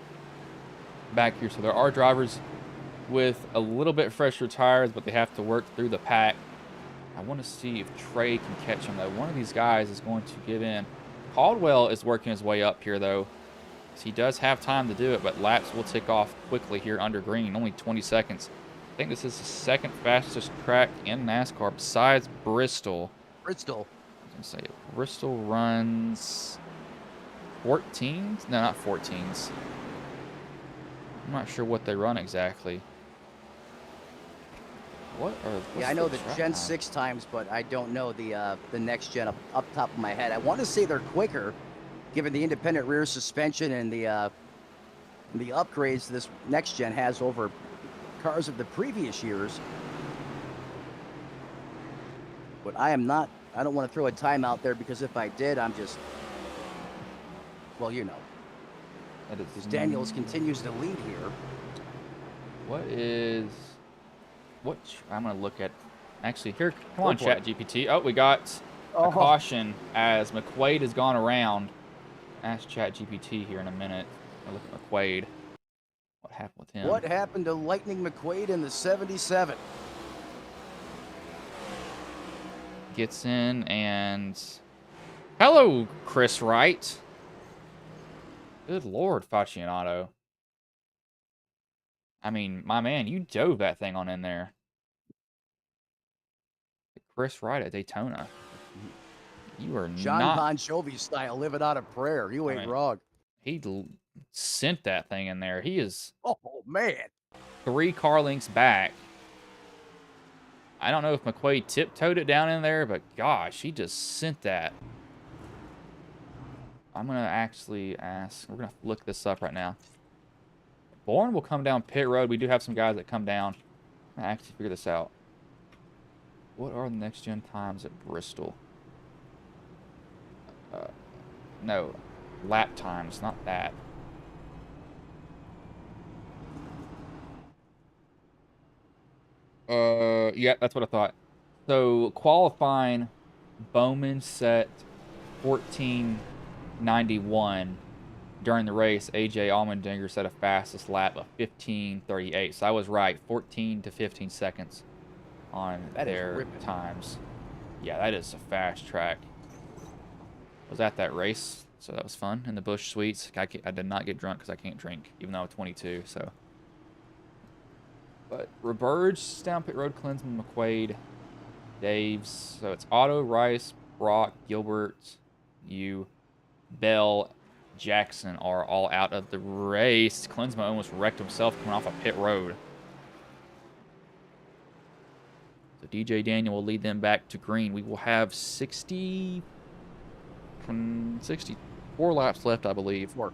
back here. So there are drivers with a little bit fresher tires, but they have to work through the pack. I want to see if Trey can catch him, though. One of these guys is going to give in. Caldwell is working his way up here, though. So he does have time to do it, but laps will tick off quickly here under green, only 20 seconds. I think this is the second fastest track in NASCAR besides Bristol. Bristol. I was going to say Bristol runs 14s? No, not 14s. I'm not sure what they run exactly. Yeah, I know the Gen 6 times, but I don't know the next gen up top of my head. I want to say they're quicker, given the independent rear suspension and the upgrades this next gen has over cars of the previous years. But I don't want to throw a time out there, because if I did, I'm just, well, you know. Because Daniels continues to lead here. I'm going to look at, actually, here, come on, ChatGPT. Oh, we got a caution as McQuaid has gone around. Ask ChatGPT here in a minute. I'll look at McQuaid. What happened with him? What happened to Lightning McQuaid in the 77? Gets in and... Hello, Chris Wright. Good Lord, Faccianato. I mean, my man, you dove that thing on in there. Chris Wright at Daytona. You are John not... Bon Jovi style, living out of prayer. You ain't wrong. He sent that thing in there. He is... Oh, man. 3 car lengths back. I don't know if McQuaid tiptoed it down in there, but gosh, he just sent that. I'm going to actually ask... We're going to look this up right now. Bourne will come down pit road. We do have some guys that come down. I'm going to actually figure this out. What are the next gen times at Bristol? No, lap times, not that. Yeah, that's what I thought. So qualifying, Bowman set 14:91 during the race. AJ Allmendinger set a fastest lap of 15:38. So I was right, 14 to 15 seconds on their times. Yeah, that is a fast track. Was at that race, so that was fun. In the Busch Suites, I did not get drunk because I can't drink, even though I'm 22. So, but Roberge down pit road, Klinsman, McQuaid, Daves. So it's Otto, Rice, Brock, Gilbert, Bell, Jackson are all out of the race. Klinsman almost wrecked himself coming off a pit road. So DJ Daniel will lead them back to green. We will have 64 laps left, I believe. Well,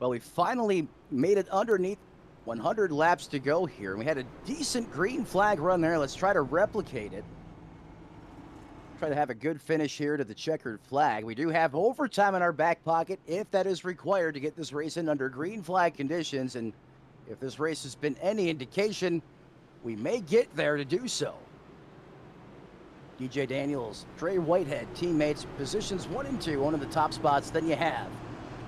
we finally made it underneath 100 laps to go here. We had a decent green flag run there. Let's try to replicate it. Try to have a good finish here to the checkered flag. We do have overtime in our back pocket if that is required to get this race in under green flag conditions. And if this race has been any indication, we may get there to do so. DJ Daniels, Trey Whitehead, teammates, positions 1 and 2, one of the top spots. Then you have,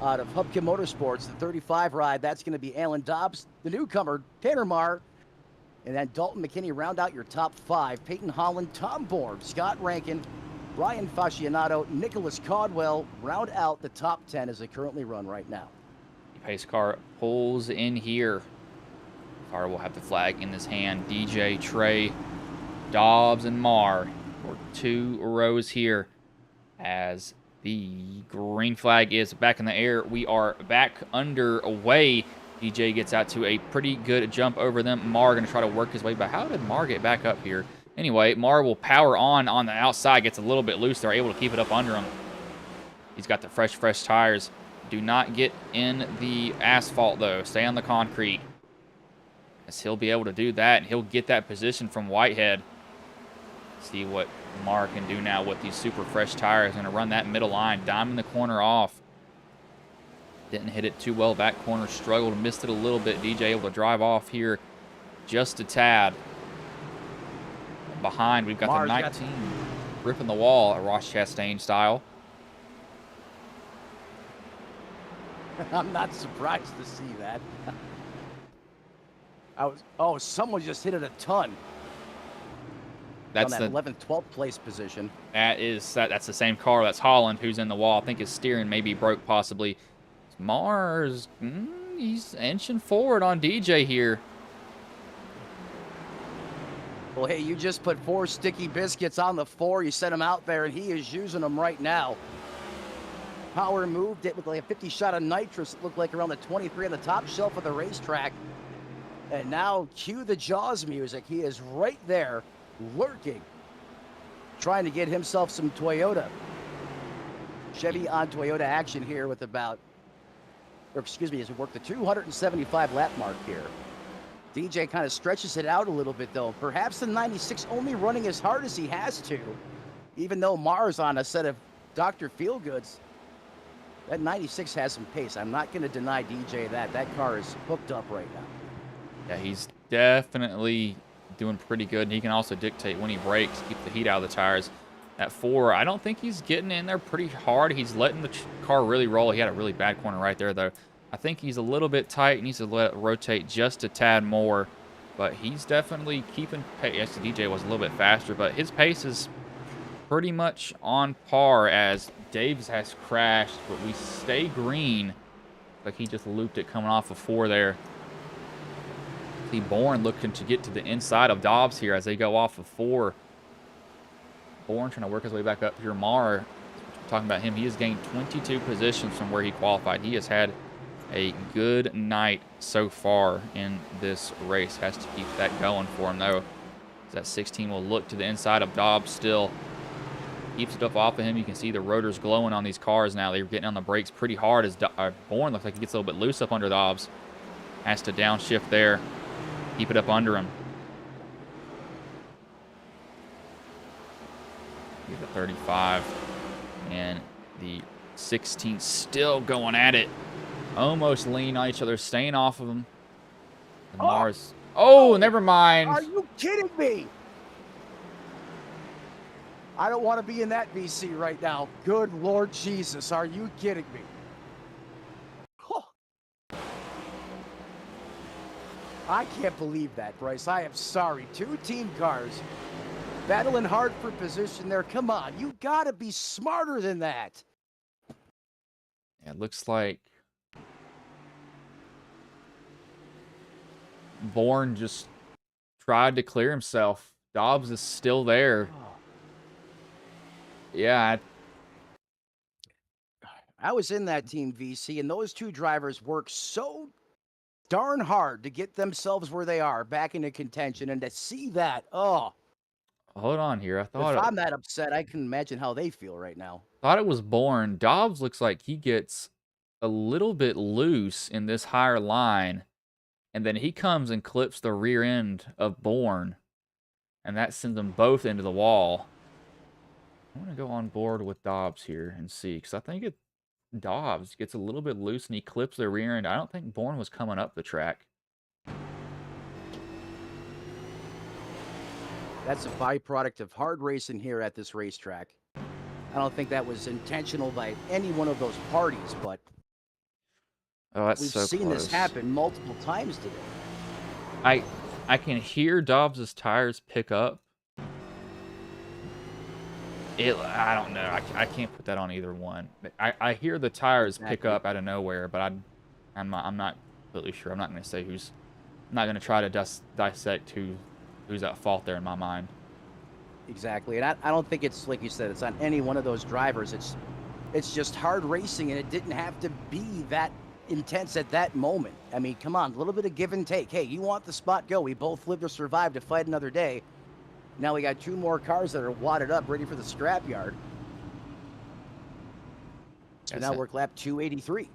out of Hubka Motorsports, the 35 ride, that's going to be Alan Dobbs, the newcomer, Tanner Marr, and then Dalton McKinney round out your top 5. Peyton Holland, Tom Bourne, Scott Rankin, Ryan Fascianato, Nicholas Caldwell round out the top 10 as they currently run right now. Pace car pulls in here. Car will have the flag in his hand. DJ, Trey, Dobbs, and Marr for 2 rows here as the green flag is back in the air. We are back underway. DJ gets out to a pretty good jump over them. Marr going to try to work his way back. How did Marr get back up here? Anyway, Marr will power on the outside. Gets a little bit loose. They're able to keep it up under him. He's got the fresh tires. Do not get in the asphalt, though. Stay on the concrete. As he'll be able to do that, and he'll get that position from Whitehead. See what Marr can do now with these super fresh tires. Going to run that middle line, diming the corner off. Didn't hit it too well. Back corner struggled, missed it a little bit. DJ able to drive off here just a tad. Behind, we've got the 19 ripping the wall, Ross Chastain style. I'm not surprised to see that. Someone just hit it a ton. That's on that 11th, 12th place position. That's the same car. That's Holland who's in the wall. I think his steering maybe broke possibly. Mars, he's inching forward on DJ here. Well, hey, you just put 4 sticky biscuits on the 4. You sent him out there, and he is using them right now. power move, did with like a 50 shot of nitrous. It looked like around the 23 on the top shelf of the racetrack. And now cue the Jaws music. He is right there, lurking, trying to get himself some Toyota. Chevy on Toyota action here with about, or excuse me, as we work the 275 lap mark here. DJ kind of stretches it out a little bit though. Perhaps the 96 only running as hard as he has to, even though Mars on a set of Dr. Feelgoods. That 96 has some pace. I'm not going to deny DJ that. That car is hooked up right now. Yeah, he's definitely doing pretty good. And he can also dictate when he brakes, keep the heat out of the tires. At 4, I don't think he's getting in there pretty hard. He's letting the car really roll. He had a really bad corner right there, though. I think he's a little bit tight. He needs to let it rotate just a tad more. But he's definitely keeping pace. Yes, the DJ was a little bit faster, but his pace is pretty much on par as Dave's has crashed. But we stay green. Like he just looped it coming off of 4 there. See Bourne looking to get to the inside of Dobbs here as they go off of 4. Bourne trying to work his way back up here. Marr, talking about him, he has gained 22 positions from where he qualified. He has had a good night so far in this race. Has to keep that going for him, though. That 16 will look to the inside of Dobbs still. Keeps it up off of him. You can see the rotors glowing on these cars now. They're getting on the brakes pretty hard as Bourne looks like he gets a little bit loose up under Dobbs. Has to downshift there. Keep it up under him. Get the 35 and the 16 still going at it. Almost lean on each other, staying off of them. And Mars. Oh, never mind. Are you kidding me? I don't want to be in that VC right now. Good Lord Jesus, are you kidding me? I can't believe that, Bryce. I am sorry. 2 team cars battling hard for position there. Come on, you gotta be smarter than that. Yeah, it looks like Bourne just tried to clear himself. Dobbs is still there. Yeah. I was in that team VC, and those 2 drivers work so darn hard to get themselves where they are, back into contention, and to see that, Hold on here. If I'm that upset, I can imagine how they feel right now. Thought it was Bourne. Dobbs looks like he gets a little bit loose in this higher line, and then he comes and clips the rear end of Bourne, and that sends them both into the wall. I'm going to go on board with Dobbs here and see, because I think Dobbs gets a little bit loose and he clips the rear end. I don't think Bourne was coming up the track. That's a byproduct of hard racing here at this racetrack. I don't think that was intentional by any one of those parties, but we've seen this happen multiple times today. I can hear Dobbs's tires pick up. I don't know. I can't put that on either one. I hear the tires pick up out of nowhere, but I'm not completely sure. I'm not going to say who's. I'm not going to try to dissect who's at fault there in my mind. Exactly, and I don't think it's like you said. It's on any one of those drivers. It's just hard racing, and it didn't have to be that intense at that moment. I mean, come on, a little bit of give and take. Hey, you want the spot? Go. We both live to survive to fight another day. Now we got 2 more cars that are wadded up, ready for the scrapyard. So now we're at lap 283.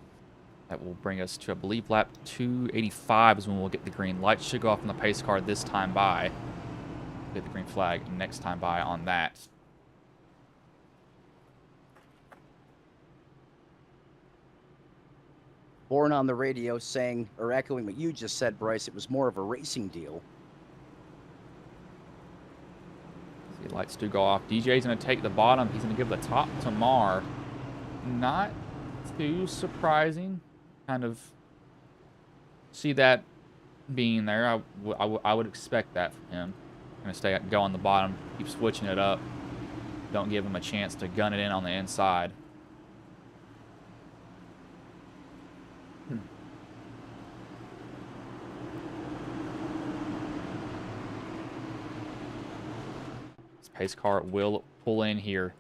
That will bring us to, I believe, lap 285 is when we'll get the green light. Should go off on the pace car this time by. Get the green flag next time by on that. Bourne on the radio saying, or echoing what you just said, Bryce, it was more of a racing deal. The lights do go off. DJ's going to take the bottom. He's going to give the top to Marr. Not too surprising. Kind of see that being there. I would expect that from him. Going to go on the bottom. Keep switching it up. Don't give him a chance to gun it in on the inside. Pace car will pull in here.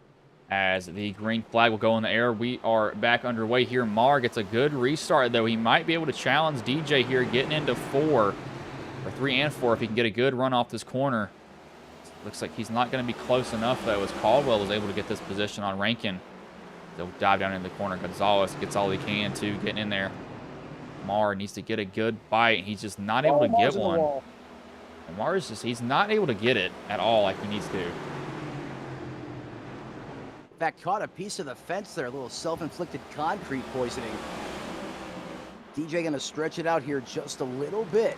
as the green flag will go in the air. We are back underway here. Mar gets a good restart, though. He might be able to challenge DJ here, getting into 4, or 3 and 4, if he can get a good run off this corner. Looks like he's not going to be close enough, though, as Caldwell was able to get this position on Rankin. They'll dive down into the corner. Gonzalez gets all he can, too, getting in there. Mar needs to get a good bite. He's just not able to get one. And Mar's just, he's not able to get it at all like he needs to. That caught a piece of the fence there, a little self-inflicted concrete poisoning. DJ gonna stretch it out here just a little bit.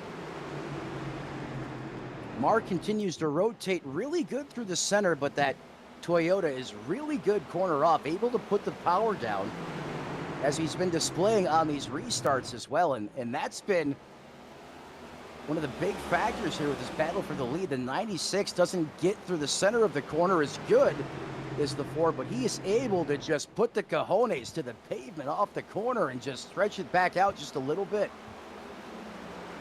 Mar continues to rotate really good through the center, but that Toyota is really good corner off, able to put the power down, as he's been displaying on these restarts as well. And that's been one of the big factors here with this battle for the lead. The 96 doesn't get through the center of the corner as good as the 4, but he is able to just put the cojones to the pavement off the corner and just stretch it back out just a little bit.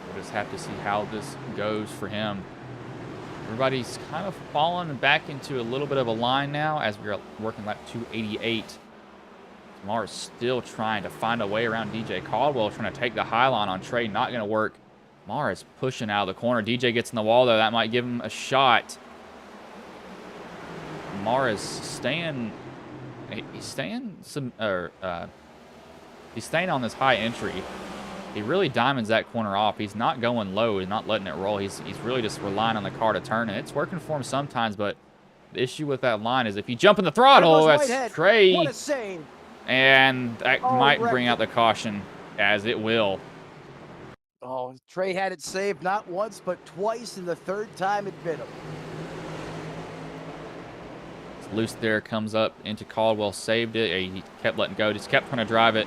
We'll just have to see how this goes for him. Everybody's kind of fallen back into a little bit of a line now as we're working lap 288. Mar's still trying to find a way around DJ Caldwell, trying to take the high line on Trey. Not going to work. Mar is pushing out of the corner. DJ gets in the wall, though. That might give him a shot. Mar is staying. He's staying he's staying on this high entry. He really diamonds that corner off. He's not going low. He's not letting it roll. He's really just relying on the car to turn, and it's working for him sometimes. But the issue with that line is if you jump in the throttle, that's Trey. What a save. And that might bring out the caution, as it will. Oh, Trey had it saved not once, but twice, and the third time it bit him. It's loose there, comes up into Caldwell, saved it. He kept letting go, just kept trying to drive it,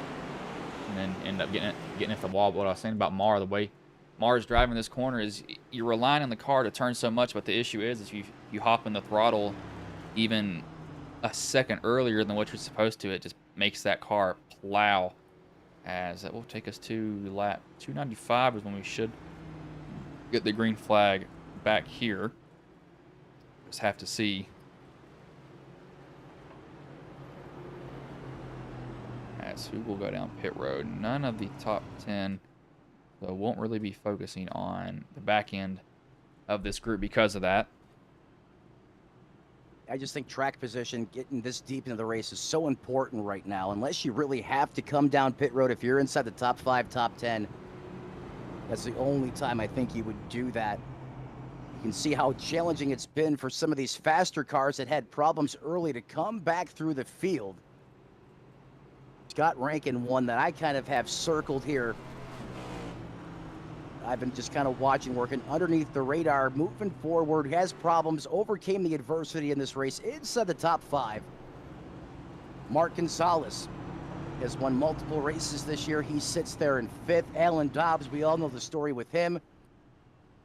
and then ended up getting it the wall. But what I was saying about Mar, the way Mar's driving this corner is you're relying on the car to turn so much, but the issue is if you hop in the throttle even a second earlier than what you're supposed to, it just makes that car plow. As that will take us to lap 295 is when we should get the green flag back here. Just have to see. As who will go down pit road. None of the top 10. So won't really be focusing on the back end of this group because of that. I just think track position, getting this deep into the race is so important right now. Unless you really have to come down pit road, if you're inside the top 5, top 10, that's the only time I think you would do that. You can see how challenging it's been for some of these faster cars that had problems early to come back through the field. Scott Rankin, one that I kind of have circled here. I've been just kind of watching, working underneath the radar, moving forward, has problems, overcame the adversity in this race inside the top 5. Mark Gonzalez has won multiple races this year. He sits there in 5th. Alan Dobbs, we all know the story with him.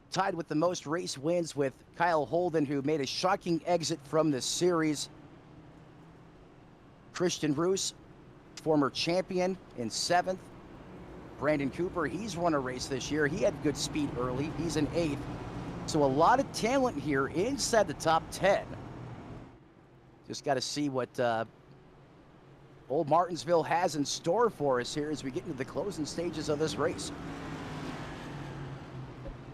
Tied with the most race wins with Kyle Holden, who made a shocking exit from this series. Christian Roos, former champion, in 7th. Brandon Cooper, he's run a race this year. He had good speed early. He's in 8th. So a lot of talent here inside the top 10. Just got to see what old Martinsville has in store for us here as we get into the closing stages of this race.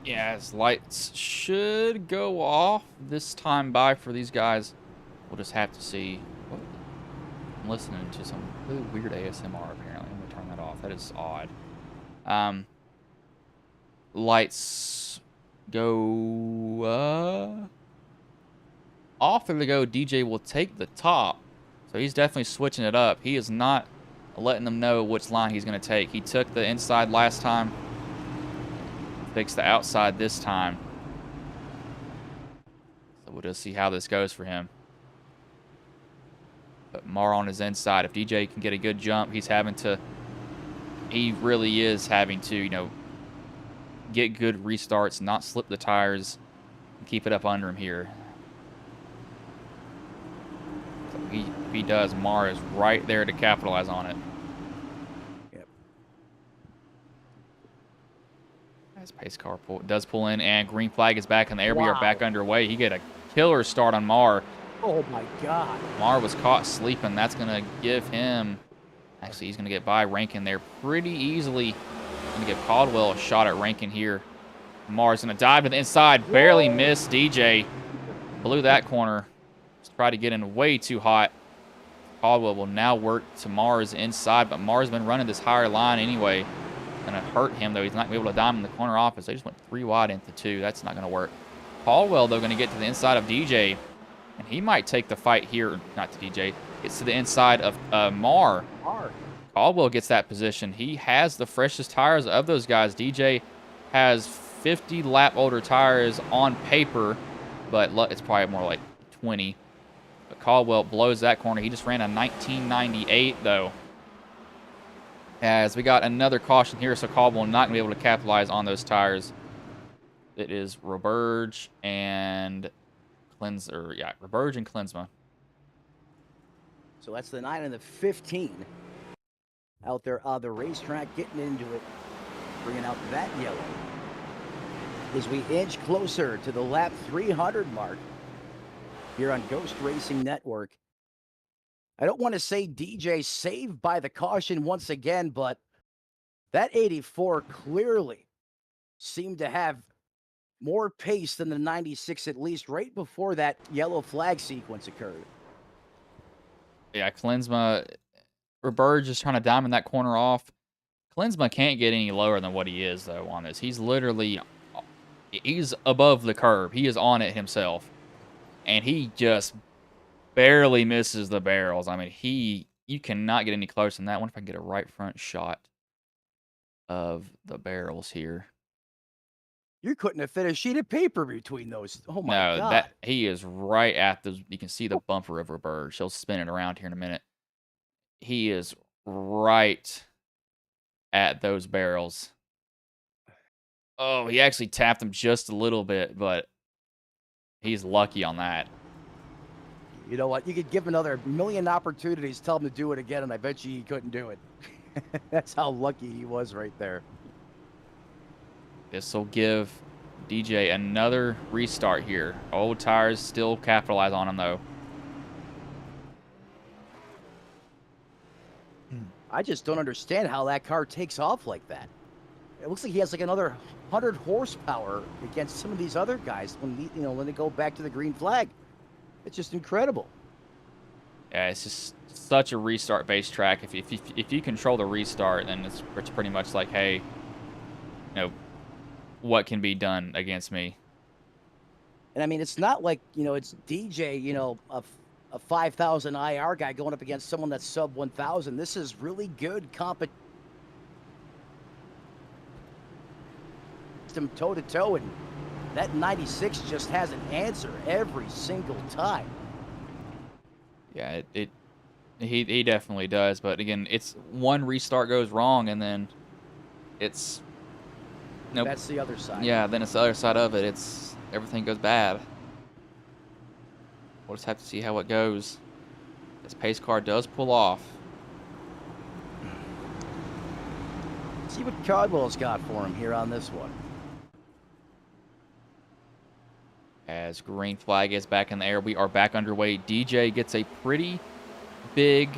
Yeah, as lights should go off this time by for these guys. We'll just have to see. I'm listening to some really weird ASMR apparently. I'm going to turn that off. That is odd. Lights go off. There they go. DJ will take the top. So he's definitely switching it up. He is not letting them know which line he's going to take. He took the inside last time. Fixed the outside this time. So we'll just see how this goes for him. But Mar on his inside. If DJ can get a good jump, he really is having to, get good restarts, not slip the tires, and keep it up under him here. So if he does, Mar is right there to capitalize on it. Yep. As pace car does pull in, and green flag is back in the air. Wow. We are back underway. He get a killer start on Mar. Oh my God. Mar was caught sleeping. That's going to give him, actually, he's going to get by Rankin there pretty easily. Going to give Caldwell a shot at Rankin here. Mar's going to dive to the inside, barely missed DJ. Blew that corner. Just tried to get in way too hot. Caldwell will now work to Mars inside, but Mars been running this higher line anyway. Going to hurt him, though. He's not going to be able to dime in the corner office. They just went 3 wide into 2. That's not going to work. Caldwell, though, going to get to the inside of DJ. And he might take the fight here. Not to DJ. Gets to the inside of Mar. Caldwell gets that position. He has the freshest tires of those guys. DJ has 50 lap older tires on paper, but it's probably more like 20. But Caldwell blows that corner. He just ran a 1998, though. As we got another caution here, so Caldwell not going to be able to capitalize on those tires. It is Roberge and Roberge and Klinsma. So that's the 9 and the 15 out there on the racetrack, getting into it, bringing out that yellow. As we inch closer to the lap 300 mark here on Ghost Racing Network. I don't want to say DJ saved by the caution once again, but that 84 clearly seemed to have more pace than the 96, at least right before that yellow flag sequence occurred. Yeah, Klinsma, Roberge is trying to diamond that corner off. Klinsma can't get any lower than what he is, though, on this. He's above the curb. He is on it himself. And he just barely misses the barrels. I mean, you cannot get any closer than that. I wonder if I can get a right front shot of the barrels here. You couldn't have fit a sheet of paper between those. Oh my God. No, he is right at the, you can see the bumper of Roberge. She'll spin it around here in a minute. He is right at those barrels. Oh, he actually tapped him just a little bit, but he's lucky on that. You know what? You could give him another million opportunities, tell him to do it again, and I bet you he couldn't do it. That's how lucky he was right there. This will give DJ another restart here. Old tires still capitalize on him, though. I just don't understand how that car takes off like that. It looks like he has like another 100 horsepower against some of these other guys when they go back to the green flag. It's just incredible. Yeah, it's just such a restart-based track. If you control the restart, then it's pretty much like, hey, what can be done against me? And I mean, it's not like it's DJ, a 5,000 IR guy going up against someone that's sub 1,000. This is really good competition. Them toe to toe, and that 96 just has an answer every single time. Yeah, he definitely does. But again, it's one restart goes wrong, and then it's that's the other side. Yeah, then it's the other side of it. Everything goes bad. We'll just have to see how it goes. This pace car does pull off. See what Caldwell's got for him here on this one. As green flag is back in the air, we are back underway. DJ gets a pretty big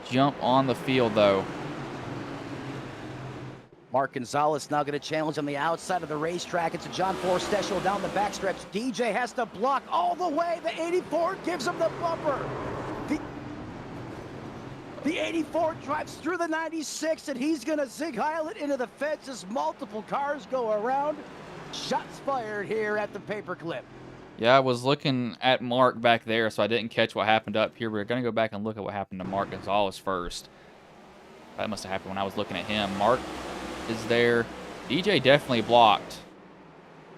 jump on the field, though. Mark Gonzalez now going to challenge on the outside of the racetrack. It's a John Forstechel down the backstretch. DJ has to block all the way. The 84 gives him the bumper. The 84 drives through the 96, and he's going to zig heil it into the fence as multiple cars go around. Shots fired here at the paperclip. Yeah, I was looking at Mark back there, so I didn't catch what happened up here. We're going to go back and look at what happened to Mark Gonzalez first. That must have happened when I was looking at him. Mark is there. DJ definitely blocked.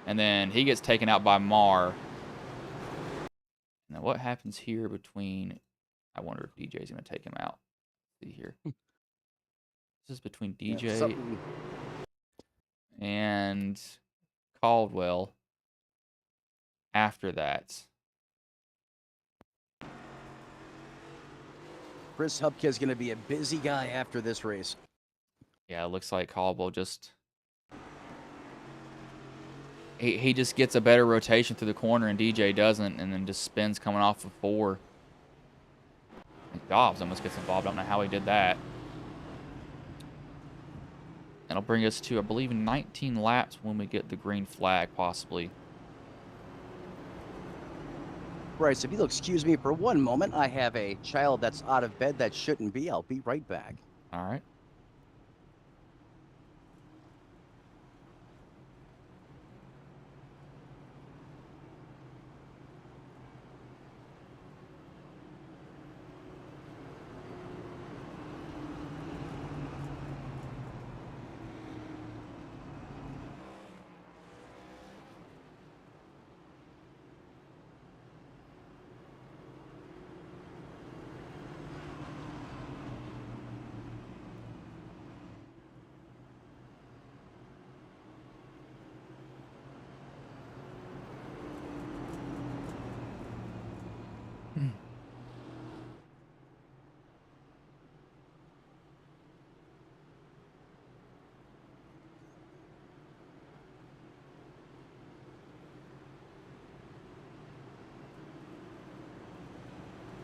And then he gets taken out by Mar. Now, what happens here between... I wonder if DJ's going to take him out. Let's see here. This is between DJ and Caldwell. After that, Chris Hupke is going to be a busy guy after this race. Yeah, it looks like Caldwell he just gets a better rotation through the corner, and DJ doesn't, and then just spins coming off of 4. And Dobbs almost gets involved. I don't know how he did that. That'll bring us to, I believe, 19 laps when we get the green flag, possibly. Right, so if you'll excuse me for one moment, I have a child that's out of bed that shouldn't be. I'll be right back. All right.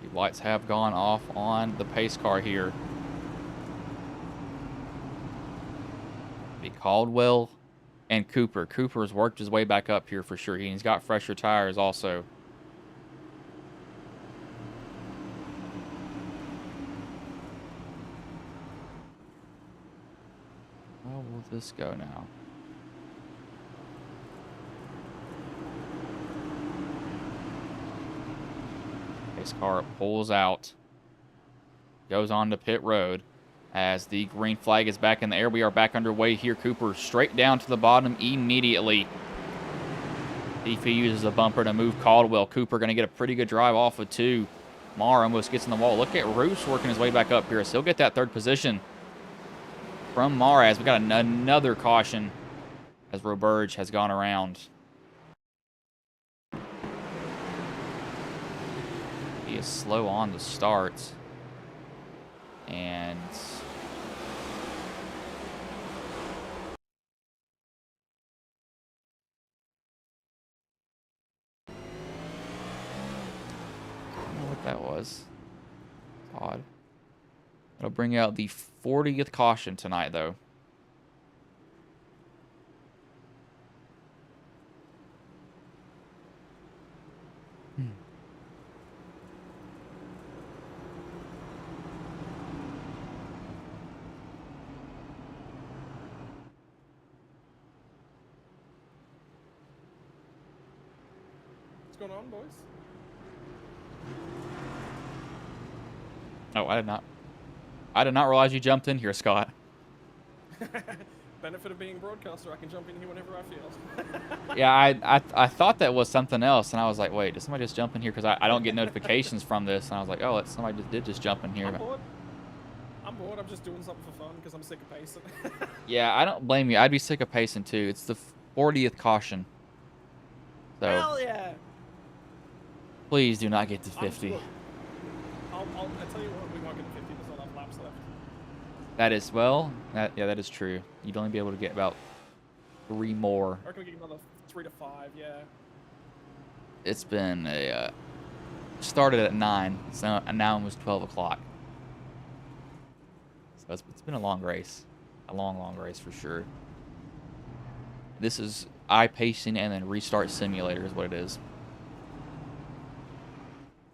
The lights have gone off on the pace car here. Be Caldwell and Cooper. Cooper's worked his way back up here for sure. He's got fresher tires also. How will this go now? Pace car pulls out, goes on to pit road as the green flag is back in the air. We are back underway here. Cooper straight down to the bottom immediately. If he uses a bumper to move Caldwell, Cooper going to get a pretty good drive off of 2. Marr almost gets in the wall. Look at Roos working his way back up here. So he'll get that 3rd position from Marr as we got another caution as Roberge has gone around. He is slow on the start. And I don't know what that was. It's odd. It'll bring out the 40th caution tonight, though. What's going on, boys? Oh, I did not realize you jumped in here, Scott. Benefit of being a broadcaster, I can jump in here whenever I feel. Yeah, I thought that was something else, and I was like, wait, did somebody just jump in here? Because I don't get notifications from this, and I was like, oh, somebody did just jump in here. I'm bored. I'm just doing something for fun because I'm sick of pacing. Yeah, I don't blame you. I'd be sick of pacing too. It's the 40th caution. So Hell yeah! please do not get to 50. I'll tell you what, we won't get to 50. There's not enough laps left. That is, well, yeah, that is true. You'd only be able to get about 3 more. I reckon we get another 3 to 5, yeah. It's been started at 9, so now almost 12 o'clock. So it's been a long race. A long race for sure. This is iPacing and then restart simulator is what it is.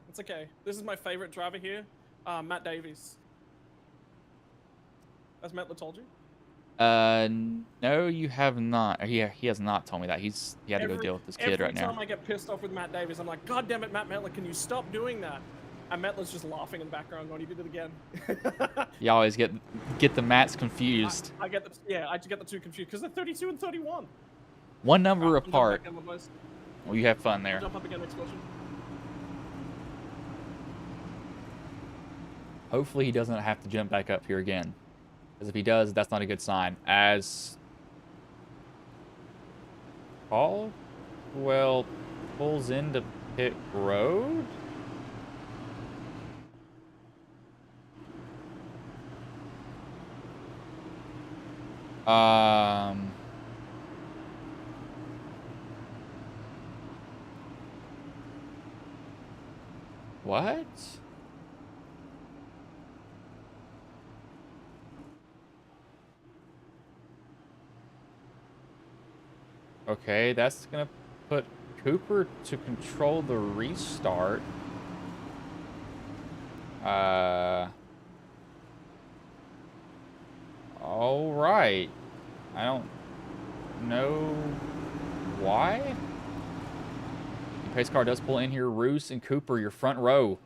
It's okay. This is my favorite driver here, Matt Davies. Has Matt told you? No, you have not. He has not told me that. He had to go deal with this kid right now. Every time I get pissed off with Matt Davies, I'm like, God damn it, Matt Metler, can you stop doing that? And Metler's just laughing in the background going, he did it again. You always get the Matts confused. I get the two confused because they're 32 and 31. One number apart. Boys. Well, you have fun there. Jump up again next question. Hopefully he doesn't have to jump back up here again. Because if he does, that's not a good sign. As Caldwell pulls into pit road. What? Okay, that's gonna put Cooper to control the restart. All right. I don't know why. The pace car does pull in here. Roos and Cooper, your front row.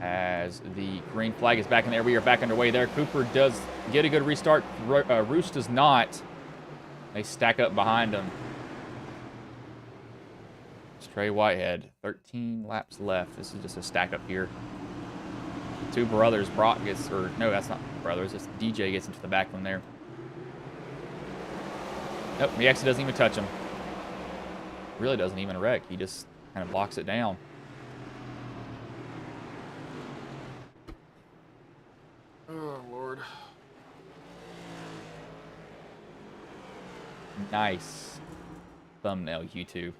As the green flag is back in there. We are back underway there. Cooper does get a good restart. Roos does not. They stack up behind him. Trey Whitehead, 13 laps left. This is just a stack up here. Two brothers, Brock gets, or no, that's not brothers. It's DJ gets into the back one there. Nope, he actually doesn't even touch him. Really doesn't even wreck. He just kind of blocks it down. Oh, Lord. Nice thumbnail, YouTube.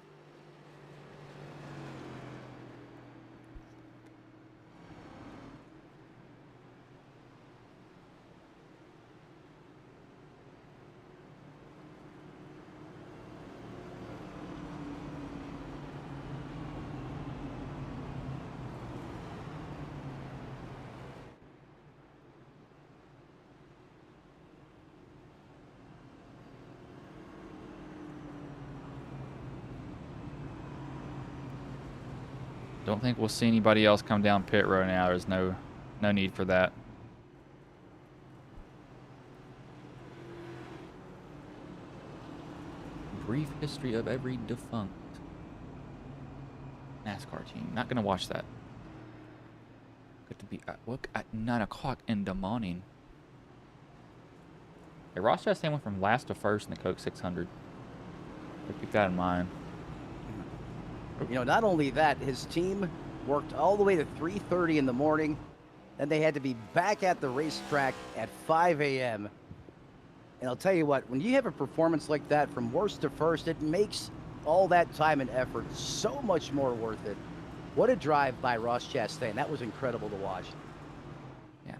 Don't think we'll see anybody else come down pit road now. There's no need for that. Brief history of every defunct NASCAR team. Not gonna watch that. Got to be at work at 9 o'clock in the morning. Hey, Ross Chastain went from last to first in the Coke 600. So keep that in mind. You know, not only that, his team worked all the way to 3:30 in the morning. Then they had to be back at the racetrack at 5 a.m. And I'll tell you what, when you have a performance like that from worst to first, it makes all that time and effort so much more worth it. What a drive by Ross Chastain. That was incredible to watch. Yeah.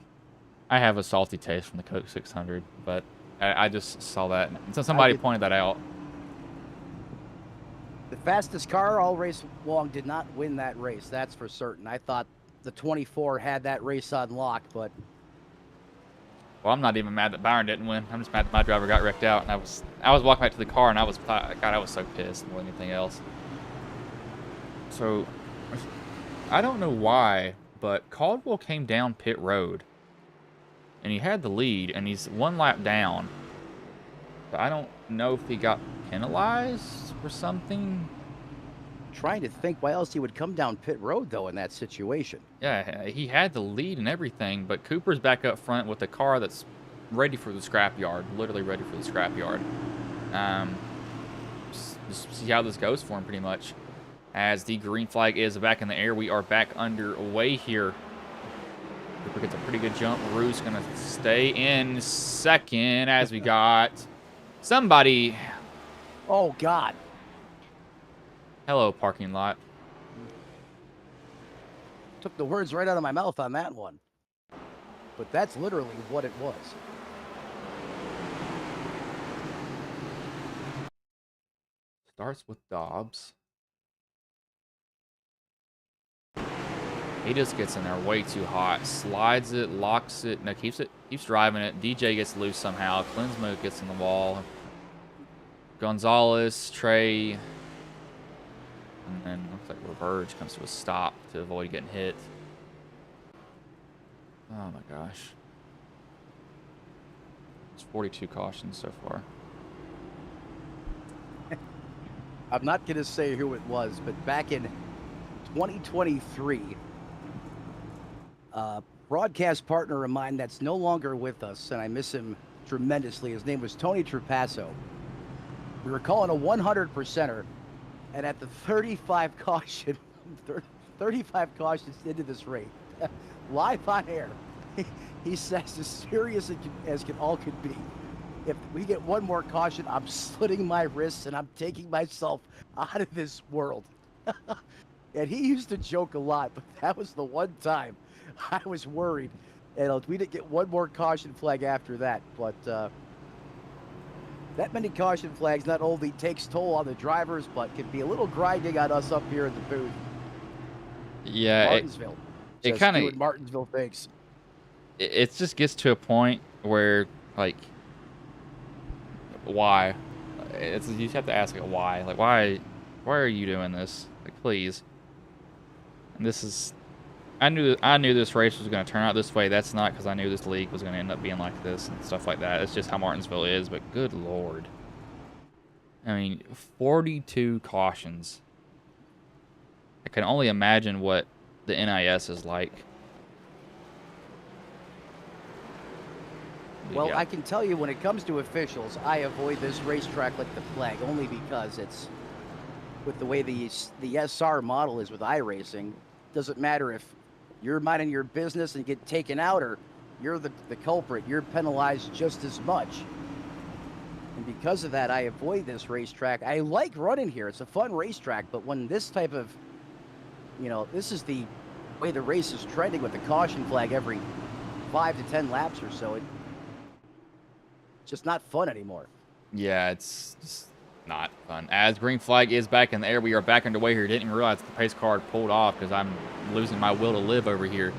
I have a salty taste from the Coke 600, but I just saw that. And so somebody pointed that out. The fastest car all race long did not win that race, that's for certain. I thought the 24 had that race on lock, but... Well, I'm not even mad that Byron didn't win. I'm just mad that my driver got wrecked out. And I was walking back to the car, and I was so pissed more than anything else. So, I don't know why, but Caldwell came down pit road, and he had the lead, and he's one lap down. But I don't know if he got penalized or something. Trying to think why else he would come down pit road, though, in that situation. Yeah, he had the lead and everything, but Cooper's back up front with a car that's ready for the scrapyard, literally ready for the scrapyard. Just see how this goes for him, pretty much. As the green flag is back in the air, we are back underway here. Cooper gets a pretty good jump. Rue's going to stay in second as we got somebody. Oh, God. Hello, parking lot. Took the words right out of my mouth on that one. But that's literally what it was. Starts with Dobbs. He just gets in there way too hot. Slides it, locks it, no, keeps driving it. DJ gets loose somehow. Klinsmo gets in the wall. Gonzalez, Trey, and then looks like Roverge comes to a stop to avoid getting hit. Oh my gosh. It's 42 cautions so far. I'm not going to say who it was, but back in 2023, broadcast partner of mine that's no longer with us, and I miss him tremendously. His name was Tony Trapasso. We were calling a 100%er, and at the 35 cautions into this race, live on air, he says, as serious as can all could be, if we get one more caution, I'm slitting my wrists and I'm taking myself out of this world. And he used to joke a lot, but that was the one time I was worried. And we didn't get one more caution flag after that. But that many caution flags not only takes toll on the drivers, but can be a little grinding on us up here in the booth. Yeah, Martinsville. it Just kind doing of Martinsville things. it just gets to a point where like, why? It's you have to ask it why. Like why are you doing this? Like please. And this is I knew this race was going to turn out this way. That's not because I knew this league was going to end up being like this and stuff like that. It's just how Martinsville is. But good lord, I mean, 42 cautions. I can only imagine what the NIS is like. Well, Yeah. I can tell you when it comes to officials, I avoid this racetrack like the plague, only because it's with the way the SR model is with iRacing. Doesn't matter if you're minding your business and get taken out or you're the culprit, you're penalized just as much. And because of that, I avoid this racetrack. I like running here. It's a fun racetrack, but when this type of, this is the way the race is trending with the caution flag every 5 to 10 laps or so, it's just not fun anymore. Yeah, it's just not fun. As green flag is back in the air, we are back underway here. Didn't even realize the pace car had pulled off because I'm losing my will to live over here.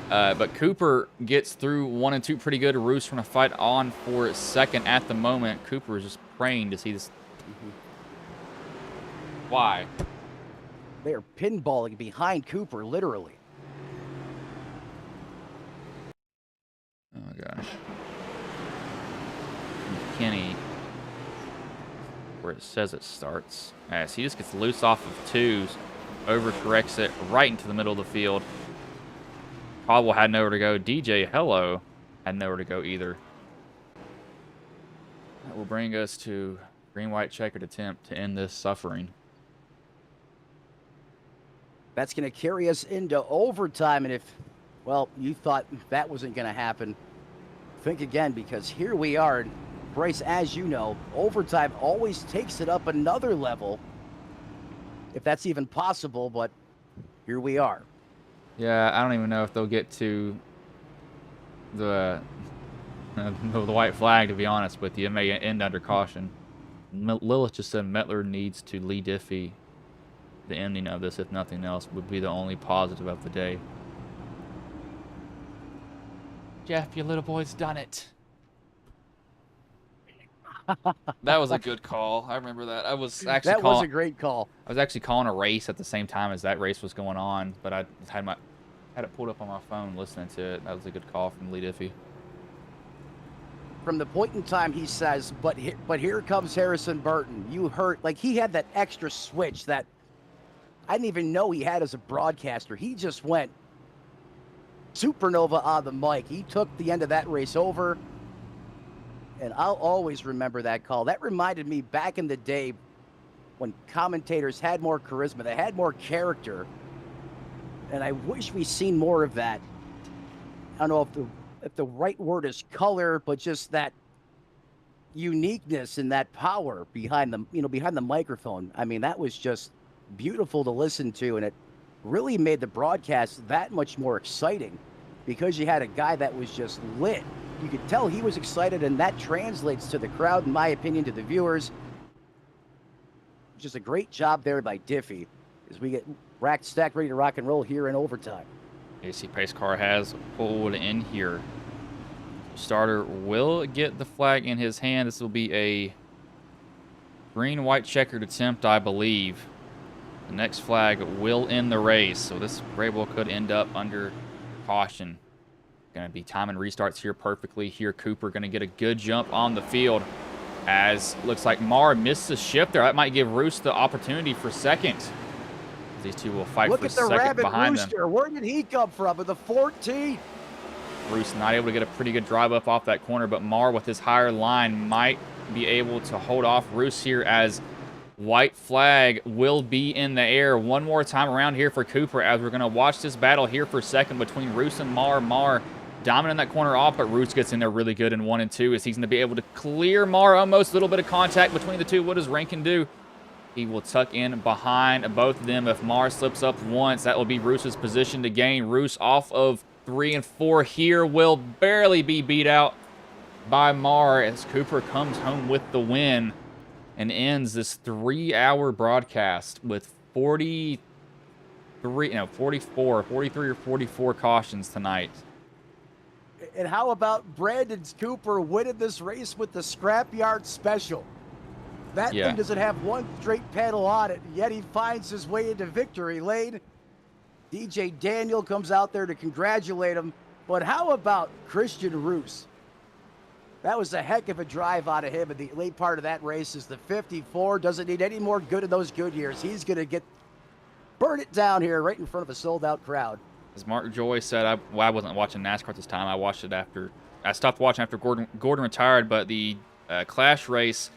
But Cooper gets through 1 and 2 pretty good. Roos from a fight on for second at the moment. Cooper is just praying to see this. Why? They are pinballing behind Cooper, literally. Oh, gosh. Kenny, where it says it starts. As he just gets loose off of twos, overcorrects it right into the middle of the field. Caldwell had nowhere to go. DJ Hello had nowhere to go either. That will bring us to green-white checkered attempt to end this suffering. That's going to carry us into overtime. And if, well, you thought that wasn't going to happen, think again, because here we are. Bryce, as you know, overtime always takes it up another level, if that's even possible, but here we are. Yeah, I don't even know if they'll get to the white flag, to be honest with you. It may end under caution. Lilith just said Metler needs to lead Diffie. The ending of this, if nothing else, would be the only positive of the day. Jeff, your little boy's done it. That was a good call. I remember that. I was actually that was a great call. I was actually calling a race at the same time as that race was going on, but I had it pulled up on my phone listening to it. That was a good call from Lee Diffie. From the point in time he says, but here comes Harrison Burton. You heard, like, he had that extra switch that I didn't even know he had as a broadcaster. He just went supernova on the mic. He took the end of that race over. And I'll always remember that call. That reminded me back in the day when commentators had more charisma, they had more character. And I wish we seen more of that. I don't know if the right word is color, but just that uniqueness and that power behind the microphone. I mean, that was just beautiful to listen to, and it really made the broadcast that much more exciting because you had a guy that was just lit. You could tell he was excited, and that translates to the crowd, in my opinion, to the viewers. Just a great job there by Diffie as we get racked, stacked, ready to rock and roll here in overtime. AC pace car has pulled in here. Starter will get the flag in his hand. This will be a green-white checkered attempt, I believe. The next flag will end the race, so this Rabel could end up under caution. Going to be timing restarts here perfectly. Here, Cooper going to get a good jump on the field as looks like Marr missed the shift there. That might give Roos the opportunity for second. These two will fight Look for at the second rabbit behind rooster. them. Where did he come from? With the 14. Roos not able to get a pretty good drive up off that corner, but Marr with his higher line might be able to hold off Roos here as white flag will be in the air one more time around here for Cooper as we're going to watch this battle here for second between Roos and Marr. Marr dominant in that corner off, but Roos gets in there really good in 1 and 2 as he's going to be able to clear Marr almost. A little bit of contact between the two. What does Rankin do? He will tuck in behind both of them. If Mars slips up once, that will be Roos's position to gain. Roos off of 3 and 4 here will barely be beat out by Mar as Cooper comes home with the win and ends this 3-hour broadcast with 43 or 44 cautions tonight. And how about Brandon Cooper winning this race with the scrapyard special? That thing doesn't have one straight pedal on it, yet he finds his way into victory lane. DJ Daniel comes out there to congratulate him. But how about Christian Roos? That was a heck of a drive out of him in the late part of that race as the 54 doesn't need any more good in those good years. He's going to burn it down here right in front of a sold-out crowd. As Mark Joy said, I wasn't watching NASCAR at this time. I watched it after I stopped watching after Gordon retired, but the Clash race,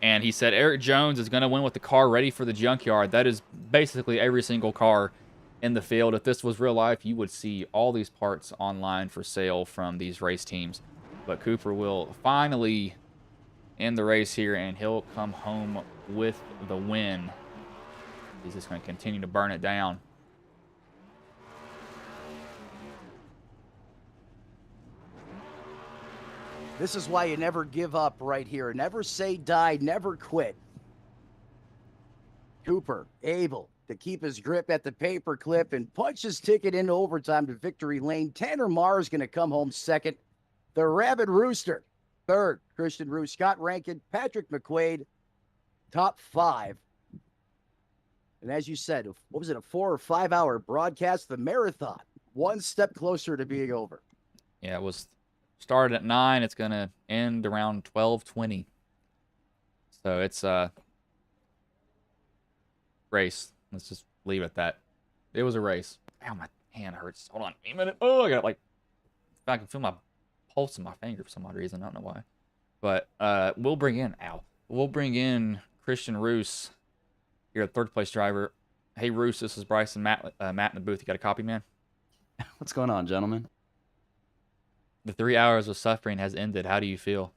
and he said Eric Jones is going to win with the car ready for the junkyard. That is basically every single car in the field. If this was real life, you would see all these parts online for sale from these race teams. But Cooper will finally end the race here, and he'll come home with the win. He's just going to continue to burn it down. This is why you never give up right here. Never say die, never quit. Cooper able to keep his grip at the paper clip and punch his ticket into overtime to victory lane. Tanner Marr is going to come home second. The Rabid Rooster, third. Christian Roos, Scott Rankin, Patrick McQuaid, top 5. And as you said, what was it, a 4 or 5 hour broadcast? The marathon, one step closer to being over. Yeah, it was started at 9. It's going to end around 12:20. So it's a race. Let's just leave it at that. It was a race. Ow, my hand hurts. Hold on a minute. Oh, I got I can feel my pulse in my finger for some odd reason. I don't know why. But we'll bring in Christian Roos here, third place driver. Hey, Roos, this is Bryson. Matt in the booth. You got a copy, man? What's going on, gentlemen? The 3 hours of suffering has ended. How do you feel?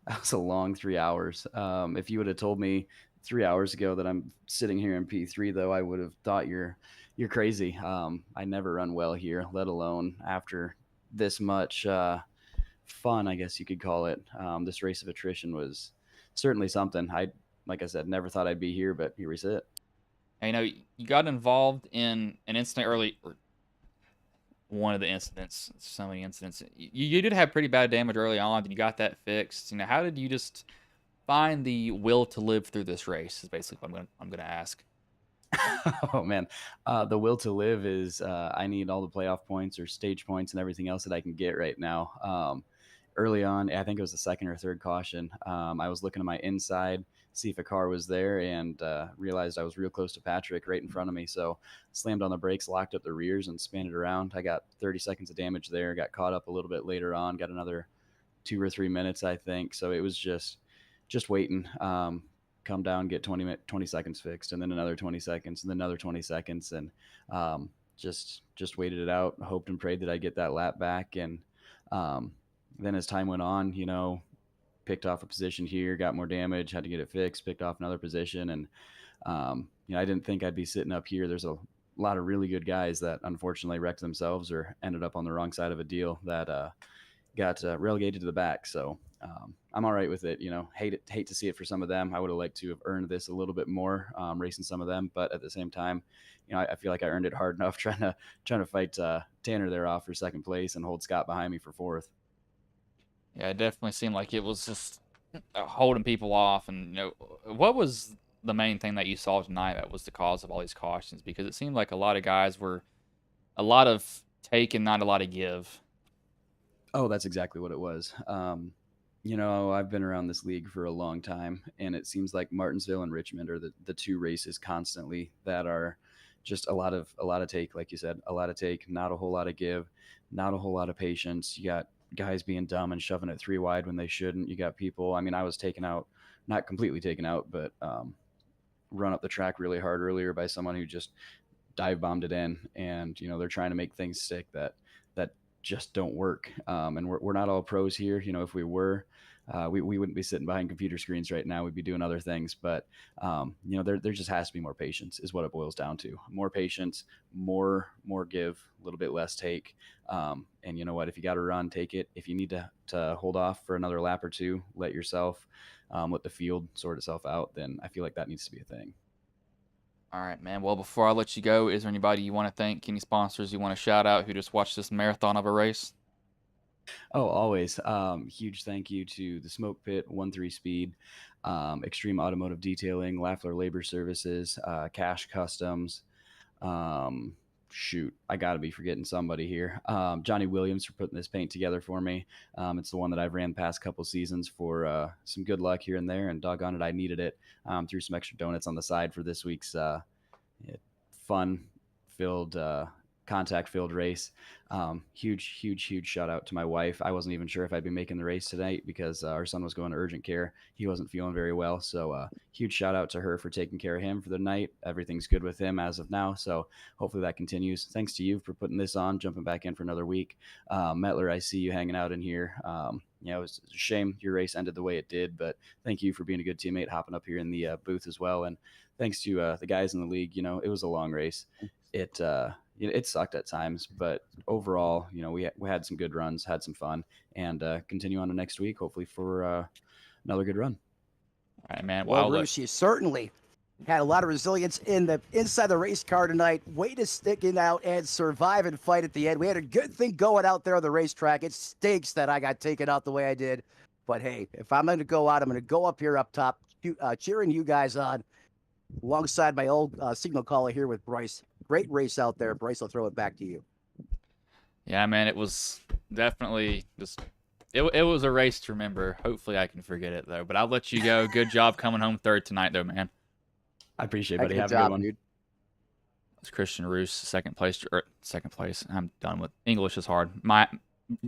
That was a long 3 hours. If you would have told me 3 hours ago that I'm sitting here in P3, though, I would have thought you're crazy. I never run well here, let alone after this much fun, I guess you could call it. This race of attrition was certainly something. Like I said, never thought I'd be here, but here we sit. And, you got involved in an incident early, or one of the incidents, so many incidents. You did have pretty bad damage early on, and you got that fixed. How did you just find the will to live through this race? Is basically what I'm gonna ask. Oh man, the will to live is I need all the playoff points or stage points and everything else that I can get right now. Early on, I think it was the second or third caution. I was looking at my inside, see if a car was there, and realized I was real close to Patrick right in front of me. So slammed on the brakes, locked up the rears, and spun it around. I got 30 seconds of damage there. Got caught up a little bit later on. Got another 2 or 3 minutes, I think. So it was just waiting. Come down, get 20 seconds fixed, and then another 20 seconds, and then another 20 seconds, and just waited it out, hoped and prayed that I'd get that lap back. And then as time went on, picked off a position here, got more damage, had to get it fixed, picked off another position, and I didn't think I'd be sitting up here. There's a lot of really good guys that unfortunately wrecked themselves or ended up on the wrong side of a deal that got relegated to the back. So I'm all right with it. Hate to see it for some of them. I would have liked to have earned this a little bit more, racing some of them, but at the same time, I feel like I earned it hard enough trying to fight Tanner there off for second place and hold Scott behind me for fourth. Yeah, it definitely seemed like it was just holding people off. And what was the main thing that you saw tonight that was the cause of all these cautions? Because it seemed like a lot of guys were a lot of take and not a lot of give. Oh, that's exactly what it was. I've been around this league for a long time, and it seems like Martinsville and Richmond are the two races constantly that are just a lot of take, like you said, a lot of take, not a whole lot of give, not a whole lot of patience. You got guys being dumb and shoving it 3 wide when they shouldn't. You got people, I was taken out, not completely taken out, but run up the track really hard earlier by someone who just dive bombed it in, and they're trying to make things stick that just don't work. And we're not all pros here. If we were, we wouldn't be sitting behind computer screens right now. We'd be doing other things. But there just has to be more patience, is what it boils down to. More patience, more give, a little bit less take. And you know what? If you got to run, take it. If you need to hold off for another lap or two, let the field sort itself out. Then I feel like that needs to be a thing. All right, man. Well, before I let you go, is there anybody you want to thank, any sponsors you want to shout out who just watched this marathon of a race? Oh, always. Huge thank you to the Smoke Pit, 13 Speed, Extreme Automotive Detailing, Lafler Labor Services, Cash Customs. I got to be forgetting somebody here. Johnny Williams for putting this paint together for me. It's the one that I've ran the past couple seasons for some good luck here and there, and doggone it, I needed it. Threw some extra donuts on the side for this week's fun-filled, contact-filled race. Huge shout out to my wife. I wasn't even sure if I'd be making the race tonight because our son was going to urgent care. He wasn't feeling very well. So huge shout out to her for taking care of him for the night. Everything's good with him as of now. So hopefully that continues. Thanks to you for putting this on, jumping back in for another week. Metler, I see you hanging out in here. It was a shame your race ended the way it did, but thank you for being a good teammate, hopping up here in the booth as well. And thanks to the guys in the league. It was a long race. It sucked at times, but overall, we had some good runs, had some fun, and continue on to next week, hopefully for another good run. All right, man. Well, Bruce, you certainly had a lot of resilience inside the race car tonight. Way to stick it out and survive and fight at the end. We had a good thing going out there on the racetrack. It stinks that I got taken out the way I did, but hey, if I'm going to go out, I'm going to go up here up top, cheering you guys on, alongside my old signal caller here with Bryce. Great race out there. Bryce, I'll throw it back to you. Yeah, man, it was definitely it was a race to remember. Hopefully I can forget it, though. But I'll let you go. Good job coming home third tonight, though, man. I appreciate it, buddy. Have a good one. Dude. It's Christian Roos, second place. I'm done with English. Is hard.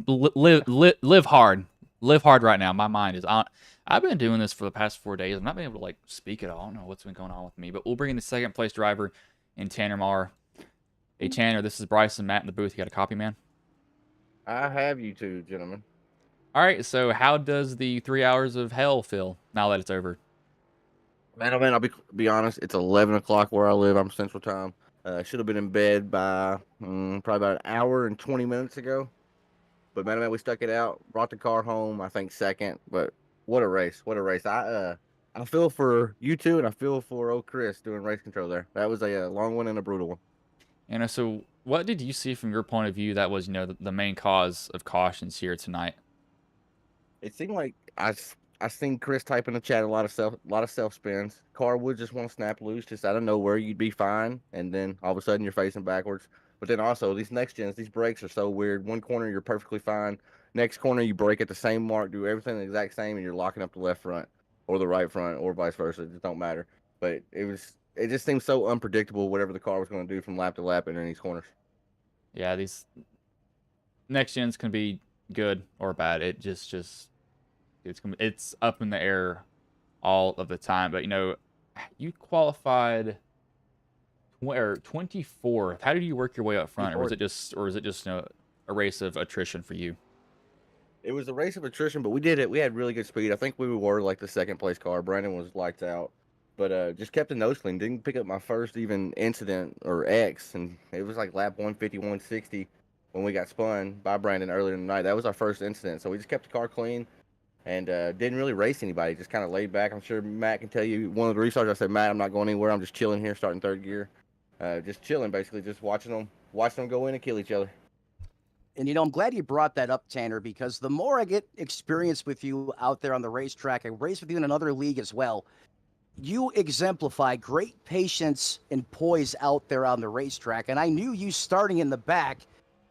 Live hard. Live hard right now. My mind is on. I've been doing this for the past 4 days. I'm not being able to speak at all. I don't know what's been going on with me. But we'll bring in the second place driver in Tanner Marr. Hey Tanner, this is Bryce and Matt in the booth. You got a copy, man? I have you two, gentlemen. All right. So how does the 3 hours of hell feel now that it's over? Man, oh man, I'll be honest. It's 11 o'clock where I live. I'm Central Time. Should have been in bed by probably about an hour and 20 minutes ago. But man, we stuck it out. Brought the car home. I think second. But what a race! What a race! I feel for you two, and I feel for old Chris doing race control there. That was a long one and a brutal one. And so what did you see from your point of view that was, the main cause of cautions here tonight? It seemed like I seen Chris type in the chat a lot of self spins. Car would just want to snap loose, just out of nowhere. You'd be fine, and then all of a sudden you're facing backwards. But then also these next gens, these brakes are so weird. One corner you're perfectly fine. Next corner you brake at the same mark, do everything the exact same, and you're locking up the left front or the right front or vice versa. It just don't matter. But it just seems so unpredictable whatever the car was going to do from lap to lap in these corners. Yeah, these next gens can be good or bad. It's up in the air all of the time. But you qualified 24th. How did you work your way up front, or was it just a race of attrition for you? It was a race of attrition, but we did it. We had really good speed. I think we were like the second place car. Brandon was lights out, but just kept the nose clean. Didn't pick up my first even incident or X, and it was like lap 150, 160 when we got spun by Brandon earlier in the night. That was our first incident, so we just kept the car clean and didn't really race anybody. Just kind of laid back. I'm sure Matt can tell you one of the restarts. I said, Matt, I'm not going anywhere. I'm just chilling here, starting third gear, just chilling basically, just watching them go in and kill each other. And, I'm glad you brought that up, Tanner, because the more I get experience with you out there on the racetrack, I race with you in another league as well, you exemplify great patience and poise out there on the racetrack. And I knew you starting in the back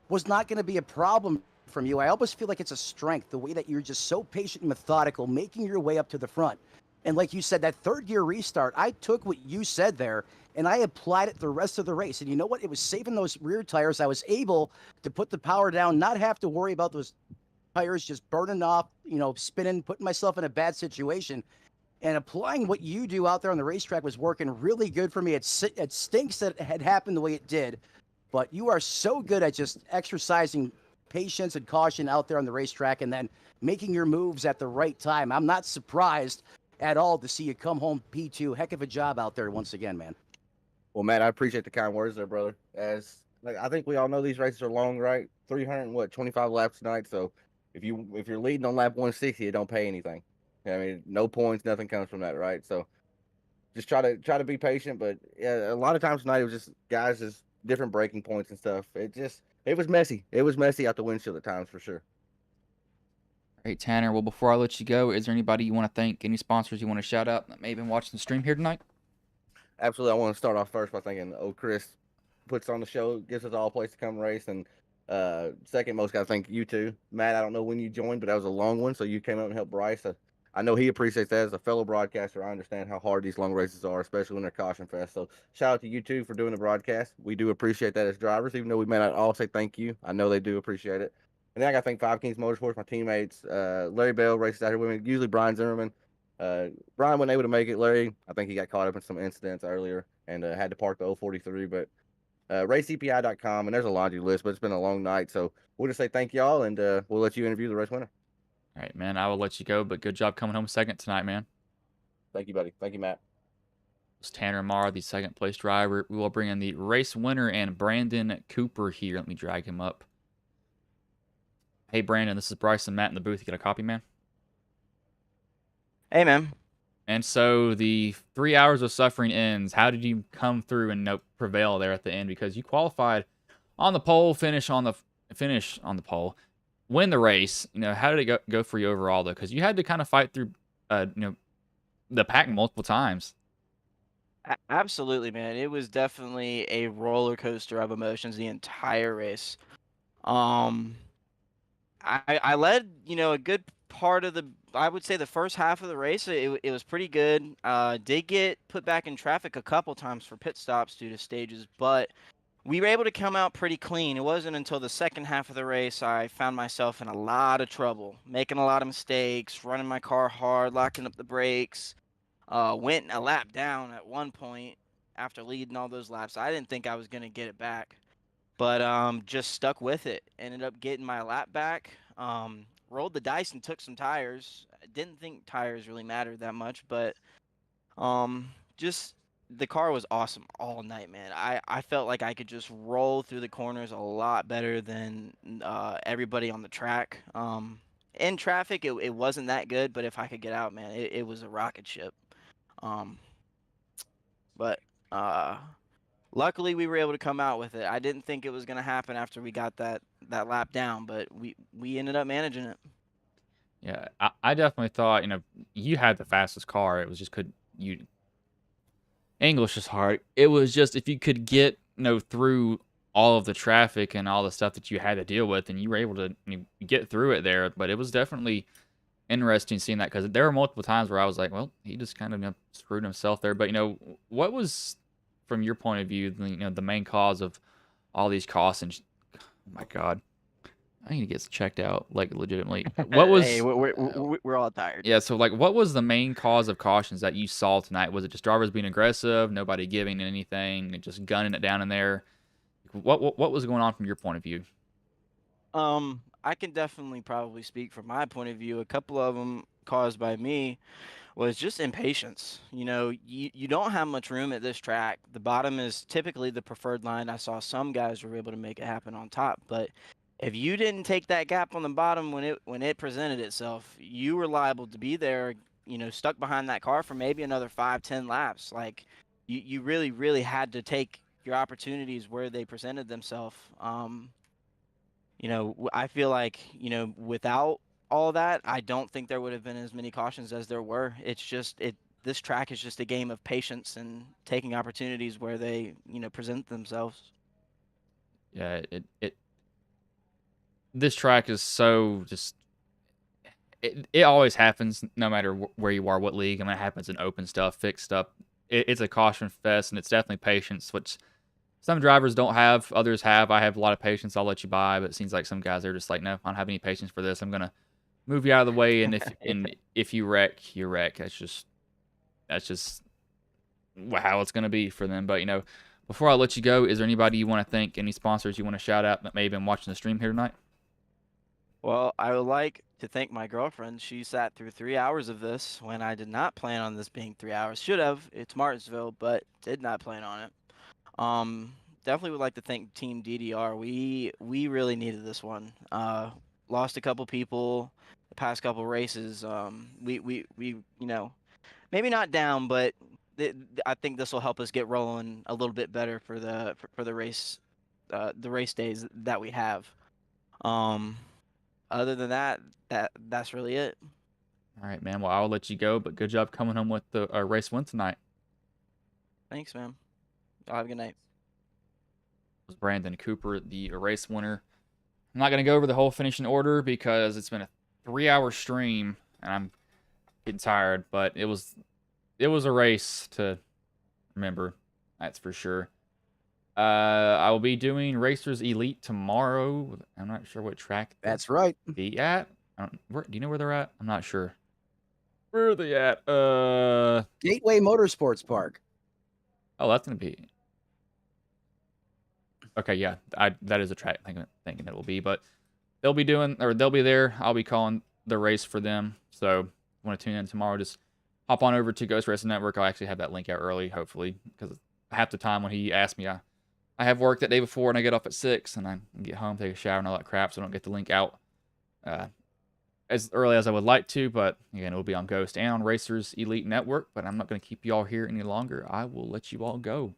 was not going to be a problem from you. I almost feel like it's a strength, the way that you're just so patient and methodical, making your way up to the front. And like you said, that third gear restart, I took what you said there and I applied it the rest of the race. And you know what? It was saving those rear tires. I was able to put the power down, not have to worry about those tires just burning off, spinning, putting myself in a bad situation. And applying what you do out there on the racetrack was working really good for me. It stinks that it had happened the way it did, but you are so good at just exercising patience and caution out there on the racetrack, and then making your moves at the right time. I'm not surprised at all to see you come home P2. Heck of a job out there once again, man. Well, Matt, I appreciate the kind words there, brother. As like I think we all know these races are long, right? 325 laps tonight. So if you're leading on lap 160, it don't pay anything. I mean, no points, nothing comes from that, right? So just try to be patient. But yeah, a lot of times tonight it was just guys just different breaking points and stuff. It was messy. It was messy out the windshield at times for sure. All right, Tanner. Well, before I let you go, is there anybody you want to thank? Any sponsors you want to shout out that may have been watching the stream here tonight? Absolutely. I want to start off first by thanking Chris puts on the show, gives us all a place to come race, and second most, gotta thank you too, Matt. I don't know when you joined, but that was a long one, so you came up and helped Bryce. I know he appreciates that as a fellow broadcaster. I understand how hard these long races are, especially when they're caution fest. So shout out to you two for doing the broadcast. We do appreciate that as drivers, even though we may not all say thank you. I know they do appreciate it. And then I got to thank Five Kings Motorsports, my teammates. Larry Bell races out here with me. Usually Brian Zimmerman. Brian wasn't able to make it. Larry, I think he got caught up in some incidents earlier and had to park the 043. But racecpi.com, and there's a laundry list, but it's been a long night. So we'll just say thank y'all, and we'll let you interview the race winner. All right, man. I will let you go, but good job coming home second tonight, man. Thank you, buddy. Thank you, Matt. It's Tanner Marr, the second place driver. We will bring in the race winner and Brandon Cooper here. Let me drag him up. Hey, Brandon, this is Bryce and Matt in the booth. You got a copy, man? Hey, man. And so the 3 hours of suffering ends. How did you come through and prevail there at the end? Because you qualified on the pole, finish on the pole, win the race. How did it go for you overall, though? Because you had to kind of fight through, the pack multiple times. Absolutely, man. It was definitely a roller coaster of emotions the entire race. I led, a good part of I would say the first half of the race. It was pretty good. Did get put back in traffic a couple times for pit stops due to stages, but we were able to come out pretty clean. It wasn't until the second half of the race I found myself in a lot of trouble, making a lot of mistakes, running my car hard, locking up the brakes. Went a lap down at one point after leading all those laps. I didn't think I was going to get it back, but just stuck with it. Ended up getting my lap back. Rolled the dice and took some tires. I didn't think tires really mattered that much, but just the car was awesome all night, man. I felt like I could just roll through the corners a lot better than everybody on the track. In traffic, it wasn't that good, but if I could get out, man, it was a rocket ship. But luckily we were able to come out with it. I didn't think it was going to happen after we got that lap down, but we ended up managing it. Yeah, I definitely thought, you had the fastest car. It was just English is hard. It was just if you could get, through all of the traffic and all the stuff that you had to deal with, and you were able to get through it there. But it was definitely interesting seeing that, because there were multiple times where I was like, well, he just kind of screwed himself there. But, what was, from your point of view, the main cause of all these costs? And oh my God, I need to get checked out, like, legitimately. What was? Hey, we're all tired. Yeah, so, like, what was the main cause of cautions that you saw tonight? Was it just drivers being aggressive, nobody giving anything, and just gunning it down in there? What was going on from your point of view? I can definitely probably speak from my point of view. A couple of them caused by me was just impatience. You don't have much room at this track. The bottom is typically the preferred line. I saw some guys were able to make it happen on top, but if you didn't take that gap on the bottom when it presented itself, you were liable to be there, stuck behind that car for maybe another 5-10 laps. Like you really, really had to take your opportunities where they presented themselves. I feel like, without all that, I don't think there would have been as many cautions as there were. It's just this track is just a game of patience and taking opportunities where they, present themselves. Yeah, this track is so just. It always happens, no matter where you are, what league. I mean, it happens in open stuff, fixed stuff. It's a caution fest, and it's definitely patience, which some drivers don't have, others have. I have a lot of patience. I'll let you by, but it seems like some guys are just like, no, I don't have any patience for this. I'm gonna move you out of the way, and if you wreck, you wreck. That's just how it's gonna be for them. But before I let you go, is there anybody you want to thank? Any sponsors you want to shout out that may have been watching the stream here tonight? Well, I would like to thank my girlfriend. She sat through 3 hours of this when I did not plan on this being 3 hours. Should have. It's Martinsville, but did not plan on it. Um, Definitely would like to thank Team DDR. We really needed this one. Lost a couple people the past couple races. We maybe not down, but I think this will help us get rolling a little bit better for the race days that we have. Um, Other than that, that's really it. All right, man. Well, I'll let you go, but good job coming home with the race win tonight. Thanks, man. Y'all have a good night. It was Brandon Cooper, the race winner. I'm not going to go over the whole finishing order because it's been a 3-hour stream and I'm getting tired, but it was a race to remember. That's for sure. I will be doing Racers Elite tomorrow. I'm not sure what track That's right. be at. Do you know where they're at? I'm not sure. Where are they at? Gateway Motorsports Park. Oh, that's gonna be. Okay, yeah, that is a track thinking it will be, but they'll be there. I'll be calling the race for them. So, if you want to tune in tomorrow, just hop on over to Ghost Racing Network. I'll actually have that link out early, hopefully, because half the time when he asked me, I have work that day before and I get off at 6 and I get home, take a shower and all that crap, so I don't get the link out as early as I would like to. But again, it will be on Ghost and on Racers Elite Network. But I'm not going to keep you all here any longer. I will let you all go.